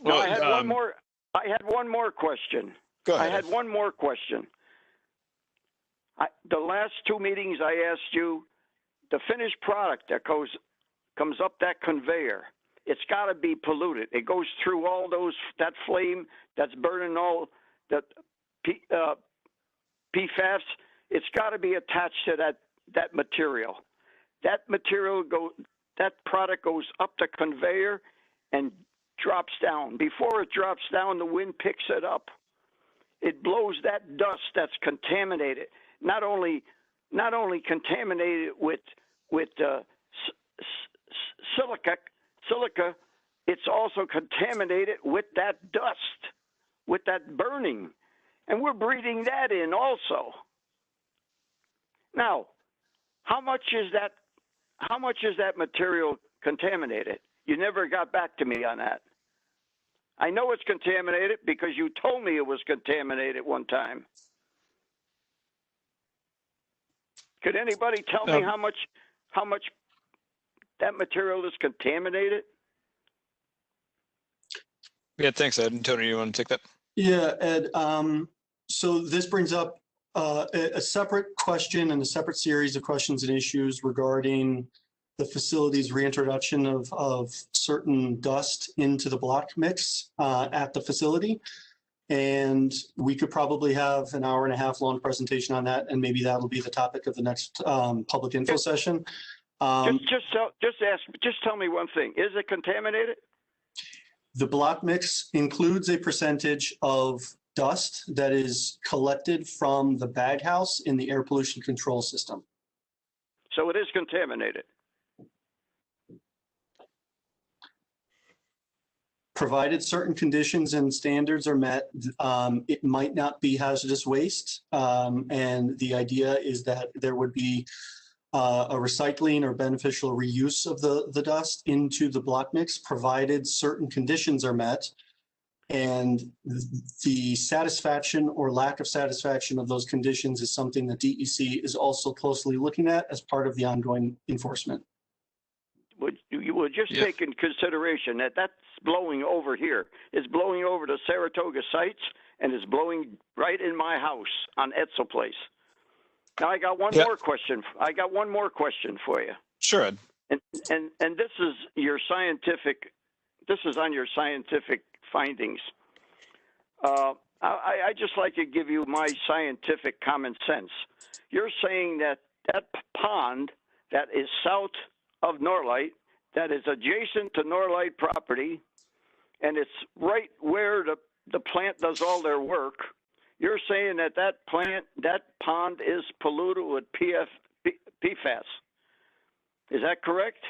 Well, I had one more question. Go ahead. I had one more question. The last 2 meetings I asked you, the finished product that comes up that conveyor, it's got to be polluted. It goes through all that flame that's burning all that PFAS. It's got to be attached to that material. That product goes up the conveyor and drops down. Before it drops down, the wind picks it up. It blows that dust that's contaminated. Not only contaminated with silica, it's also contaminated with that dust, with that burning, and we're breathing that in also. Now, how much is that material contaminated? You never got back to me on that. I know it's contaminated because you told me it was contaminated one time. Could anybody tell me how much that material is contaminated? Yeah, thanks, Ed. And Tony, you want to take that? Yeah, Ed. So this brings up a separate question and a separate series of questions and issues regarding the facility's reintroduction of certain dust into the block mix at the facility. And we could probably have an 1.5 hour long presentation on that, and maybe that'll be the topic of the next public info session. Just tell me one thing. Is it contaminated? The block mix includes a percentage of dust that is collected from the bag house in the air pollution control system. So it is contaminated. Provided certain conditions and standards are met, it might not be hazardous waste. And the idea is that there would be a recycling or beneficial reuse of the dust into the block mix, provided certain conditions are met. And the satisfaction or lack of satisfaction of those conditions is something that DEC is also closely looking at as part of the ongoing enforcement. You would just take in consideration that that's blowing over here. It's blowing over the Saratoga sites, and is blowing right in my house on Etzel Place. Now I got one more question. I got one more question for you. Sure. And this is your scientific. This is on your scientific findings. I just like to give you my scientific common sense. You're saying that that pond that is south of Norlite, that is adjacent to Norlite property, and it's right where the plant does all their work. You're saying that that pond is polluted with PFAS. Is that correct?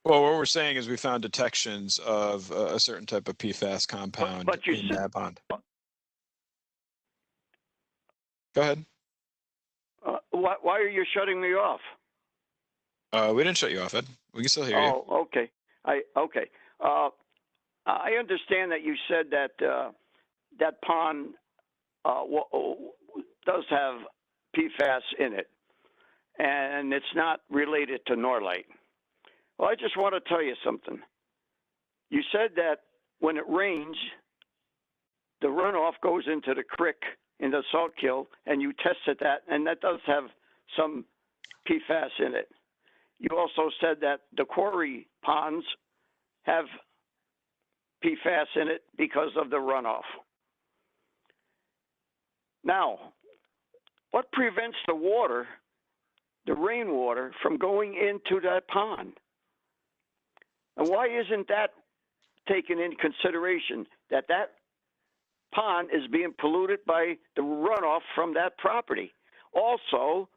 Well, what we're saying is we found detections of a certain type of PFAS compound in that pond. Go ahead. Why are you shutting me off? We didn't shut you off, Ed. We can still hear you. Oh, okay. I understand that you said that that pond does have PFAS in it, and it's not related to Norlite. Well, I just want to tell you something. You said that when it rains, the runoff goes into the creek in the salt kill, and you tested that, and that does have some PFAS in it. You also said that the quarry ponds have PFAS in it because of the runoff. Now, what prevents the water, the rainwater, from going into that pond? And why isn't that taken in consideration, that that pond is being polluted by the runoff from that property? Also,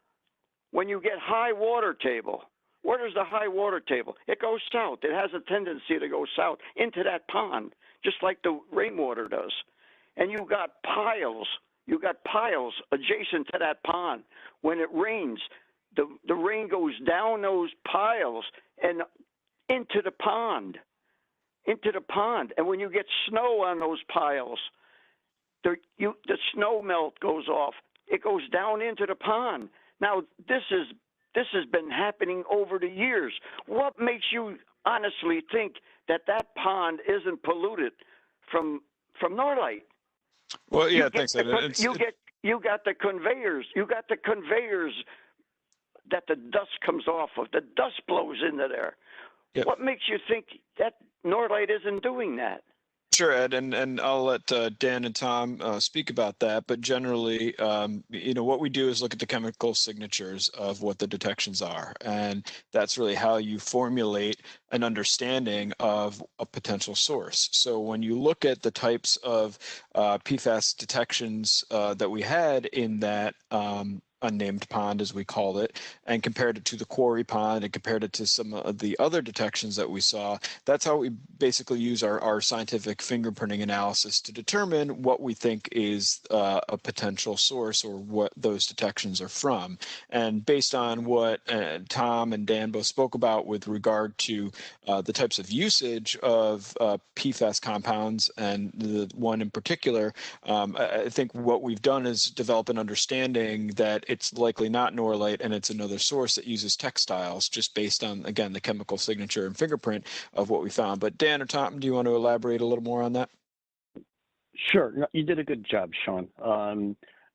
when you get high water table, where does the high water table? It goes south. It has a tendency to go south into that pond, just like the rainwater does. And you got piles adjacent to that pond. When it rains, the rain goes down those piles and into the pond. And when you get snow on those piles, the snow melt goes off. It goes down into the pond. Now, this has been happening over the years. What makes you honestly think that that pond isn't polluted from Norlite? Well, yeah, thanks, Ed. You got the conveyors. You got the conveyors that the dust comes off of. The dust blows into there. Yep. What makes you think that Norlite isn't doing that? Sure, Ed, and I'll let Dan and Tom speak about that. But generally, what we do is look at the chemical signatures of what the detections are, and that's really how you formulate an understanding of a potential source. So when you look at the types of PFAS detections that we had in that unnamed pond, as we called it, and compared it to the quarry pond and compared it to some of the other detections that we saw, that's how we basically use our scientific fingerprinting analysis to determine what we think is a potential source or what those detections are from. And based on what Tom and Dan both spoke about with regard to the types of usage of PFAS compounds, and the one in particular, I think what we've done is develop an understanding that it's likely not Norlite and it's another source that uses textiles, just based on, again, the chemical signature and fingerprint of what we found. But Dan or Tom, do you want to elaborate a little more on that? Sure. No, you did a good job, Sean.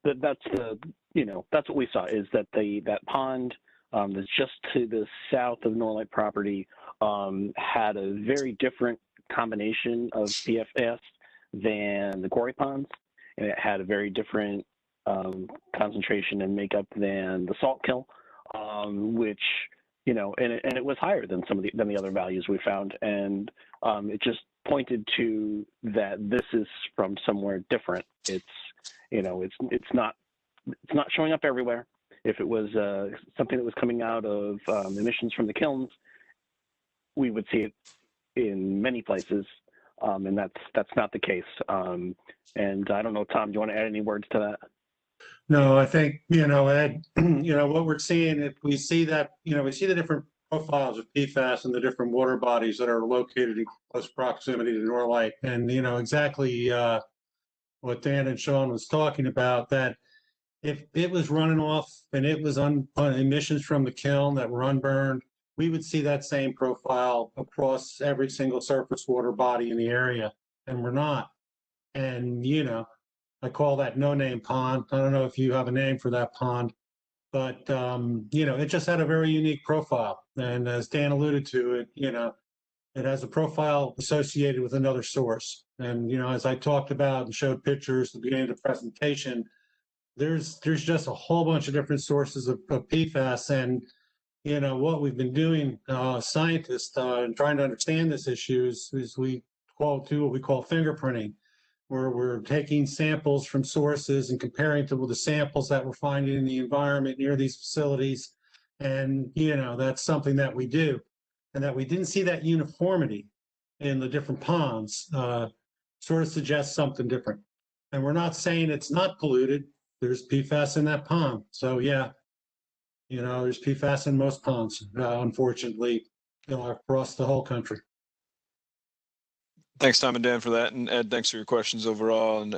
That's what we saw, is that that pond that's just to the south of Norlite property had a very different combination of PFAS than the quarry ponds, and it had a very different concentration and makeup than the salt kill, which, and it was higher than than the other values we found, and it just pointed to that this is from somewhere different. It's not showing up everywhere. If it was something that was coming out of emissions from the kilns, we would see it in many places, and that's not the case. And I don't know, Tom, do you want to add any words to that? No, I think, Ed, what we're seeing, if we see that, we see the different profiles of PFAS and the different water bodies that are located in close proximity to Norlite. And, exactly what Dan and Sean was talking about, that if it was running off and it was on emissions from the kiln that were unburned, we would see that same profile across every single surface water body in the area, and we're not. And, I call that no-name pond. I don't know if you have a name for that pond, but it just had a very unique profile. And as Dan alluded to, it has a profile associated with another source. And as I talked about and showed pictures at the beginning of the presentation, there's just a whole bunch of different sources of PFAS. And what we've been doing, scientists, and trying to understand this issue is we do what we call fingerprinting, where we're taking samples from sources and comparing to the samples that we're finding in the environment near these facilities. And, that's something that we do. And that we didn't see that uniformity in the different ponds sort of suggests something different. And we're not saying it's not polluted. There's PFAS in that pond. So, yeah, there's PFAS in most ponds, unfortunately, across the whole country. Thanks, Tom and Dan, for that. And Ed, thanks for your questions overall. And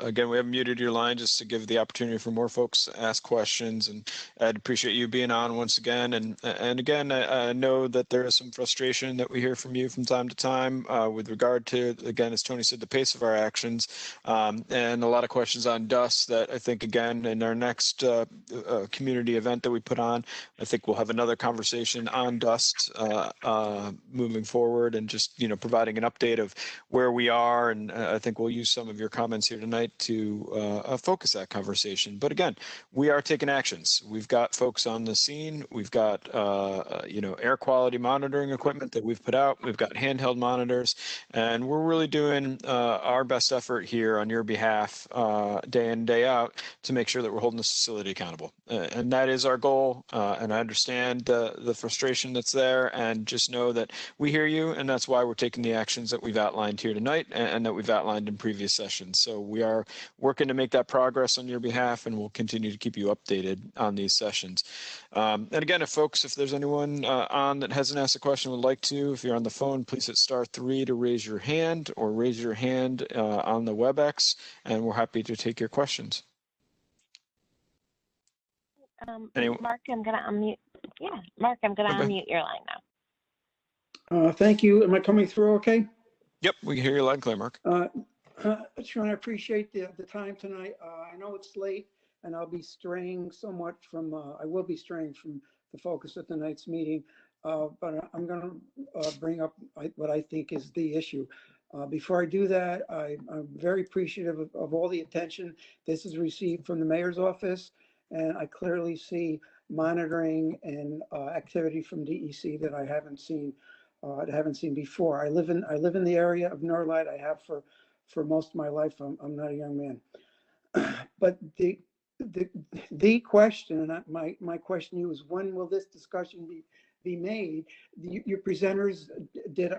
again, we have muted your line just to give the opportunity for more folks to ask questions. And Ed, appreciate you being on once again. And again, I know that there is some frustration that we hear from you from time to time with regard to, again, as Tony said, the pace of our actions, and a lot of questions on dust that I think, again, in our next community event that we put on, I think we'll have another conversation on dust moving forward, and just, providing an update of where we are. And I think we'll use some of your comments here tonight to focus that conversation. But again, we are taking actions. We've got folks on the scene. We've got, air quality monitoring equipment that we've put out. We've got handheld monitors, and we're really doing our best effort here on your behalf, day in, day out, to make sure that we're holding this facility accountable. And that is our goal. And I understand the frustration that's there, and just know that we hear you, and that's why we're taking the actions that we've outlined here tonight and that we've outlined in previous sessions. So we are working to make that progress on your behalf, and we'll continue to keep you updated on these sessions. And again, if there's anyone on that hasn't asked a question, would like to, if you're on the phone, please hit *3 to raise your hand, or raise your hand on the WebEx, and we're happy to take your questions. Mark, I'm going to unmute. Yeah, Mark, I'm going to unmute your line now. Thank you. Am I coming through okay? Yep, we can hear you loud and clear, Mark. Sean, I appreciate the time tonight. I know it's late, and I'll be straying somewhat from, I will be straying from the focus of tonight's meeting, but I'm going to bring up what I think is the issue. Before I do that, I'm very appreciative of all the attention this has received from the mayor's office, and I clearly see monitoring and activity from DEC that I haven't seen before. I live in the area of Norlite. I have for most of my life. I'm not a young man, but the question, and my question to you is, when will this discussion be made? Your presenters did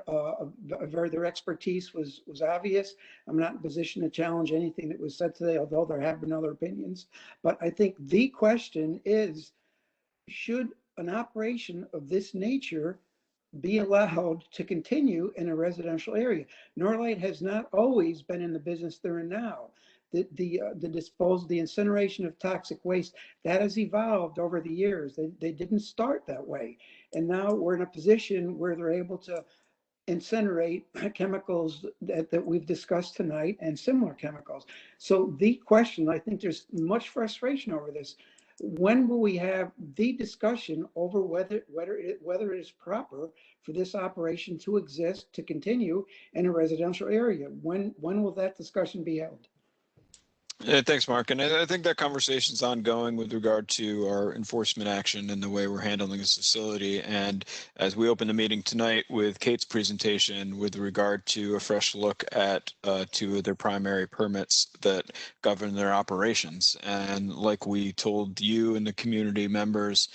their expertise was obvious. I'm not in a position to challenge anything that was said today, although there have been other opinions. But I think the question is, should an operation of this nature be allowed to continue in a residential area? Norlite has not always been in the business they're in now. The incineration of toxic waste, that has evolved over the years. They didn't start that way. And now we're in a position where they're able to incinerate chemicals that we've discussed tonight, and similar chemicals. So the question, I think there's much frustration over this. When will we have the discussion over whether it is proper for this operation to exist, to continue in a residential area? When will that discussion be held? Yeah, thanks, Mark. And I think that conversation is ongoing with regard to our enforcement action and the way we're handling this facility. And as we open the meeting tonight with Kate's presentation with regard to a fresh look at 2 of their primary permits that govern their operations. And like we told you and the community members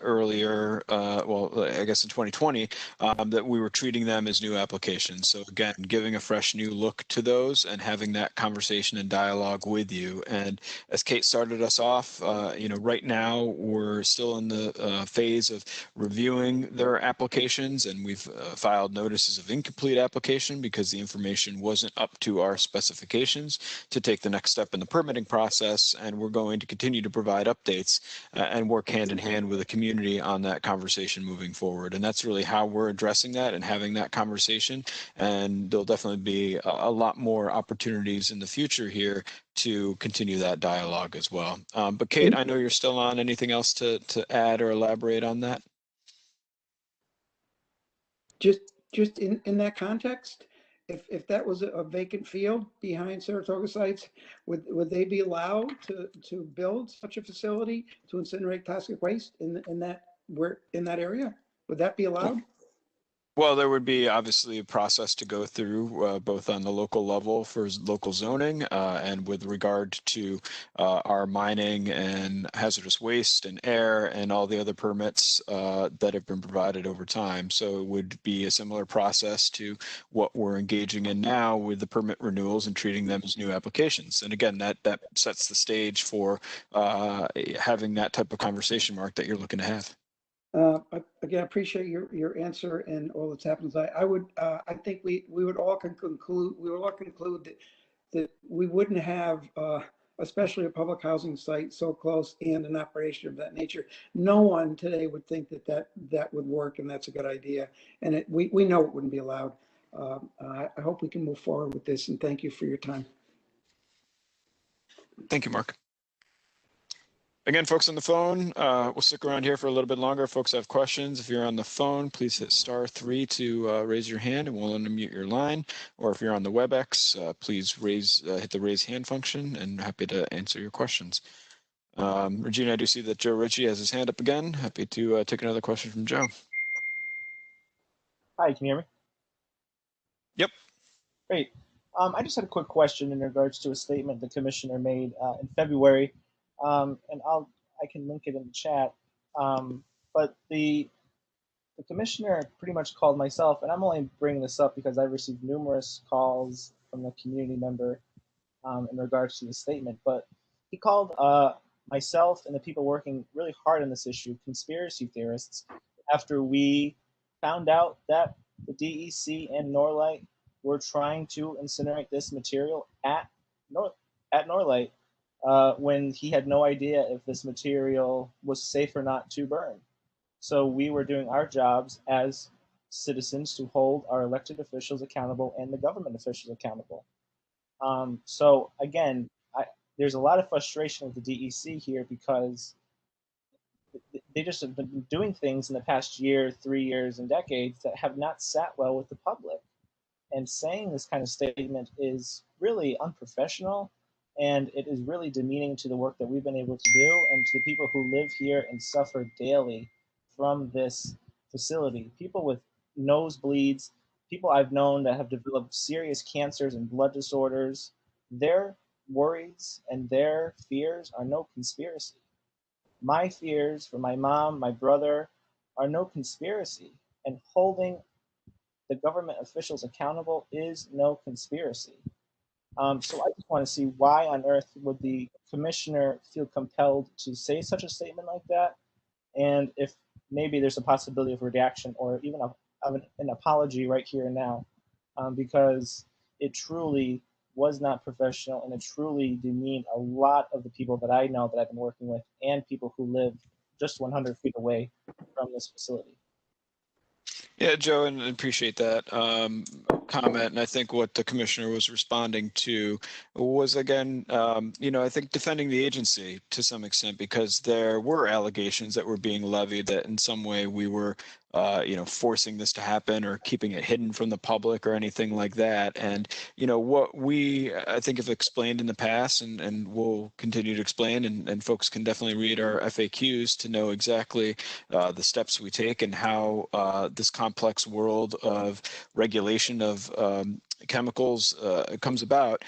earlier, I guess in 2020, that we were treating them as new applications. So again, giving a fresh new look to those and having that conversation and dialogue with you. And as Kate started us off, right now we're still in the phase of reviewing their applications, and we've filed notices of incomplete application because the information wasn't up to our specifications to take the next step in the permitting process. And we're going to continue to provide updates and work hand in hand with the community on that conversation moving forward. And that's really how we're addressing that and having that conversation. And there'll definitely be a lot more opportunities in the future here to continue that dialogue as well. But Kate, I know you're still on. Anything else to add or elaborate on that? Just in that context, if that was a vacant field behind Saratoga sites, would they be allowed to build such a facility to incinerate toxic waste in that area? Would that be allowed? Well, there would be obviously a process to go through, both on the local level for local zoning and with regard to our mining and hazardous waste and air and all the other permits that have been provided over time. So it would be a similar process to what we're engaging in now with the permit renewals and treating them as new applications. And again, that sets the stage for having that type of conversation, Mark, that you're looking to have. Again, I appreciate your answer and all that's happened. I think we would all conclude that we wouldn't have, especially a public housing site so close and an operation of that nature. No one today would think that would work, and that's a good idea. And we know it wouldn't be allowed. I hope we can move forward with this, and thank you for your time. Thank you, Mark. Again, folks on the phone, we'll stick around here for a little bit longer. If folks have questions, if you're on the phone, please hit *3 to raise your hand and we'll unmute your line. Or if you're on the WebEx, please hit the raise hand function, and happy to answer your questions. Regina, I do see that Joe Ritchie has his hand up again. Happy to take another question from Joe. Hi, can you hear me? Yep. Great. I just had a quick question in regards to a statement the commissioner made in February. And I can link it in the chat. But the commissioner pretty much called myself, and I'm only bringing this up because I've received numerous calls from the community member in regards to the statement. But he called myself and the people working really hard on this issue conspiracy theorists after we found out that the DEC and Norlite were trying to incinerate this material at Norlite. When he had no idea if this material was safe or not to burn. So we were doing our jobs as citizens to hold our elected officials accountable and the government officials accountable. So again, there's a lot of frustration with the DEC here because they just have been doing things in the past year, 3 years, and decades that have not sat well with the public. And saying this kind of statement is really unprofessional. And it is really demeaning to the work that we've been able to do and to the people who live here and suffer daily from this facility. People with nosebleeds, people I've known that have developed serious cancers and blood disorders, their worries and their fears are no conspiracy. My fears for my mom, my brother, are no conspiracy. And holding the government officials accountable is no conspiracy. So I just want to see why on earth would the commissioner feel compelled to say such a statement like that, and if maybe there's a possibility of redaction or even an apology right here and now, because it truly was not professional and it truly demeaned a lot of the people that I know that I've been working with and people who live just 100 feet away from this facility. Yeah, Joe, and appreciate that comment. And I think what the commissioner was responding to was, again, I think defending the agency to some extent, because there were allegations that were being levied that in some way we were, forcing this to happen or keeping it hidden from the public or anything like that. And, what we, I think, have explained in the past and will continue to explain, and folks can definitely read our FAQs to know exactly the steps we take and how this complex world of regulation of chemicals comes about.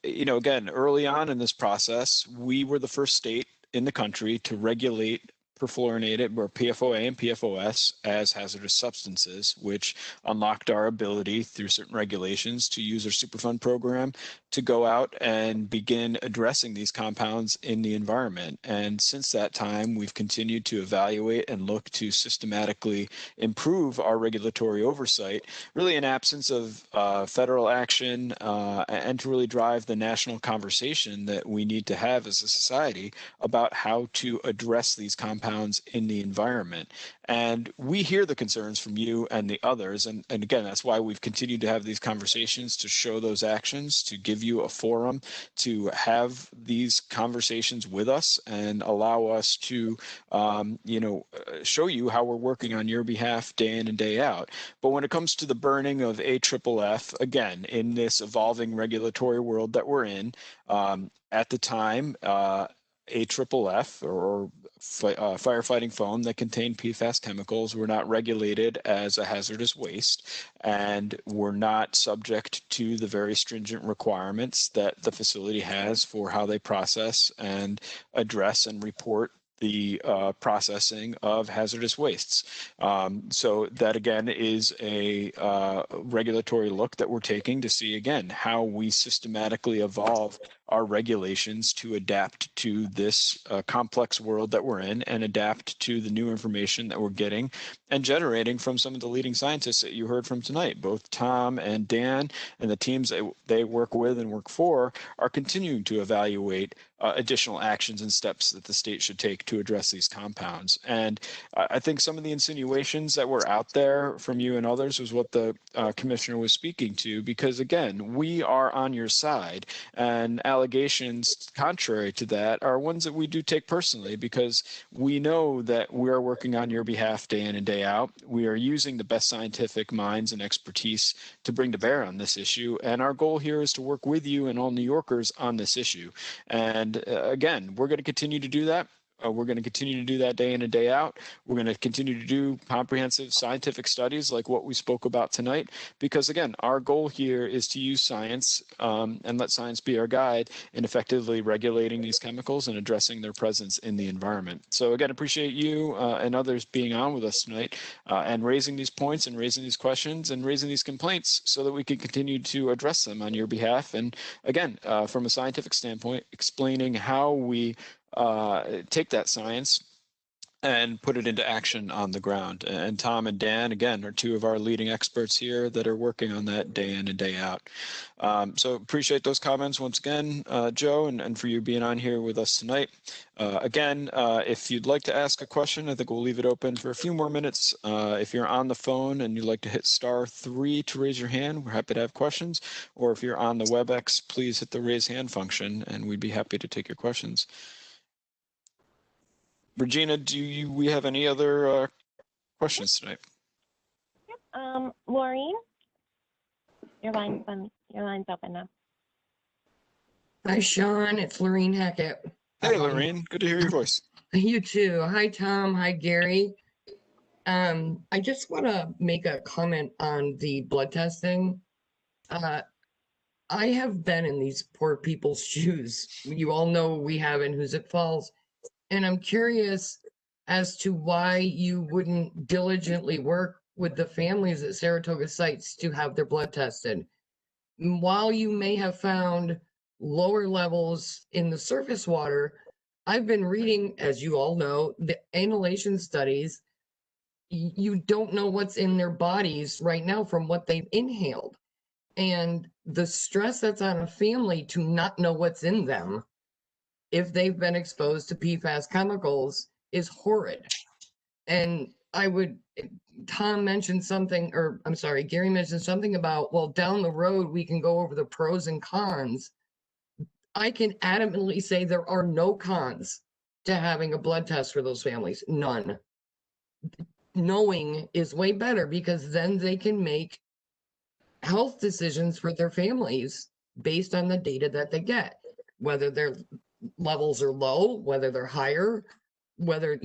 Again, early on in this process, we were the first state in the country to regulate perfluorinated, or PFOA and PFOS, as hazardous substances, which unlocked our ability through certain regulations to use our Superfund program to go out and begin addressing these compounds in the environment. And since that time, we've continued to evaluate and look to systematically improve our regulatory oversight, really in absence of federal action, and to really drive the national conversation that we need to have as a society about how to address these compounds compounds in the environment. And we hear the concerns from you and the others. And again, that's why we've continued to have these conversations, to show those actions, to give you a forum, to have these conversations with us and allow us to, show you how we're working on your behalf day in and day out. But when it comes to the burning of AFFF, again, in this evolving regulatory world that we're in, at the time, AFFF or firefighting foam that contained PFAS chemicals were not regulated as a hazardous waste and were not subject to the very stringent requirements that the facility has for how they process and address and report the processing of hazardous wastes. So that again is a regulatory look that we're taking to see again how we systematically evolve our regulations to adapt to this complex world that we're in and adapt to the new information that we're getting and generating from some of the leading scientists that you heard from tonight. Both Tom and Dan and the teams that they work with and work for are continuing to evaluate additional actions and steps that the state should take to address these compounds. And I think some of the insinuations that were out there from you and others was what the commissioner was speaking to, because again, we are on your side, and allegations contrary to that are ones that we do take personally, because we know that we are working on your behalf day in and day out. We are using the best scientific minds and expertise to bring to bear on this issue. And our goal here is to work with you and all New Yorkers on this issue. And again, we're going to continue to do that. We're going to continue to do that day in and day out. We're going to continue to do comprehensive scientific studies like what we spoke about tonight, because again, our goal here is to use science and let science be our guide in effectively regulating these chemicals and addressing their presence in the environment. So again, appreciate you and others being on with us tonight and raising these points and raising these questions and raising these complaints so that we can continue to address them on your behalf. And again, from a scientific standpoint, explaining how we take that science and put it into action on the ground. And Tom and Dan, again, are two of our leading experts here that are working on that day in and day out. So appreciate those comments once again, Joe, and for you being on here with us tonight. Again, if you'd like to ask a question, I think we'll leave it open for a few more minutes. If you're on the phone and you'd like to hit *3 to raise your hand, we're happy to have questions. Or if you're on the WebEx, please hit the raise hand function and we'd be happy to take your questions. Regina, we have any other questions tonight? Yep. Maureen, your line's open now. Hi, Sean. It's Lorene Hackett. Hey, Lorene. Good to hear your voice. You too. Hi, Tom. Hi, Gary. I just want to make a comment on the blood testing. I have been in these poor people's shoes. You all know we have in Hoosick Falls. And I'm curious as to why you wouldn't diligently work with the families at Saratoga sites to have their blood tested. While you may have found lower levels in the surface water, I've been reading, as you all know, the inhalation studies. You don't know what's in their bodies right now from what they've inhaled. And the stress that's on a family to not know what's in them if they've been exposed to PFAS chemicals is horrid. And Tom mentioned something, or I'm sorry, Gary mentioned something about, well, down the road, we can go over the pros and cons. I can adamantly say there are no cons to having a blood test for those families, none. Knowing is way better because then they can make health decisions for their families based on the data that they get, whether their levels are low, whether they're higher, whether,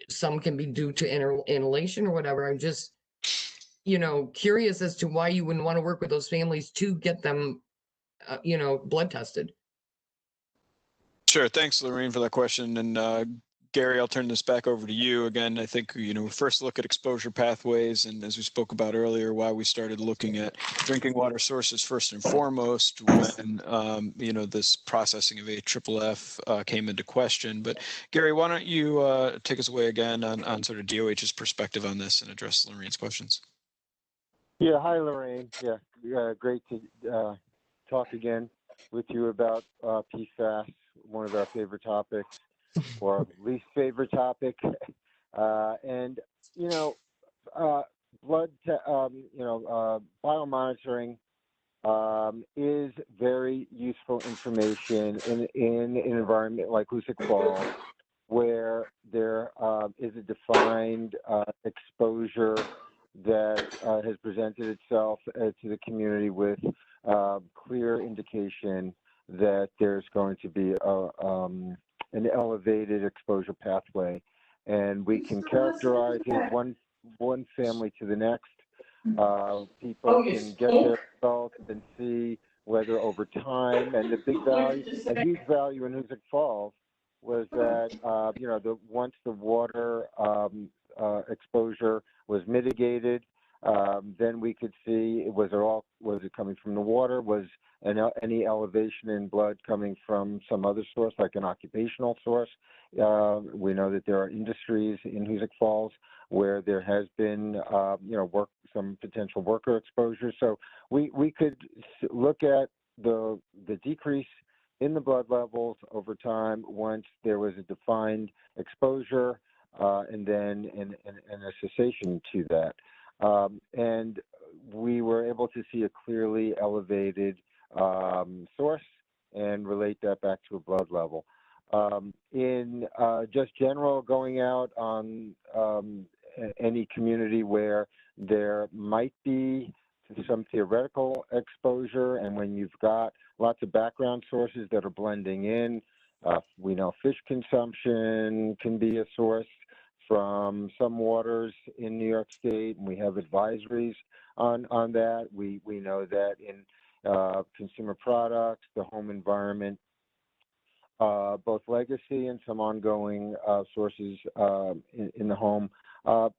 some can be due to inhalation or whatever. I'm just, curious as to why you wouldn't want to work with those families to get them, blood tested. Sure. Thanks, Lorene, for that question. And Gary, I'll turn this back over to you. Again, I think, first look at exposure pathways. And as we spoke about earlier, why we started looking at drinking water sources first and foremost when, this processing of AFFF came into question. But Gary, why don't you take us away again on sort of DOH's perspective on this and address Lorene's questions? Yeah. Hi, Lorene. Yeah. Great to talk again with you about PFAS, one of our favorite topics. or least favorite topic. And, blood, biomonitoring is very useful information in an environment like Hoosick Falls, where there is a defined exposure that has presented itself to the community with clear indication that there's going to be an elevated exposure pathway. And we can characterize it one family to the next. People can get their results and see whether over time, and the big value, a huge value in Hoosick Falls was that, once the water exposure was mitigated, then we could see was it coming from the water? Was any elevation in blood coming from some other source, like an occupational source? We know that there are industries in Hoosick Falls where there has been, some potential worker exposure. So we could look at the decrease in the blood levels over time once there was a defined exposure, and then a cessation to that. And we were able to see a clearly elevated source and relate that back to a blood level. In just general going out on any community where there might be some theoretical exposure, and when you've got lots of background sources that are blending in, we know fish consumption can be a source from some waters in New York State, and we have advisories on that. We know that in consumer products, the home environment, both legacy and some ongoing sources in the home,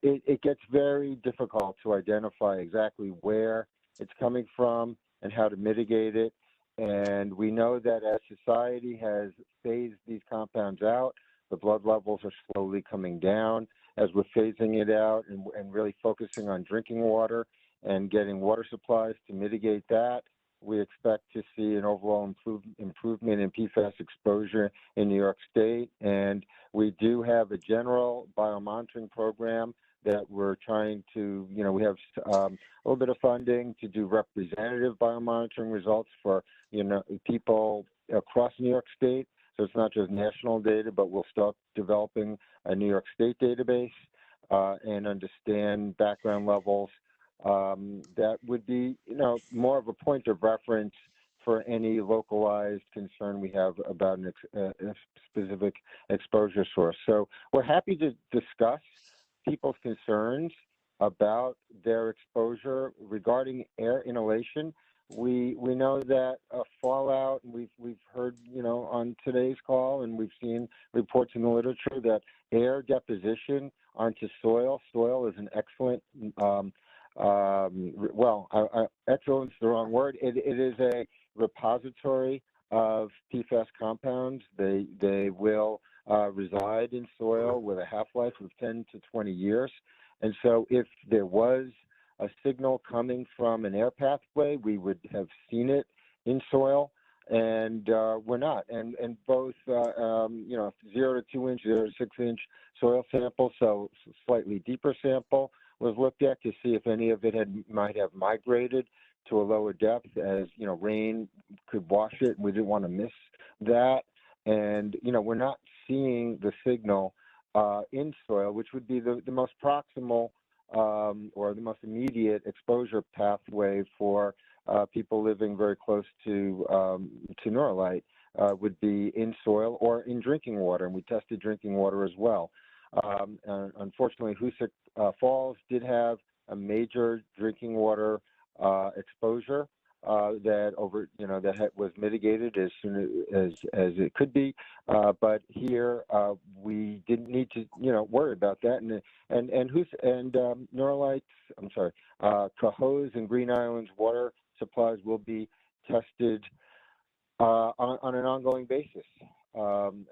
it gets very difficult to identify exactly where it's coming from and how to mitigate it. And we know that as society has phased these compounds out, the blood levels are slowly coming down. As we're phasing it out and really focusing on drinking water and getting water supplies to mitigate that, we expect to see an overall improvement in PFAS exposure in New York State. And we do have a general biomonitoring program that we're trying to, we have a little bit of funding to do representative biomonitoring results for, people across New York State. So it's not just national data, but we'll start developing a New York State database and understand background levels. That would be, more of a point of reference for any localized concern we have about a specific exposure source. So we're happy to discuss people's concerns about their exposure regarding air inhalation. We know that fallout, and we've heard, on today's call, and we've seen reports in the literature that air deposition onto soil is an excellent, excellent is the wrong word. It is a repository of PFAS compounds. They will reside in soil with a half-life of 10 to 20 years. And so if there was a signal coming from an air pathway, we would have seen it in soil, and we're not. And both, 0 to 2 inch, 0 to 6 inch soil samples, so slightly deeper sample, was looked at to see if any of it might have migrated to a lower depth, as rain could wash it, and we didn't want to miss that. And we're not seeing the signal in soil, which would be the most proximal or the most immediate exposure pathway for people living very close to Norlite, would be in soil or in drinking water, and we tested drinking water as well. Unfortunately, Hoosick Falls did have a major drinking water exposure that was mitigated as soon as it could be, but here we didn't need to worry about that. And Norlite's, Cohoes and Green Island's water supplies will be tested on an ongoing basis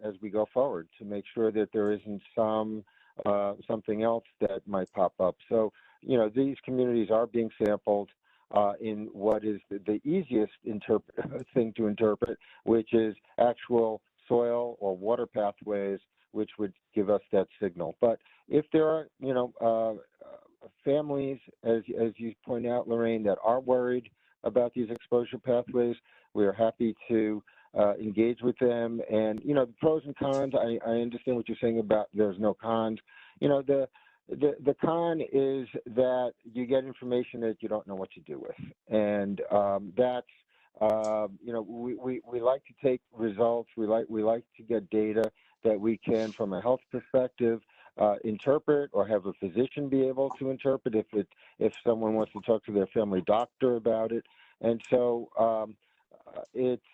as we go forward to make sure that there isn't something else that might pop up. So these communities are being sampled in what is the easiest thing to interpret, which is actual soil or water pathways which would give us that signal. But if there are, families, as you point out, Lorraine, that are worried about these exposure pathways, we are happy to engage with them. And, the pros and cons, I understand what you're saying about there's no cons. The con is that you get information that you don't know what to do with. And that's, we like to take results. We like to get data that we can, from a health perspective, interpret, or have a physician be able to interpret if someone wants to talk to their family doctor about it. And so it's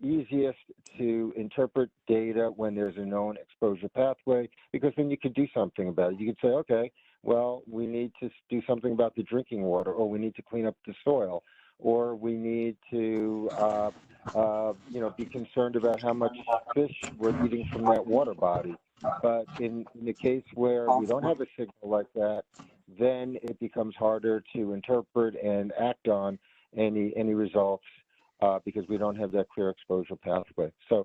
easiest to interpret data when there's a known exposure pathway, because then you could do something about it. You could say, okay, well, we need to do something about the drinking water, or we need to clean up the soil, or we need to be concerned about how much fish we're eating from that water body. But in the case where we don't have a signal like that, then it becomes harder to interpret and act on any results because we don't have that clear exposure pathway. So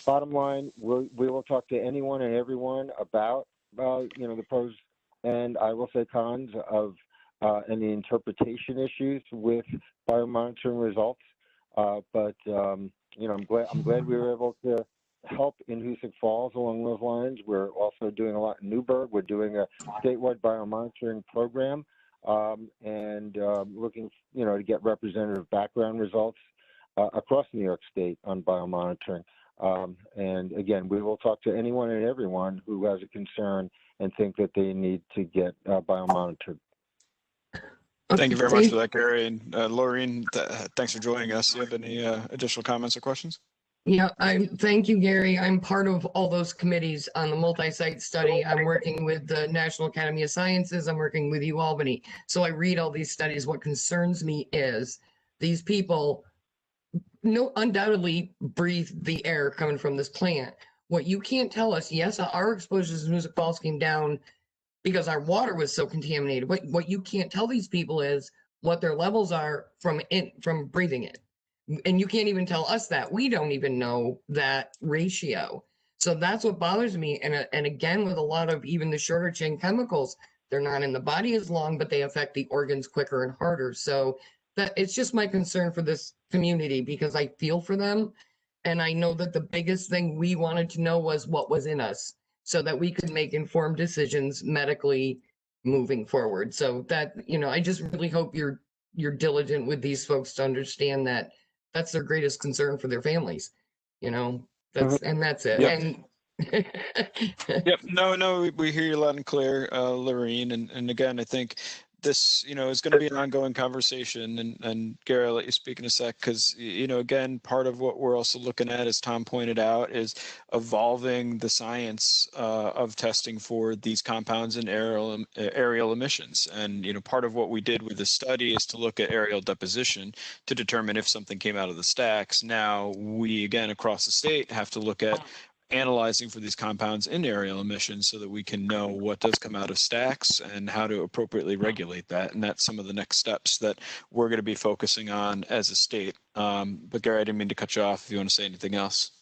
bottom line, we will talk to anyone and everyone about the pros and, I will say, cons of any interpretation issues with biomonitoring results. But I'm glad we were able to help in Hoosick Falls along those lines. We're also doing a lot in Newburgh. We're doing a statewide biomonitoring program and looking, to get representative background results across New York State on biomonitoring. And again, we will talk to anyone and everyone who has a concern and think that they need to get biomonitored. Thank you very much for that, Gary. And Laureen, thanks for joining us. Do you have any additional comments or questions? Yeah, thank you, Gary. I'm part of all those committees on the multi-site study. I'm working with the National Academy of Sciences. I'm working with Albany. So I read all these studies. What concerns me is these people undoubtedly breathe the air coming from this plant. What you can't tell us, yes, our exposures in Hoosick Falls came down because our water was so contaminated. What you can't tell these people is what their levels are from breathing it. And you can't even tell us that. We don't even know that ratio. So that's what bothers me. And again, with a lot of even the shorter chain chemicals, they're not in the body as long, but they affect the organs quicker and harder. So that it's just my concern for this community, because I feel for them. And I know that the biggest thing we wanted to know was what was in us, so that we could make informed decisions medically moving forward. So that, I just really hope you're diligent with these folks to understand that that's their greatest concern for their families, and that's it. Yep. And Yep. No, we hear you loud and clear, Lorene. And again, I think this, is going to be an ongoing conversation. And Gary, I'll let you speak in a sec, because, again, part of what we're also looking at, as Tom pointed out, is evolving the science of testing for these compounds in aerial emissions. And, part of what we did with the study is to look at aerial deposition to determine if something came out of the stacks. Now, we, again, across the state, have to look at analyzing for these compounds in aerial emissions so that we can know what does come out of stacks and how to appropriately regulate that. And that's some of the next steps that we're going to be focusing on as a state. But Gary, I didn't mean to cut you off if you want to say anything else.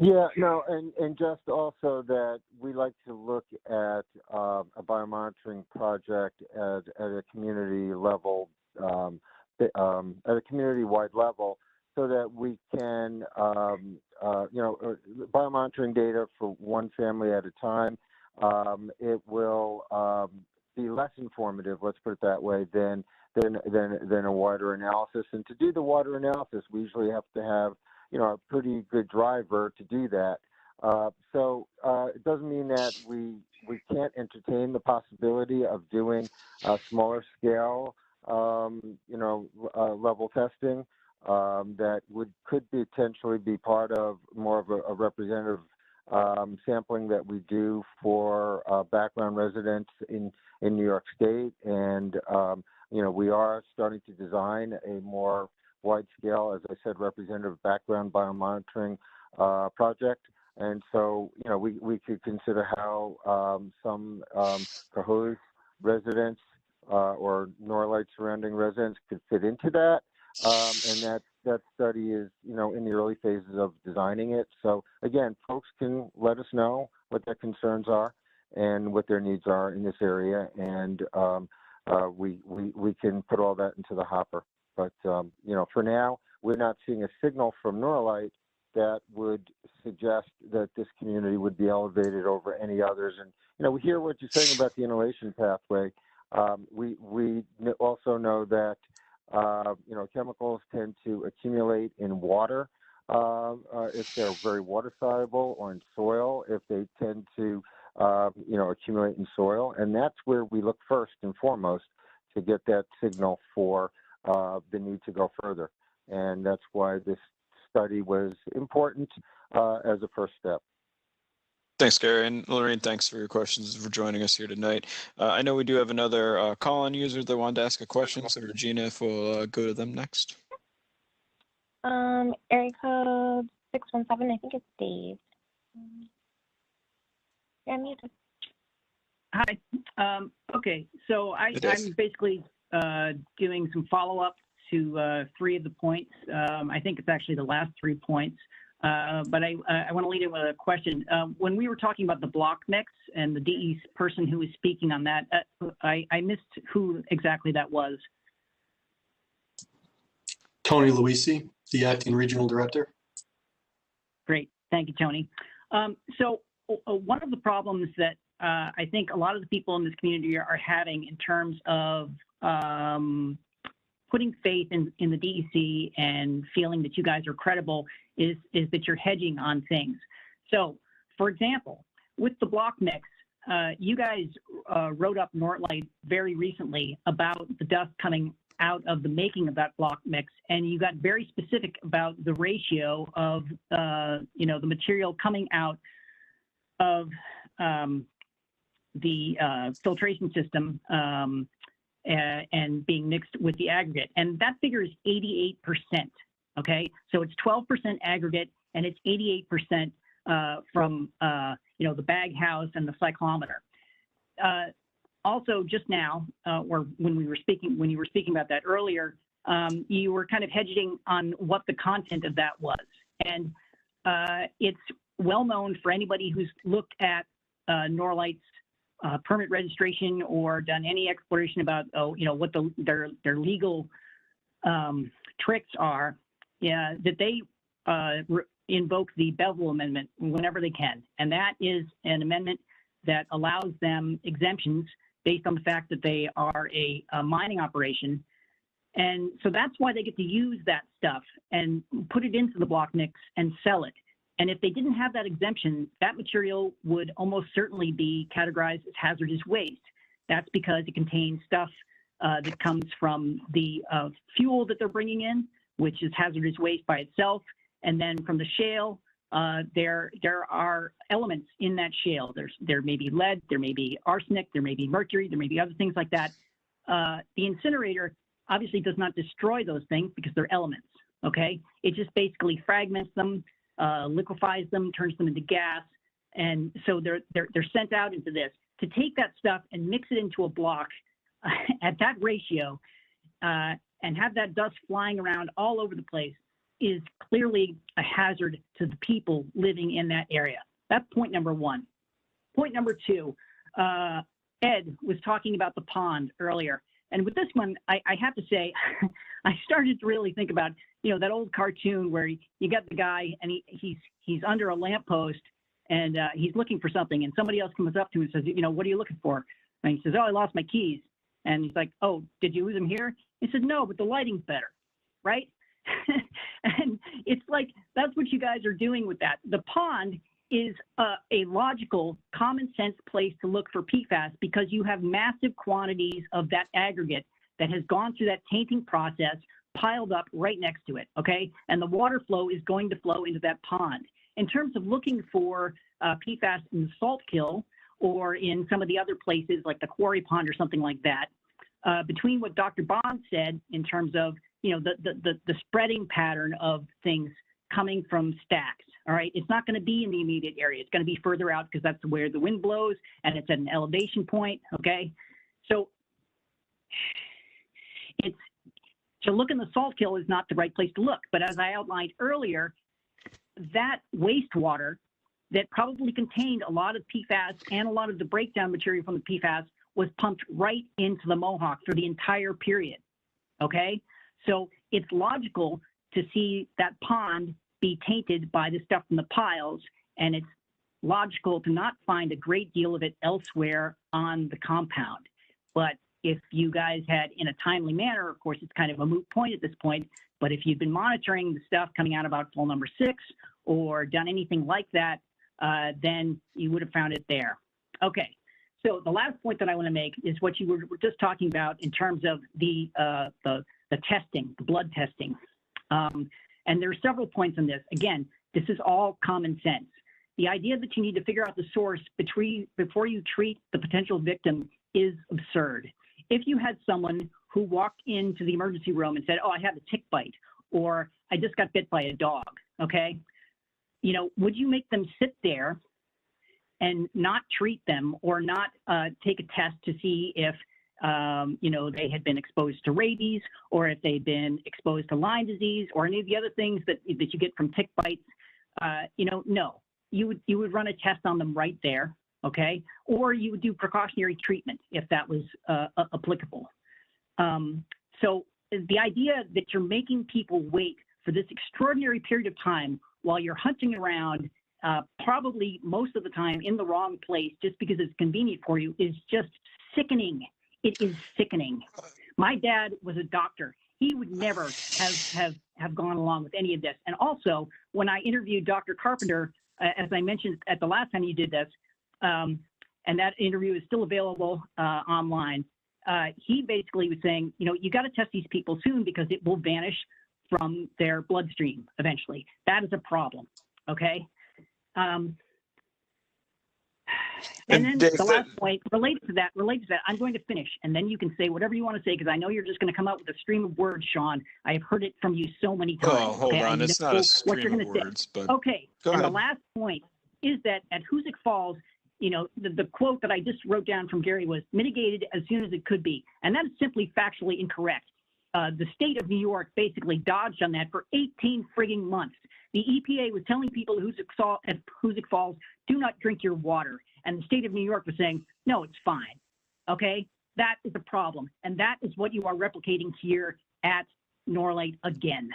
Yeah, no, and just also that we like to look at a biomonitoring project at a community level, at a community-wide level, so that we can, biomonitoring data for one family at a time. It will be less informative, let's put it that way, than a water analysis. And to do the water analysis, we usually have to have, a pretty good driver to do that. So it doesn't mean that we can't entertain the possibility of doing smaller scale, level testing. That could potentially be part of more of a representative sampling that we do for background residents in New York State. And, we are starting to design a more wide scale, as I said, representative background biomonitoring project. And so, we could consider how some Cohoes residents or Norlite surrounding residents could fit into that. And that study is, in the early phases of designing it. So again, again, folks can let us know what their concerns are and what their needs are in this area, and we can put all that into the hopper. But for now, we're not seeing a signal from Norlite that would suggest that this community would be elevated over any others. And we hear what you're saying about the inhalation pathway. We also know that chemicals tend to accumulate in water if they're very water soluble, or in soil if they tend to accumulate in soil, and that's where we look first and foremost to get that signal for the need to go further. And that's why this study was important as a first step. Thanks, Gary. And Lorraine, thanks for your questions, for joining us here tonight. I know we do have another call-in user that wanted to ask a question, so Regina, if we'll go to them next. Area code 617, I think it's Dave. Yeah, I'm muted. Hi. Okay, so I'm basically doing some follow-up to 3 of the points. I think it's actually the last 3 points. But I want to lead in with a question. When we were talking about the block mix and the DE person who was speaking on that, I missed who exactly that was. Tony Luisi, the acting regional director. Great. Thank you, Tony. So one of the problems that I think a lot of the people in this community are having in terms of putting faith in the DEC and feeling that you guys are credible is that you're hedging on things. So, for example, with the block mix, you guys wrote up Norlite very recently about the dust coming out of the making of that block mix, and you got very specific about the ratio of the material coming out of the filtration system and being mixed with the aggregate, and that figure is 88%. Okay, so it's 12% aggregate, and it's 88% from the bag house and the cyclometer. Also, just now, or when you were speaking about that earlier, you were kind of hedging on what the content of that was, and it's well known for anybody who's looked at Norlite's permit registration or done any exploration about what their legal tricks are. Yeah, that they invoke the Bevel Amendment whenever they can. And that is an amendment that allows them exemptions based on the fact that they are a mining operation. And so that's why they get to use that stuff and put it into the block mix and sell it. And if they didn't have that exemption, that material would almost certainly be categorized as hazardous waste. That's because it contains stuff that comes from the fuel that they're bringing in, which is hazardous waste by itself. And then from the shale, there are elements in that shale. There may be lead, there may be arsenic, there may be mercury, there may be other things like that. The incinerator obviously does not destroy those things because they're elements, okay? It just basically fragments them, liquefies them, turns them into gas. And so they're sent out into this. To take that stuff and mix it into a block at that ratio, and have that dust flying around all over the place is clearly a hazard to the people living in that area. That's point number 1. Point number 2, Ed was talking about the pond earlier. And with this one, I have to say, I started to really think about, that old cartoon where you got the guy and he's under a lamppost and he's looking for something, and somebody else comes up to him and says, what are you looking for? And he says, oh, I lost my keys. And he's like, oh, did you lose them here? He said, no, but the lighting's better, right? And it's like, that's what you guys are doing with that. The pond is a logical, common sense place to look for PFAS because you have massive quantities of that aggregate that has gone through that tainting process piled up right next to it, okay? And the water flow is going to flow into that pond. In terms of looking for PFAS in the salt kill or in some of the other places like the quarry pond or something like that, between what Dr. Bond said in terms of, the spreading pattern of things coming from stacks, all right? It's not going to be in the immediate area. It's going to be further out because that's where the wind blows and it's at an elevation point, okay? So to look in the salt kill is not the right place to look. But as I outlined earlier, that wastewater that probably contained a lot of PFAS and a lot of the breakdown material from the PFAS was pumped right into the Mohawk for the entire period, okay? So it's logical to see that pond be tainted by the stuff from the piles, and it's logical to not find a great deal of it elsewhere on the compound. But if you guys had, in a timely manner, of course, it's kind of a moot point at this point, but if you've been monitoring the stuff coming out of outfall number 6 or done anything like that, then you would have found it there. Okay, so the last point that I want to make is what you were just talking about in terms of the testing, the blood testing. And there are several points on this. Again, this is all common sense. The idea that you need to figure out the source before you treat the potential victim is absurd. If you had someone who walked into the emergency room and said, oh, I had a tick bite, or I just got bit by a dog, okay? You know, would you make them sit there and not treat them or not take a test to see if, you know, they had been exposed to rabies or if they'd been exposed to Lyme disease or any of the other things that you get from tick bites? You know, no. You would run a test on them right there, okay? Or you would do precautionary treatment if that was applicable. So the idea that you're making people wait for this extraordinary period of time while you're hunting around, probably most of the time in the wrong place just because it's convenient for you, is just sickening. It is sickening. My dad was a doctor. He would never have gone along with any of this. And also, when I interviewed Dr. Carpenter, as I mentioned at the last time you did this, and that interview is still available online, he basically was saying, you know, you got to test these people soon because it will vanish from their bloodstream eventually. That is a problem, okay? And then Dave, the last point related to that, I'm going to finish, and then you can say whatever you want to say, because I know you're just going to come out with a stream of words, Sean. I have heard it from you so many times. Oh, hold okay? on. It's not a stream of words, but okay. Go ahead. The last point is that at Hoosick Falls, you know, the quote that I just wrote down from Gary was mitigated as soon as it could be. And that is simply factually incorrect. The state of New York basically dodged on that for 18 frigging months. The EPA was telling people at Hoosick Falls, do not drink your water. And the state of New York was saying, no, it's fine. Okay? That is a problem. And that is what you are replicating here at Norlite again.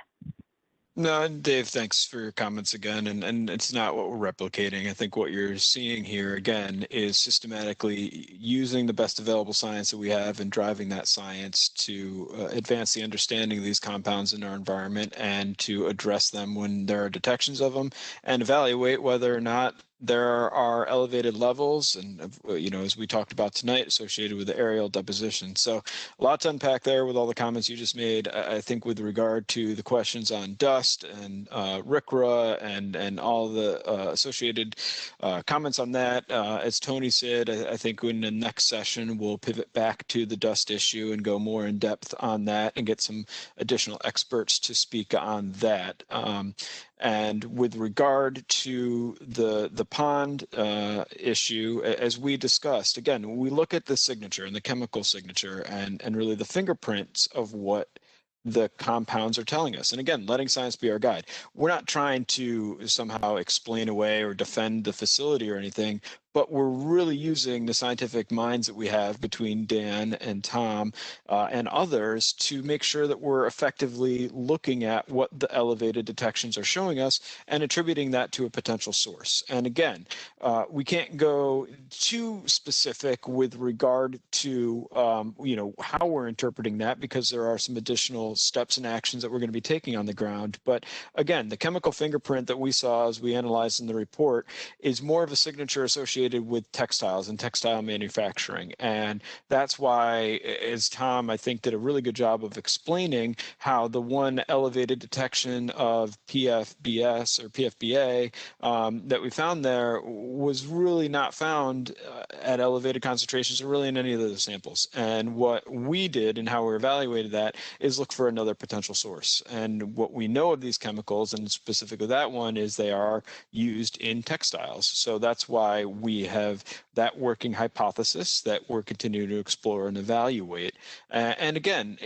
No, Dave, thanks for your comments again. And it's not what we're replicating. I think what you're seeing here again is systematically using the best available science that we have and driving that science to advance the understanding of these compounds in our environment and to address them when there are detections of them and evaluate whether or not there are elevated levels and, you know, as we talked about tonight, associated with the aerial deposition. So a lot to unpack there with all the comments you just made. I think with regard to the questions on dust and RCRA and all the associated comments on that, as Tony said, I think in the next session, we'll pivot back to the dust issue and go more in depth on that and get some additional experts to speak on that. And with regard to the pond issue, as we discussed, again, we look at the signature and the chemical signature and really the fingerprints of what the compounds are telling us. And again, letting science be our guide. We're not trying to somehow explain away or defend the facility or anything, but we're really using the scientific minds that we have between Dan and Tom and others to make sure that we're effectively looking at what the elevated detections are showing us and attributing that to a potential source. And again, we can't go too specific with regard to you know, how we're interpreting that, because there are some additional steps and actions that we're going to be taking on the ground. But again, the chemical fingerprint that we saw as we analyzed in the report is more of a signature associated with textiles and textile manufacturing. And that's why, as Tom, I think, did a really good job of explaining how the one elevated detection of PFBS or PFBA that we found there was really not found at elevated concentrations or really in any of the samples. And what we did and how we evaluated that is look for another potential source. And what we know of these chemicals, and specifically that one, is they are used in textiles. So that's why we we have that working hypothesis that we're continuing to explore and evaluate. And again,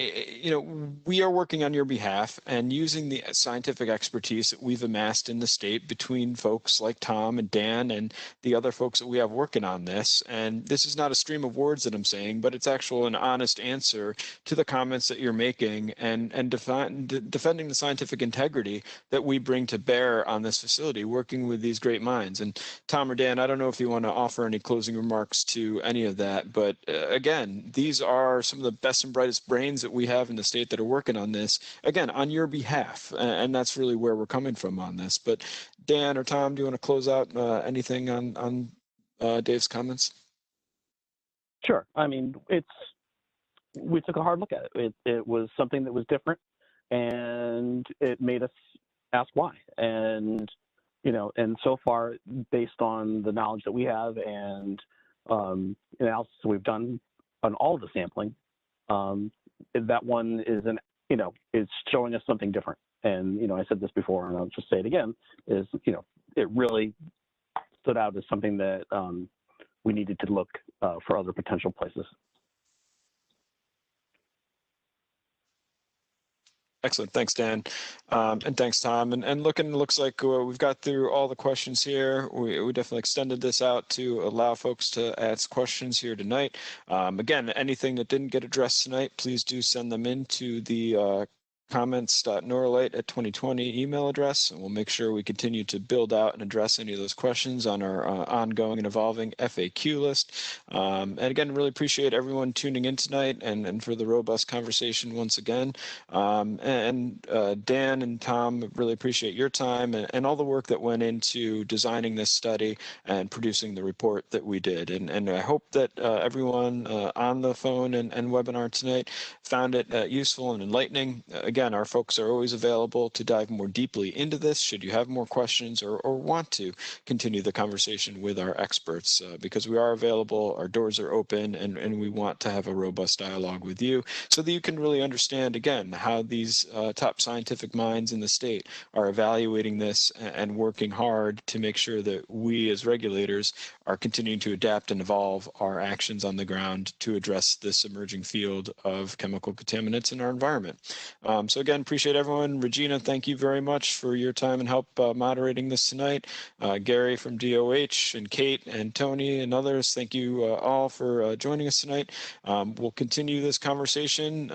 we are working on your behalf and using the scientific expertise that we've amassed in the state between folks like Tom and Dan and the other folks that we have working on this. And this is not a stream of words that I'm saying, but it's actual an honest answer to the comments that you're making and defending the scientific integrity that we bring to bear on this facility, working with these great minds. And Tom or Dan, I don't know if you want to offer any closing remarks to any of that, but again, these are some of the best and brightest brains that we have in the state that are working on this, again, on your behalf. And that's really where we're coming from on this. But Dan or Tom, do you want to close out anything on Dave's comments? Sure. I mean, we took a hard look at it. It was something that was different, and it made us ask why. And and so far, based on the knowledge that we have and analysis we've done on all of the sampling, that one is is showing us something different. And I said this before, and I'll just say it again: is it really stood out as something that we needed to look for other potential places. Excellent. Thanks, Dan. And thanks, Tom. And looks like we've got through all the questions here. We definitely extended this out to allow folks to ask questions here tonight. Again, anything that didn't get addressed tonight, please do send them into the comments.norlite@2020 email address, and we'll make sure we continue to build out and address any of those questions on our ongoing and evolving FAQ list. And again, really appreciate everyone tuning in tonight and for the robust conversation once again. Dan and Tom, really appreciate your time and all the work that went into designing this study and producing the report that we did. And I hope that everyone on the phone and webinar tonight found it useful and enlightening. Again, our folks are always available to dive more deeply into this should you have more questions or want to continue the conversation with our experts, because we are available, our doors are open, and we want to have a robust dialogue with you so that you can really understand, again, how these top scientific minds in the state are evaluating this and working hard to make sure that we as regulators are continuing to adapt and evolve our actions on the ground to address this emerging field of chemical contaminants in our environment. So again, appreciate everyone. Regina, thank you very much for your time and help moderating this tonight. Gary from DOH and Kate and Tony and others, thank you all for joining us tonight. We'll continue this conversation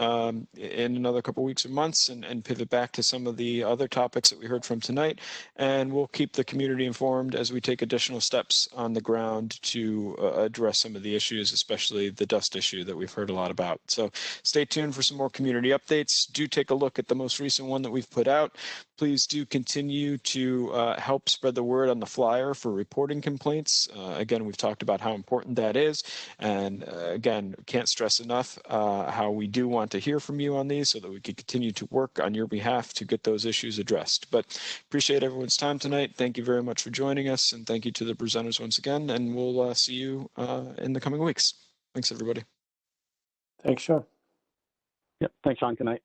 in another couple weeks or months and pivot back to some of the other topics that we heard from tonight. And we'll keep the community informed as we take additional steps on the ground to address some of the issues, especially the dust issue that we've heard a lot about. So stay tuned for some more community updates. Do take a look at the most recent one that we've put out. Please do continue to help spread the word on the flyer for reporting complaints. Again, we've talked about how important that is. And again, can't stress enough how we do want to hear from you on these so that we can continue to work on your behalf to get those issues addressed. But appreciate everyone's time tonight. Thank you very much for joining us. And thank you to the presenters once again. And we'll see you in the coming weeks. Thanks, everybody. Thanks, Sean. Yep. Thanks, Sean. Good night.